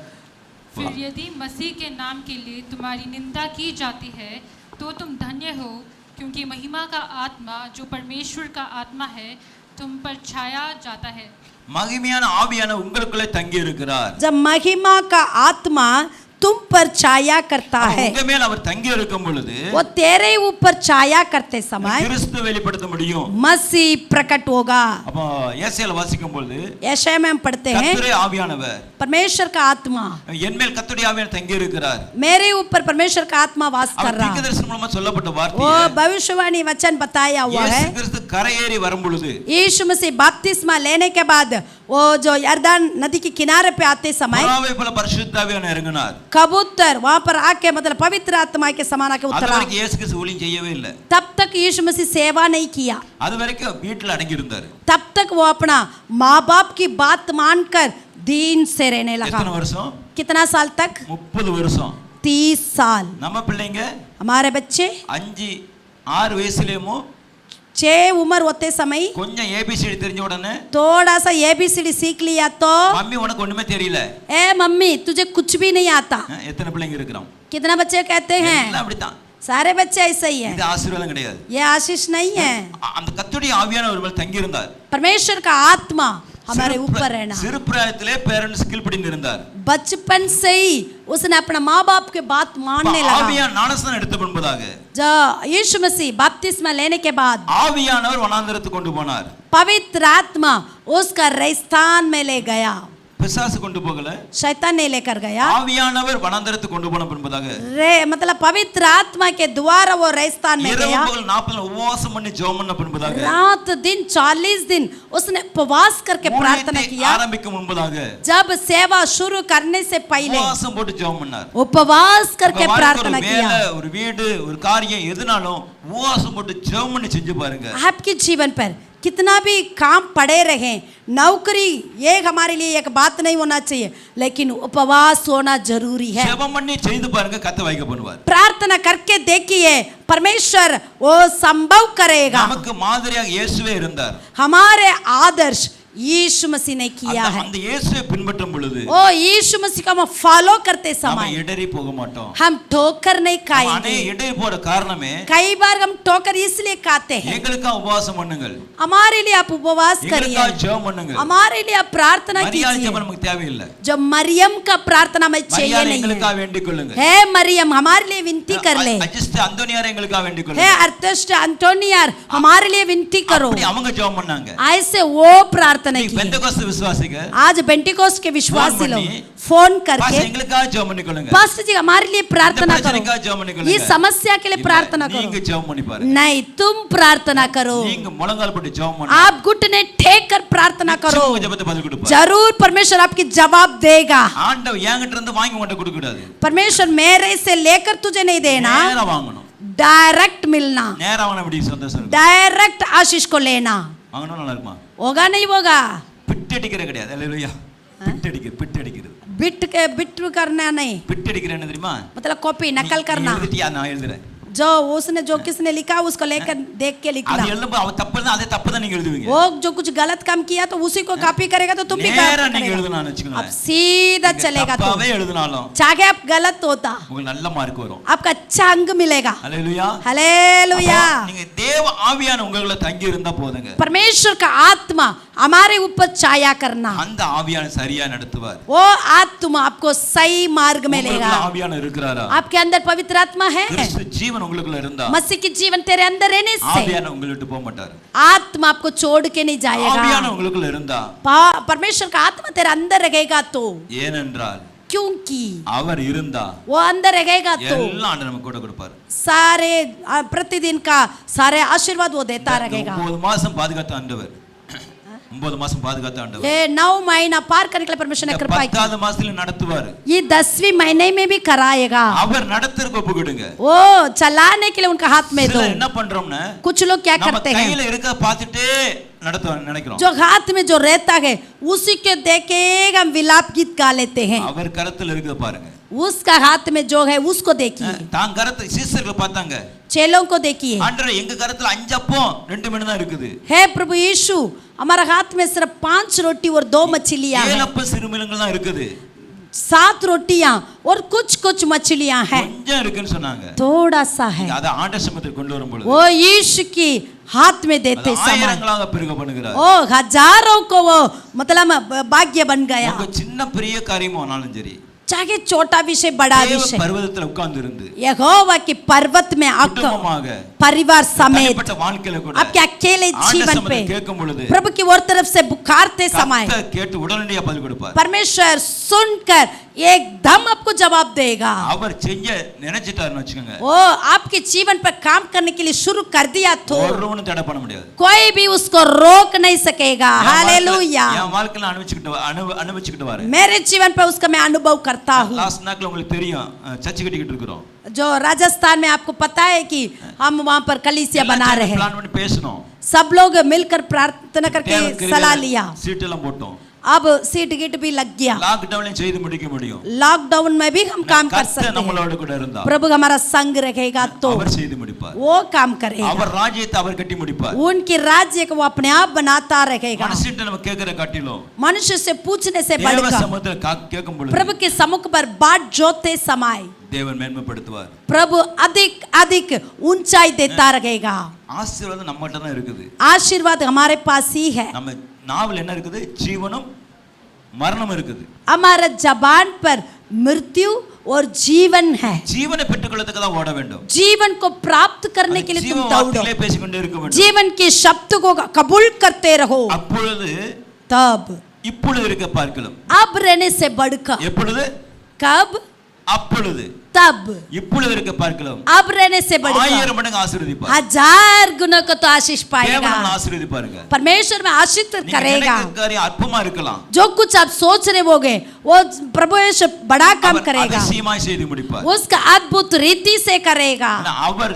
फिर यदि मसीह के नाम के लिए तुम्हारी निंदा की जाती है तो तुम धन्य हो, क्योंकि महिमा का आत्मा जो परमेश्वर का आत्मा है तुम पर छाया जाता है.
மகிமையான ஆவியானவர் உங்களுக்குள்ளே தங்கி இருக்கிறார்.
जब महिमा का आत्मा तुम पर छाया करता है,
உங்க மேல் அவர் தங்கி இருக்கும் பொழுது
वो तेरे ऊपर छाया करते समय
கிறிஸ்து வெளிப்படுத்த முடியும்.
मसीह प्रकट होगा.
அப்ப ஏசாயால வாசிக்கும் பொழுது
यशायाह में हम पढ़ते हैं
கர்த்தருடைய ஆவியானவர்,
परमेश्वर का आत्मा
என் மேல் கர்த்தருடைய ஆவியானவர் தங்கி இருக்கிறார்.
मेरे ऊपर परमेश्वर का आत्मा वास कर रहा है.
தீர்க்கதரிசனம் மூலமா சொல்லப்பட்ட வார்த்தை,
वो भविष्यवाणी वचन बताया हुआ है.
இயேசு கிறிஸ்து கரையேறி வரும் பொழுது,
यीशु मसीह बपतिस्मा लेने के बाद वो जो यर्दन नदी के किनारे पे आते समय
புறாவை போல பரிசுத்த ஆவியானவர் இறங்கினார்.
कबूतर वहां पर आके मतलब पवित्र आत्मा के समान आके उतरा.
அதுவரைக்கும் இயேசு கிறிஸ்து ஊழியம் செய்யவே இல்லை.
तब तक यीशु मसीह सेवा नहीं किया.
அதுவரைக்கும் வீட்டில் அடங்கி இருந்தார்.
तब तक वो अपना माँ बाप की बात मानकर दीन से रहने लगा.
எத்தனை வருஷம்?
कितना साल तक?
30 வருஷம்.
30 साल.
நம்ம பிள்ளைங்க
हमारे बच्चे
5-6 வயசுலயும்
6 उम्र होते समय
கொஞ்சம் ஏபிசிடி தெரிஞ்ச உடனே
थोड़ा सा एबीसीडी सीख लिया तो
மம்மி உனக்கு ஒண்ணுமே தெரியல.
ए मम्मी तुझे कुछ भी नहीं आता.
எத்தனை பிள்ளைங்க இருக்கிறோம்?
कितना बच्चे कहते हैं?
எல்லாம் அப்படிதான்.
सारे बच्चे ऐसे ही हैं.
இது ஆசீர்வாதம் கிடையாது.
ये आशीष नहीं है.
அந்த கர்த்தருடைய ஆவியானவர் மேல் தங்கி இருந்தார்.
परमेश्वर का आत्मा हमारे ऊपर रहना.
சிறு பிராயத்திலே பேரண்ட்ஸ் கீழ்ப்படிந்து இருந்தார்.
बचपन से ही उसने अपना माँ बाप के बात मानने लगा.
ஆவியானவர் ஞானஸ்நானம் எடுத்த பின்பதாக
जब यीशु मसीह बपतिस्मा लेने के बाद
ஆவியானவர் வனாந்தரத்துக்கு கொண்டு போனார்.
पवित्र आत्मा उसका रेगिस्तान में ले गया.
பிசாசு கொண்டு போகல,
शैतान ने लेकर गया.
ஆவியானவர் வனாந்தரத்துக்கு கொண்டு போன பின்பதாக
रे मतलब पवित्र आत्मा के द्वारा वो रेगिस्तान में
இரவு
गया.
பகல் 40 நாள் உபவாசம் பண்ணி ஜெபம் பண்ண பின்பதாக
रात दिन 40 दिन उसने उपवास करके प्रार्थना किया.
ஆரம்பிக்கும் முன்பதாக
जब सेवा शुरू करने से पहले
உபவாசம் போட்டு ஜெபம் பண்ணார்.
उपवास करके प्रार्थना किया.
ஒரு வீடு ஒரு காரியம் எதுனாலும் உபவாசம் போட்டு ஜெபம் பண்ணி செஞ்சு பாருங்க.
आपके जीवन पर कितना भी काम पड़े रहे, नौकरी ये हमारे लिए एक बात नहीं होना चाहिए, लेकिन उपवास होना जरूरी है.
ஜெபம் பண்ணி செய்து பாருங்க, கர்த்தர் வாய்க்க பண்ணுவார்.
प्रार्थना करके देखिए, परमेश्वर वो संभव करेगा.
நமக்கு மாதிரியாக இயேசுவே இருந்தார்.
हमारे आदर्श यीशु मसीह ने किया है।
அந்த இயேசுவை பின்பற்றும் பொழுது
ओ यीशु मसीह को हम फॉलो करते
நம்ம
समय
இடறி போக மாட்டோம்।
हम ठोकर नहीं
அனே
खाएंगे।
இடறி போற காரணமே
कई बार हम ठोकर इसलिए खाते हैं।
எங்களுக்காக உபவாசம் பண்ணுங்கள்,
हमारे लिए आप उपवास करिए,
எங்களுக்காக ஜெபம் பண்ணுங்கள்।
हमारे लिए आप प्रार्थना
மரியாதை
कीजिए।
ஜெபம் நமக்கு தேவையில்லை।
जो मरियम का प्रार्थना में चाहिए
மரியாதை
नहीं
எங்களுக்காக
है।
வேண்டிக் கொள்ளுங்கள்।
हे मरियम हमारे लिए विनती कर ले।
அஜிஸ்ட் அந்தோனியார் எங்களுக்காக வேண்டிக்
हे
கொள்ளுங்கள்।
अर्तष्ट अंटोनियार हमारे लिए विनती करो।
அப்படி அவங்க ஜெபம் பண்ணாங்க।
ऐसे वो प्रार्थना की।
பெந்தெகோஸ்து விசுவாசிக
आज पेंटिकोस्ट के विश्वासी लोग फोन
பாஸ்டர்
करके
எங்களுக்காக ஜெபம் பண்ணிக்கொள்ளுங்க,
पास्टर जी हमारे लिए प्रार्थना करो,
பிரச்சனைக்காக ஜெபம்
ये
பண்ணிக்கொள்ளுங்க।
समस्या के लिए प्रार्थना करो।
நீங்க ஜெபம் பண்ணி பாருங்க,
नहीं तुम प्रार्थना करो,
நீங்க முழங்கால் போட்டு ஜெபம் பண்ணுங்க,
आप घुटने टेक कर प्रार्थना करो,
உங்க ஜெபத்தை பதில் கொடுப்பார்।
जरूर परमेश्वर आपकी जवाब देगा।
ஆண்டவர் என்கிட்ட இருந்து வாங்கி உன்கிட்ட கொடுக்க கூடாது,
परमेश्वर मेरे से लेकर तुझे नहीं देना,
நேரா வாங்கணும்।
डायरेक्ट मिलना,
நேரா வாங்கினா எப்படி சந்தோஷம் இருக்கும்?
डायरेक्ट आशीष को लेना।
வாங்கணும் நல்லா இருக்குமா?
होगा नहीं होगा?
பிட்டடிக்கிற கிடையாது, அல்லேலூயா। பிட்டடிக்கிறது
बिट करना नहीं,
பிட்டடிக்கிற என்ன தெரியுமா?
मतलब कॉपी नकल करना।
எழுதிட்டியா? நான் எழுதுறேன்।
जो उसने जो किसने लिखा उसको लेकर देख के लिखना।
அது எழுதும் அவ தப்பு தான், அதே தப்பு தான் நீங்க எழுதுவீங்க।
वो जो कुछ गलत काम किया तो उसी को कॉपी करेगा तो तुम भी
நேரா நீங்க
करेगा।
எழுதுனான்னு வெச்சுக்கோங்க,
अब सीधा चलेगा तो
தப்பாவே எழுதுனாலும்
चाहे आप गलत होता
உங்களுக்கு நல்ல மார்க் வரும்।
आपका अच्छा अंक मिलेगा।
அல்லேலூயா,
हालेलुया।
நீங்க தேவ ஆவியான உங்களுக்குள்ள தங்கி இருந்தா போதுங்க,
परमेश्वर का आत्मा हमारे ऊपर छाया करना,
அந்த ஆவியான சரியா நடத்துவார்।
वो आत्मा आपको सही मार्ग में लेगा।
உங்களுக்குள்ள ஆவியான இருக்கிறாரா?
आपके अंदर पवित्र आत्मा है,
கிறிஸ்து ஜீவன் உங்களுக்குள்ள இருந்தா
मसीह की जीवन तेरे अंदर रहने से
ஆவியான உங்களை விட்டு போக மாட்டார்।
आत्मा आपको छोड़ के नहीं
ஆவியான
जाएगा।
உங்களுக்குள்ள இருந்தா
परमेश्वर का आत्मा तेरे अंदर रहेगा तो,
ஏனென்றால்
क्योंकि
அவர் இருந்தா
वो अंदर रहेगा तो
எல்லாம் ஆண்டவர் நமக்கு கூட கொடுப்பார்।
सारे प्रतिदिन का सारे आशीर्वाद वो देता रहेगा।
9 மாசம் பாதுகாத்த ஆண்டவர், 9 மாசம் பாதுகாத்த ஆண்டவர்
ये 9 महीना पार करने के लिए परमेश्वर ने कृपा की।
10வது மாசத்துல நடத்துவார்,
ये 10वीं महीने में भी कराएगा।
அவர் நடத்துறதுக்கு ஒப்பு கொடுங்க।
वो चलाने के लिए उनका हाथ में दो।
என்ன பண்றோம்னா
कुछ लोग क्या
நம்ம
करते हैं,
கையில இருக்க பார்த்துட்டே நடத்த நினைக்கிறோம்,
जो हाथ में जो रहता है उसी के देखेगा हम विलाप गीत गा लेते हैं।
அவர் கரத்துல இருக்க பாருங்க,
उसका हाथ में जो है उसको देखिए,
தான் கரத்தை சீசர்கள் பார்த்தாங்க,
चेलों को देखिए।
ஆண்டவரே எங்க கரத்துல 5 அப்பம் 2 மீன் தான் இருக்குது,
हे प्रभु यीशु हमारा हाथ में सिर्फ 5 रोटी और 2 मछलियां
7
हैं,
அப்பம் சிறு மீன்கள் தான் இருக்குது,
7 रोटियां और कुछ मछलियां हैं,
கொஞ்சம் இருக்குன்னு சொன்னாங்க।
थोड़ा सा है।
அத ஆண்டவர் சமூகத்தில் கொண்டு வரும் பொழுது
वो यीशु की हाथ में देते समय
ஆயிரங்களாக பெருக பண்ணுகிறார்।
ओ हजारों को वो मतलब भाग्य बन गया।
உங்க சின்ன பெரிய காரியமானாலும் சரி,
चाहे छोटा विषय बड़ा
தேவ
विषय,
பர்வதத்துல உட்கார்ந்து இருந்து
यहोवा के पर्वत में आकर
குடும்பமாக
परिवार समेत
தனிப்பட்ட வாழ்க்கையில கூட
आपके अकेले जीवन पे
கேட்கும் பொழுது
प्रभु की ओर तरफ से पुकारते समय
கர்த்தர் கேட்டு உடனடியாக பதில் கொடுப்பார்।
परमेश्वर सुनकर एकदम आपको जवाब देगा।
அவர் செஞ்ச நினைச்சிட்டாருன்னு வெச்சுக்கோங்க,
वो आपके जीवन पर काम करने के लिए शुरू कर दिया तो
ஒருவனும் தடை பண்ண முடியாது,
कोई भी उसको रोक नहीं सकेगा। हालेलुया।
என் வாழ்க்கையில அனுபவிச்சுக்கிட்டு வரேன்।
मेरे जीवन पर उसका मैं अनुभव करता हूँ।
லாஸ்ட் நாட்ல உங்களுக்கு தெரியும், சர்ச் கட்டிக்கிட்டு இருக்கிறோம்,
जो राजस्थान में आपको पता है कि हम वहाँ पर कलीसिया बना रहे हैं,
பிளான் பண்ணி பேசணும்,
सब लोग मिलकर प्रार्थना करके सलाह लिया,
சீட் எல்லாம் போட்டோம்,
अब सीट गिट भी लग गया,
லாக்டவுன்ல செய்து முடிக்க முடியும்,
लॉकडाउन में भी हम काम कर सकते हैं।
நம்மளோட கூட இருந்தா
प्रभु हमारा संग रहेगा तो
அவர் செய்து முடிப்பார்,
वो काम करेगा,
அவர் ராஜ்யத்தை அவர் கட்டி முடிப்பார்।
उनकी राज्य को वो अपने आप बनाता रहेगा।
மனுஷன்ட்ட நம்ம கேக்குற காட்டிலும்
मनुष्य से पूछने से
தேவ
बढ़कर
சமூகத்துல கேட்கும் பொழுது
प्रभु के सम्मुख पर बात जोते समय
தேவன் மேன்மைப்படுத்துவார்,
प्रभु अधिक अधिक ऊंचाई देता रहेगा।
ஆசீர்வாதம் நம்மகிட்ட தான் இருக்குது,
आशीर्वाद हमारे पास ही है।
நம்ம நாவல் என்ன இருக்குது? ஜீவனும் மரணம் இருக்குது,
हमारा जबान पर मृत्यु और जीवन है।
ஜீவனை பெற்றுக்கொள்றதுக்கு தான் ஓட வேண்டும்,
जीवन को प्राप्त करने के लिए तुम दौड़ो,
வார்த்தைகளே பேசிக்கொண்டே இருக்க வேண்டும்,
जीवन के शब्द को कबूल करते रहो,
அப்பொழுது
तब
இப்பொழுது இருக்க பார்க்கலாம்,
अब रहने से बढ़कर,
எப்பொழுது
कब
அப்பொழுது
तब
இப்பொழுது இருக்க பார்க்கலாம்,
अब रहने से बढ़कर
1000 மடங்கு ஆசீர்வதிப்பார்,
1000 गुना को तो आशीष
தேவன்
पाएगा।
நம்மை ஆசீர்வதிப்பாருங்க।
परमेश्वर में आशीष
நீங்க
करेगा।
நினைக்கிற காரியம் அற்பமா இருக்கலாம்,
जो कुछ आप सोच रहे होगे वो प्रभु यीशु बड़ा काम
அவர்
करेगा,
அதிசயமாய் செய்து முடிப்பார்,
उसका अद्भुत रीति से करेगा।
அவர்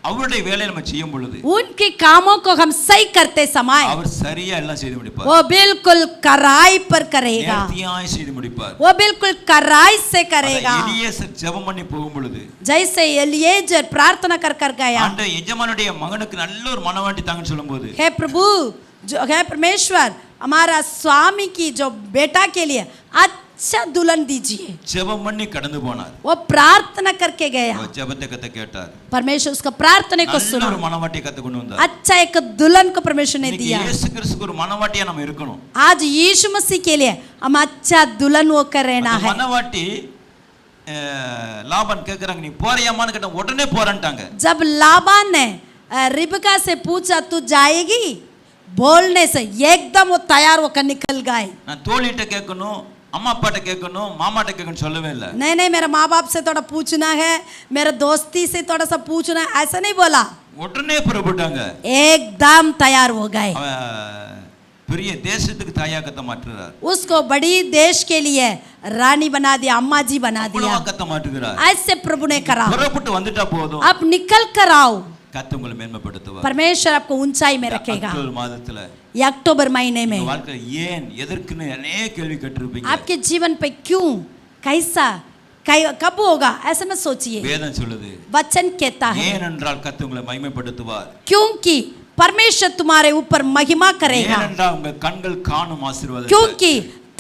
அவருடைய வேலையை நம்ம செய்யும் பொழுது
उनके कामों को हम सही करते समय
அவர் சரியா எல்லாம் செய்து முடிப்பார்,
वो बिल्कुल कराई पर करेगा,
நேர்த்தியாய் செய்து முடிப்பார்।
वो बिल्कुल कराई से करेगा।
எலியேசர் ஜெபம் பண்ணி போகும் பொழுது
जैसे एलिएजर प्रार्थना कर गया,
அந்த எஜமானுடைய மகனுக்கு நல்ல ஒரு மனவாட்டி தாங்கன்னு சொல்லும்போது
हे प्रभु, जो हे परमेश्वर हमारा स्वामी की जो बेटा के लिए अच्छा दुल्हन दीजिए।
ஜெபம் பண்ணி கடந்து போனார்.
वो प्रार्थना करके गया।
ஜெபத்தை கத்த கேட்டார்.
परमेश्वर उसका प्रार्थना को सुना।
ஒரு மணவாட்டியை கத்து கொண்டு வந்தார்.
अच्छा एक दुल्हन को परमेश्वर ने दिया।
இயேசு கிறிஸ்துக்கு ஒரு மணவாட்டியா நாம இருக்கணும்।
आज यीशु मसीह के लिए हम अच्छा दुल्हन होकर रहना है।
மணவாட்டி लाबान கேக்குறாங்க நீ போறியாமான்னு கேட்டா உடனே போறேன்ட்டாங்க.
जब लाबान ने रिबका से पूछा तू जाएगी, बोलने से एकदम वो तैयार होकर निकल गए।
நான் தோழிட்ட கேட்கணும், अम्मा अप्पाட்ட கேட்கணும், மாமாட்ட கேட்கணும் சொல்லவே இல்ல.
नहीं मेरे माँ बाप से थोड़ा पूछना है, मेरे दोस्ती से थोड़ा सा पूछना है, ऐसा नहीं बोला।
உடனே புறப்பட்டாங்க.
एकदम तैयार हो गए।
பெரிய தேசத்துக்கு தாயாக்கத்த மாற்றுறார்.
उसको बड़ी देश के लिए रानी बना दिया, अम्मा जी बना दिया।
கத்த மாற்றுகிறார்.
ऐसे प्रभु ने करा।
புறப்பட்டு வந்துட்டா போதும்.
अब निकल कर आओ।
கத்த உங்களை மேன்மைப்படுத்துவார்.
परमेश्वर आपको ऊंचाई में रखेगा।
अक्टूबर मादத்துல
ये अक्टूबर महीने में
வாழ்க்கையில ஏன் எதற்குன்னு अनेक கேள்வி கேட்டிருப்பீங்க.
आपके जीवन पे क्यों, कैसा, कब होगा, ऐसा मत सोचिए।
வேதம் சொல்லுது,
वचन कहता है
ஏனென்றால் கத்த உங்களை மகிமைப்படுத்துவார்.
क्योंकि परमेश्वर तुम्हारे ऊपर महिमा करेगा।
ஏனென்றால் உங்க கண்கள் காணும் ஆசீர்வாதம்।
क्योंकि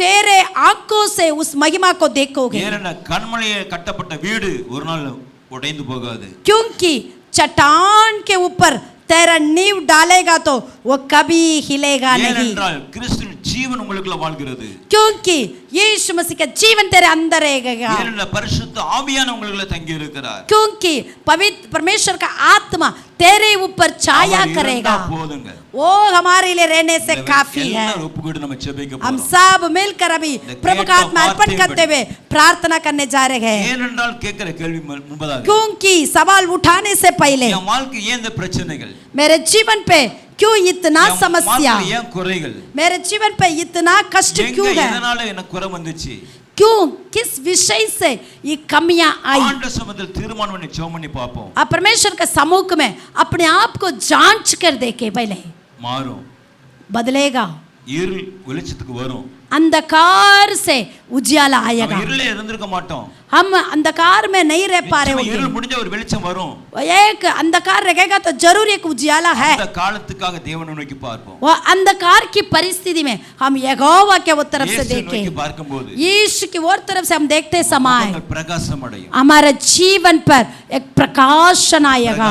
तेरे आंखों से उस महिमा को देखोगे।
ஏனென்றால் கண்மலையில் கட்டப்பட்ட வீடு ஒரு நாள் உடைந்து போகாது।
क्योंकि चट्टान के ऊपर तेरा नींव डालेगा तो वो कभी हिलेगा नहीं।
ஏனென்றால் கிறிஸ்துவின் ஜீவன் உங்களுக்குள்ள வாழ்கிறது।
क्योंकि यीशु मसीह का जीवन तेरे अंदर रहेगा।
ஏனென்றால் பரிசுத்த ஆவியான உங்களுக்குள்ள தங்கி இருக்கிறார்।
क्योंकि पवित्र परमेश्वर का आत्मा तेरे ऊपर छाया करेगा। वो हमारे लिए रहने से काफी है। हम सब मिलकर अभी प्रभु का आत्मा अर्पण करते हुए प्रार्थना करने जा रहे हैं।
ஏனென்றால் கேட்கிற கேள்வி முன்பதாக
क्योंकि सवाल उठाने से पहले
என் வாழ்க்கை ஏன் இந்த பிரச்சனைகள்,
मेरे जीवन पे क्यों इतना समस्या,
ஏன் குறைகள்,
मेरे जीवन पे इतना कष्ट क्यों है,
எதனால எனக்கு குறை வந்துச்சு,
क्यों, किस विषय से ये कमियां आई।
ஆண்டவர் சமூகத்தில் தீர்மானம் பண்ணி ஜெபம் பண்ணி பாப்போம்।
आप परमेश्वर के सम्मुख में अपने आप को जांच कर देखे पहले
மாறும்,
बदलेगा,
இருள் வெளிச்சத்துக்கு வரும்,
अंधकार से उजियाला आएगा।
இருளே இருந்திருக்க மாட்டோம்,
हम अंधकार में नहीं रह पा रहे होंगे।
இருள் முடிஞ்ச ஒரு வெளிச்சம் வரும்।
एक अंधकार रहेगा तो जरूर एक उजियाला है।
அந்த காலத்துக்காக தேவனை நோக்கி பார்ப்போம்।
वो अंधकार की परिस्थिति में हम यहोवा के वो तरफ से देखें, यीशु की वो तरफ से हम देखते समय
प्रकाशम अடையும்,
हमारे जीवन पर एक प्रकाशन आएगा।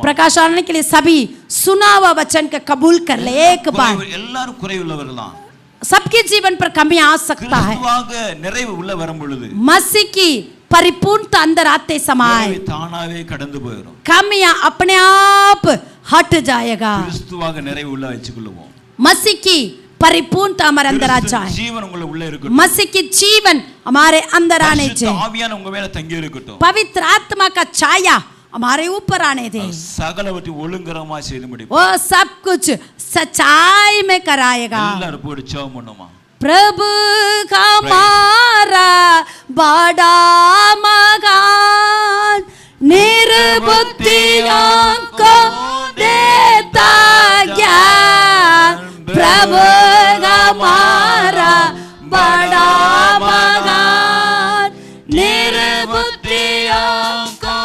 प्रकाश आने के लिए सभी सुना हुआ वचन का कबूल कर ले एक बार।
எல்லாரும் குறைவுள்ளவர்கள் தான்,
सबके जीवन पर कमी आ सकता है।
நிறைவு உள்ள வரும் பொழுது
मसीह की परिपूर्णता अंदर आते समय
தானாவே கடந்து போயிடும்,
कमियां अपने आप हट जाएगा।
கிறிஸ்துவாக நிறைவு உள்ள வெச்சுக்குள்ளுவோம்।
मसीह की परिपूर्णता हमारे अंदर आ जाए,
जीवन உள்ள உள்ள இருக்கட்டும்,
मसीह की जीवन हमारे अंदर आने चाहिए,
ஆவியான உங்க மேல தங்கி இருக்கட்டும்,
पवित्र आत्मा का छाया हमारे ऊपर आने दे,
சகலவற்றை ஒழுங்கரமா செய்து முடிப்போம்,
वो सब कुछ सच्चाई में कराएगा।
எல்லாரும் போய் ஜெபம் பண்ணுமா।
प्रभु हमारा बड़ा मकान निर्बुद्धियों को देता ज्ञान, प्रभु हमारा बड़ा मकान निर्बुद्धियों को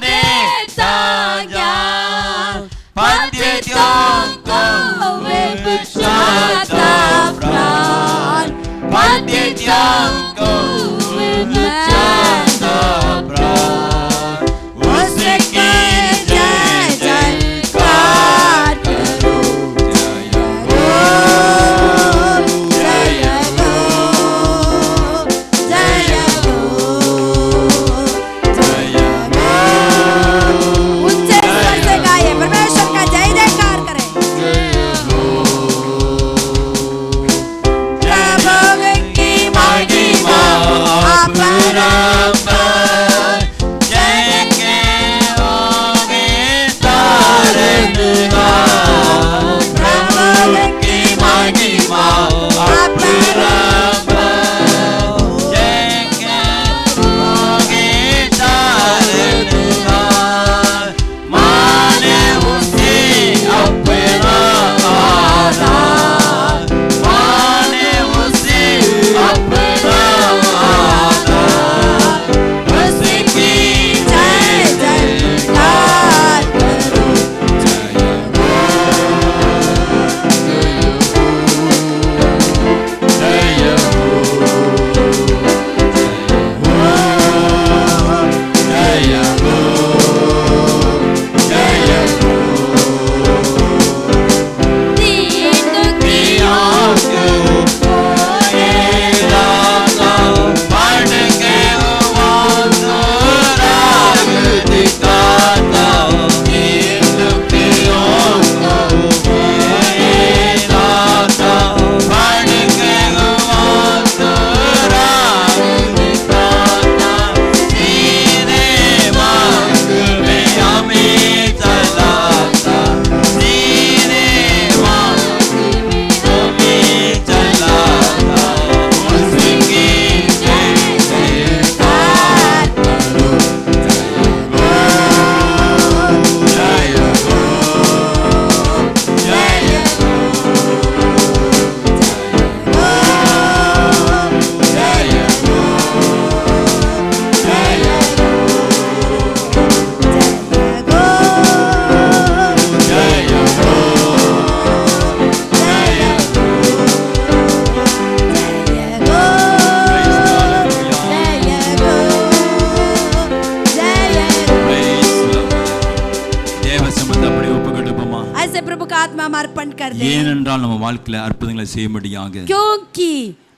देता ज्ञान, पतितों को बचाता प्राण, पतितों को बचाता प्राण, उसके जय जयकार करो, जय हो, जय हो, जय हो। ऊंचे स्वर से गाइए, परमेश्वर का जय जयकार करें। प्रभु की महिमा बंद कर दे,
ஏனென்றால் நம்ம வாழ்க்கையில அற்புதங்களை செய்ய முடியாக,
क्योंकि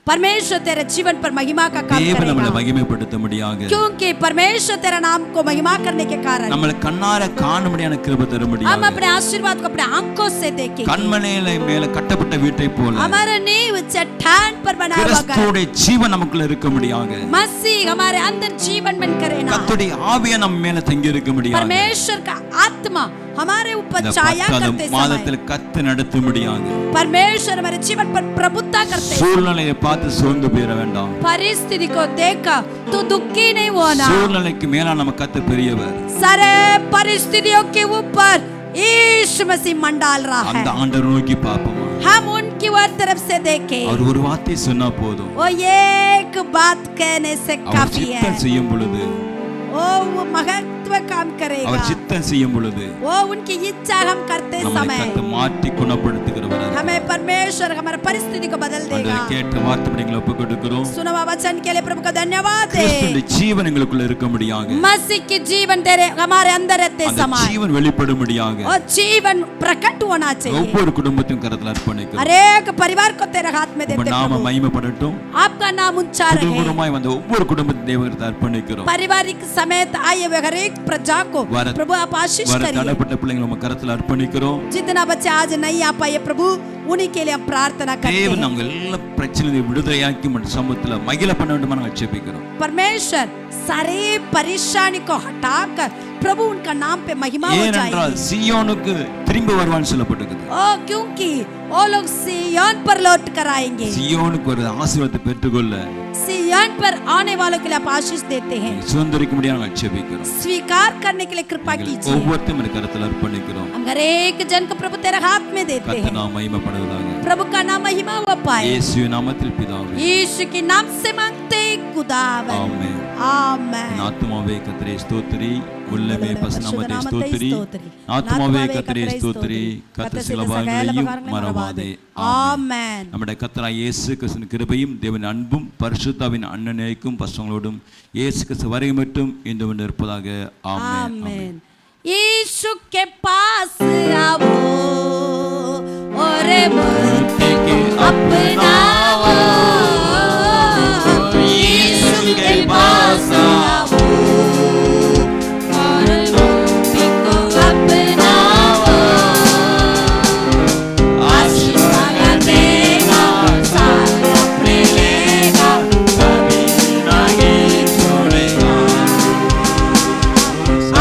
परमेश्वर तेरे जीवन पर महिमा का काम
தேவன் நம்மளை
करेगा,
மகிமைப்படுத்த முடியாக,
क्योंकि परमेश्वर तेरा नाम को महिमा करने के कारण
நம்மளை கண்ணார காணும்படியான கிருபை தர
हम
முடியாக,
अपने आशीर्वाद को अपने आंखों से देखेंगे।
கண்மலையில மேல கட்டப்பட்ட வீட்டை போல
हमारा नींव चट्टान पर बना हुआ घर,
கிறிஸ்துவுடைய ஜீவன் நமக்குள்ள இருக்க முடியாக,
मसीह हमारे अंदर जीवन बन करे ना,
கர்த்தருடைய ஆவியை நம்ம மேல தங்கி இருக்க முடியாக,
परमेश्वर का आत्मा हमारे ऊपर
இந்த
छाया
10வது
करते समय
மாதத்தில் கத்து நடத்த முடியாக,
परमेश्वर हमारे जीवन पर प्रभुत्व करते समय
சூழ்நிலையை பார்த்து சோர்ந்து போயிட வேண்டாம்,
परिस्थिति को देखकर तू दुखी नहीं होना,
சூழ்நிலைக்கு மேல நம்ம கத்த பெரியவர்,
सारे परिस्थितियों के ऊपर यीशु मसीह मंडाल रहा है।
அந்த ஆண்டவரை நோக்கி பாப்போமா,
हम उनकी और तरफ से देखें,
அவர் ஒரு வார்த்தை சொன்னா போதும்,
वो एक बात कहने से
அவர்
काफी है,
சித்தம் செய்யும் பொழுது,
वो महत्व काम करेगा,
அவர் சித்தம் செய்யும் பொழுது
वो उनकी इच्छा हम करते
நம்மை
समय
கத்த மாற்றி குணப்படுத்துகிறவர்,
हमें परमेश्वर हमारे परिस्थिति को बदल देगा।
ஆண்டவரே கேட்ட வார்த்தை எங்களை ஒப்புக் கொடுக்கிறோம்,
सुना हुआ वचन के लिए प्रभु का धन्यवाद है।
கிறிஸ்துவின் ஜீவன் எங்களுக்குள்ள இருக்க முடியாக,
मसीह की जीवन तेरे हमारे अंदर रहते
அந்த
समय
ஜீவன் வெளிப்படும்படியாக
और जीवन प्रकट होना चाहिए।
ஒவ்வொரு குடும்பத்தையும் கரத்தில் அர்ப்பணிக்கிறோம்,
हर एक परिवार को तेरे हाथ में
உங்க
देते
நாம
प्रभु,
மகிமைப்படட்டும்,
आपका नाम ऊंचा रहे।
குடும்பமாய் வந்த ஒவ்வொரு குடும்பத்தையும் தேவனிடத்தில் அர்ப்பணிக்கிறோம்,
पारिवारिक समेत आए हुए हर एक प्रजा को
वरद-
प्रभु आप आशीष
வர
करिए।
தடைப்பட்ட பிள்ளைங்களை உங்க கரத்தில் அர்ப்பணிக்கிறோம்,
जितना बच्चे आज नहीं आ पाए प्रभु उन्हीं के लिए हम प्रार्थना करते
தேவன்
हैं।
அவங்க எல்லா பிரச்சனையும் விடுதலையாக்கி உங்க சமூகத்துல மகிழ பண்ண வேண்டுமா நாங்கள் ஜெபிக்கிறோம்,
परमेश्वर सारे परेशानी को हटाकर प्रभु उनका नाम पे महिमा हो
ஏனென்றால்
जाएगी।
சியோனுக்கு திரும்பி வருவான்னு சொல்லப்பட்டிருக்குது,
ओ क्योंकि वो लोग सिय्योन पर लौट कर आएंगे,
சியோனுக்கு ஒரு ஆசீர்வாதத்தை பெற்றுக்கொள்ள
सिय्योन पर आने वालों के लिए आप आशीष देते हैं।
சுதந்திரிக்க முடியாது நாங்கள் ஜெபிக்கிறோம்,
स्वीकार करने के लिए कृपा कीजिए।
ஒவ்வொருத்தையும் உங்க கரத்தில் அர்ப்பணிக்கிறோம்,
हम हर एक जन को प्रभु तेरे हाथ में देते
கர்த்தர்
हैं।
நாம மகிமைப்படுவதாக,
प्रभु का नाम महिमा हुआ पाए,
இயேசுவின் நாமத்தில் பிதாவே,
यीशु के नाम से मांगते खुदावन,
ஆமென்.
आमेन।
என் ஆத்துமாவே கர்த்தரை ஸ்தோத்திரி, உள்ளமே பசுநாமத்தை
நாமத்தை
ஸ்தோத்திரி,
ஸ்தோத்திரி.
ஆத்துமாவே
ஆத்துமாவே
கர்த்தரை
கர்த்தரை
ஸ்தோத்திரி,
ஸ்தோத்திரி.
கர்த்தர்
கர்த்தர்
சில
செய்த
பாவங்களையும்
சகல
மறவாதே.
ஆமென்.
நம்முடைய கர்த்தராகிய இயேசு கிறிஸ்துவின் கிருபையும் தேவனின் அன்பும் பரிசுத்தாவின் அன்னநேக்கும் பசங்களோடும் இயேசு கிறிஸ்து வரை மட்டும் இன்று கொண்டு இருப்பதாக. ஆமென்.
आमेन। यीशु के पास आओ और मुक्ति के अपनाओ, यीशु के पास आओ और मुक्ति को अपनाओ, आशीर्वाद देगा साथ अपने लेगा, कभी नहीं छोड़ेगा,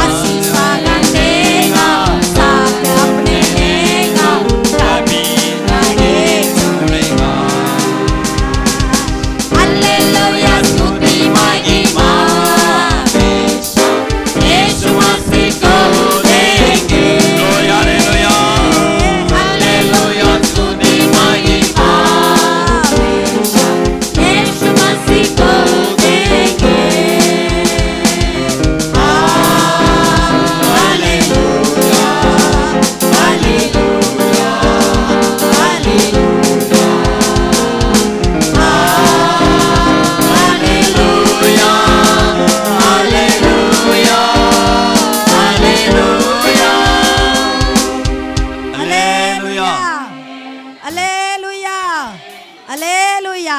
आशीर्वाद देगा साथ अपने लेगा, कभी नहीं छोड़ेगा। हालेलुया स्तुति महिमा हमेशा यीशु मसीह को देंगे। हालेलुया स्तुति महिमा हमेशा यीशु मसीह को देंगे। हालेलुया हालेलुया हालेलुया हालेलुया हालेलुया हालेलुया हालेलुया हालेलुया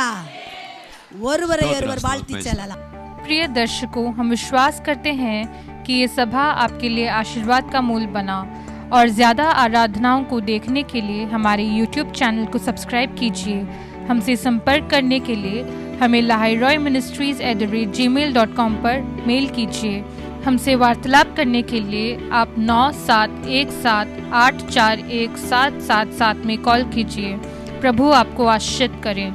ஒருவரை ஒருவர் வாழ்த்தி செல்லலாம்.
प्रिय दर्शकों, हम विश्वास करते हैं कि ये सभा आपके लिए आशीर्वाद का मूल बना और ज़्यादा आराधनाओं को देखने के लिए हमारे YouTube चैनल को सब्सक्राइब कीजिए। हमसे संपर्क करने के लिए हमें lahairoyministries@gmail.com पर मेल कीजिए। हमसे वार्तालाप करने के लिए आप 9717841777 में कॉल कीजिए। प्रभु आपको आशीषित करें।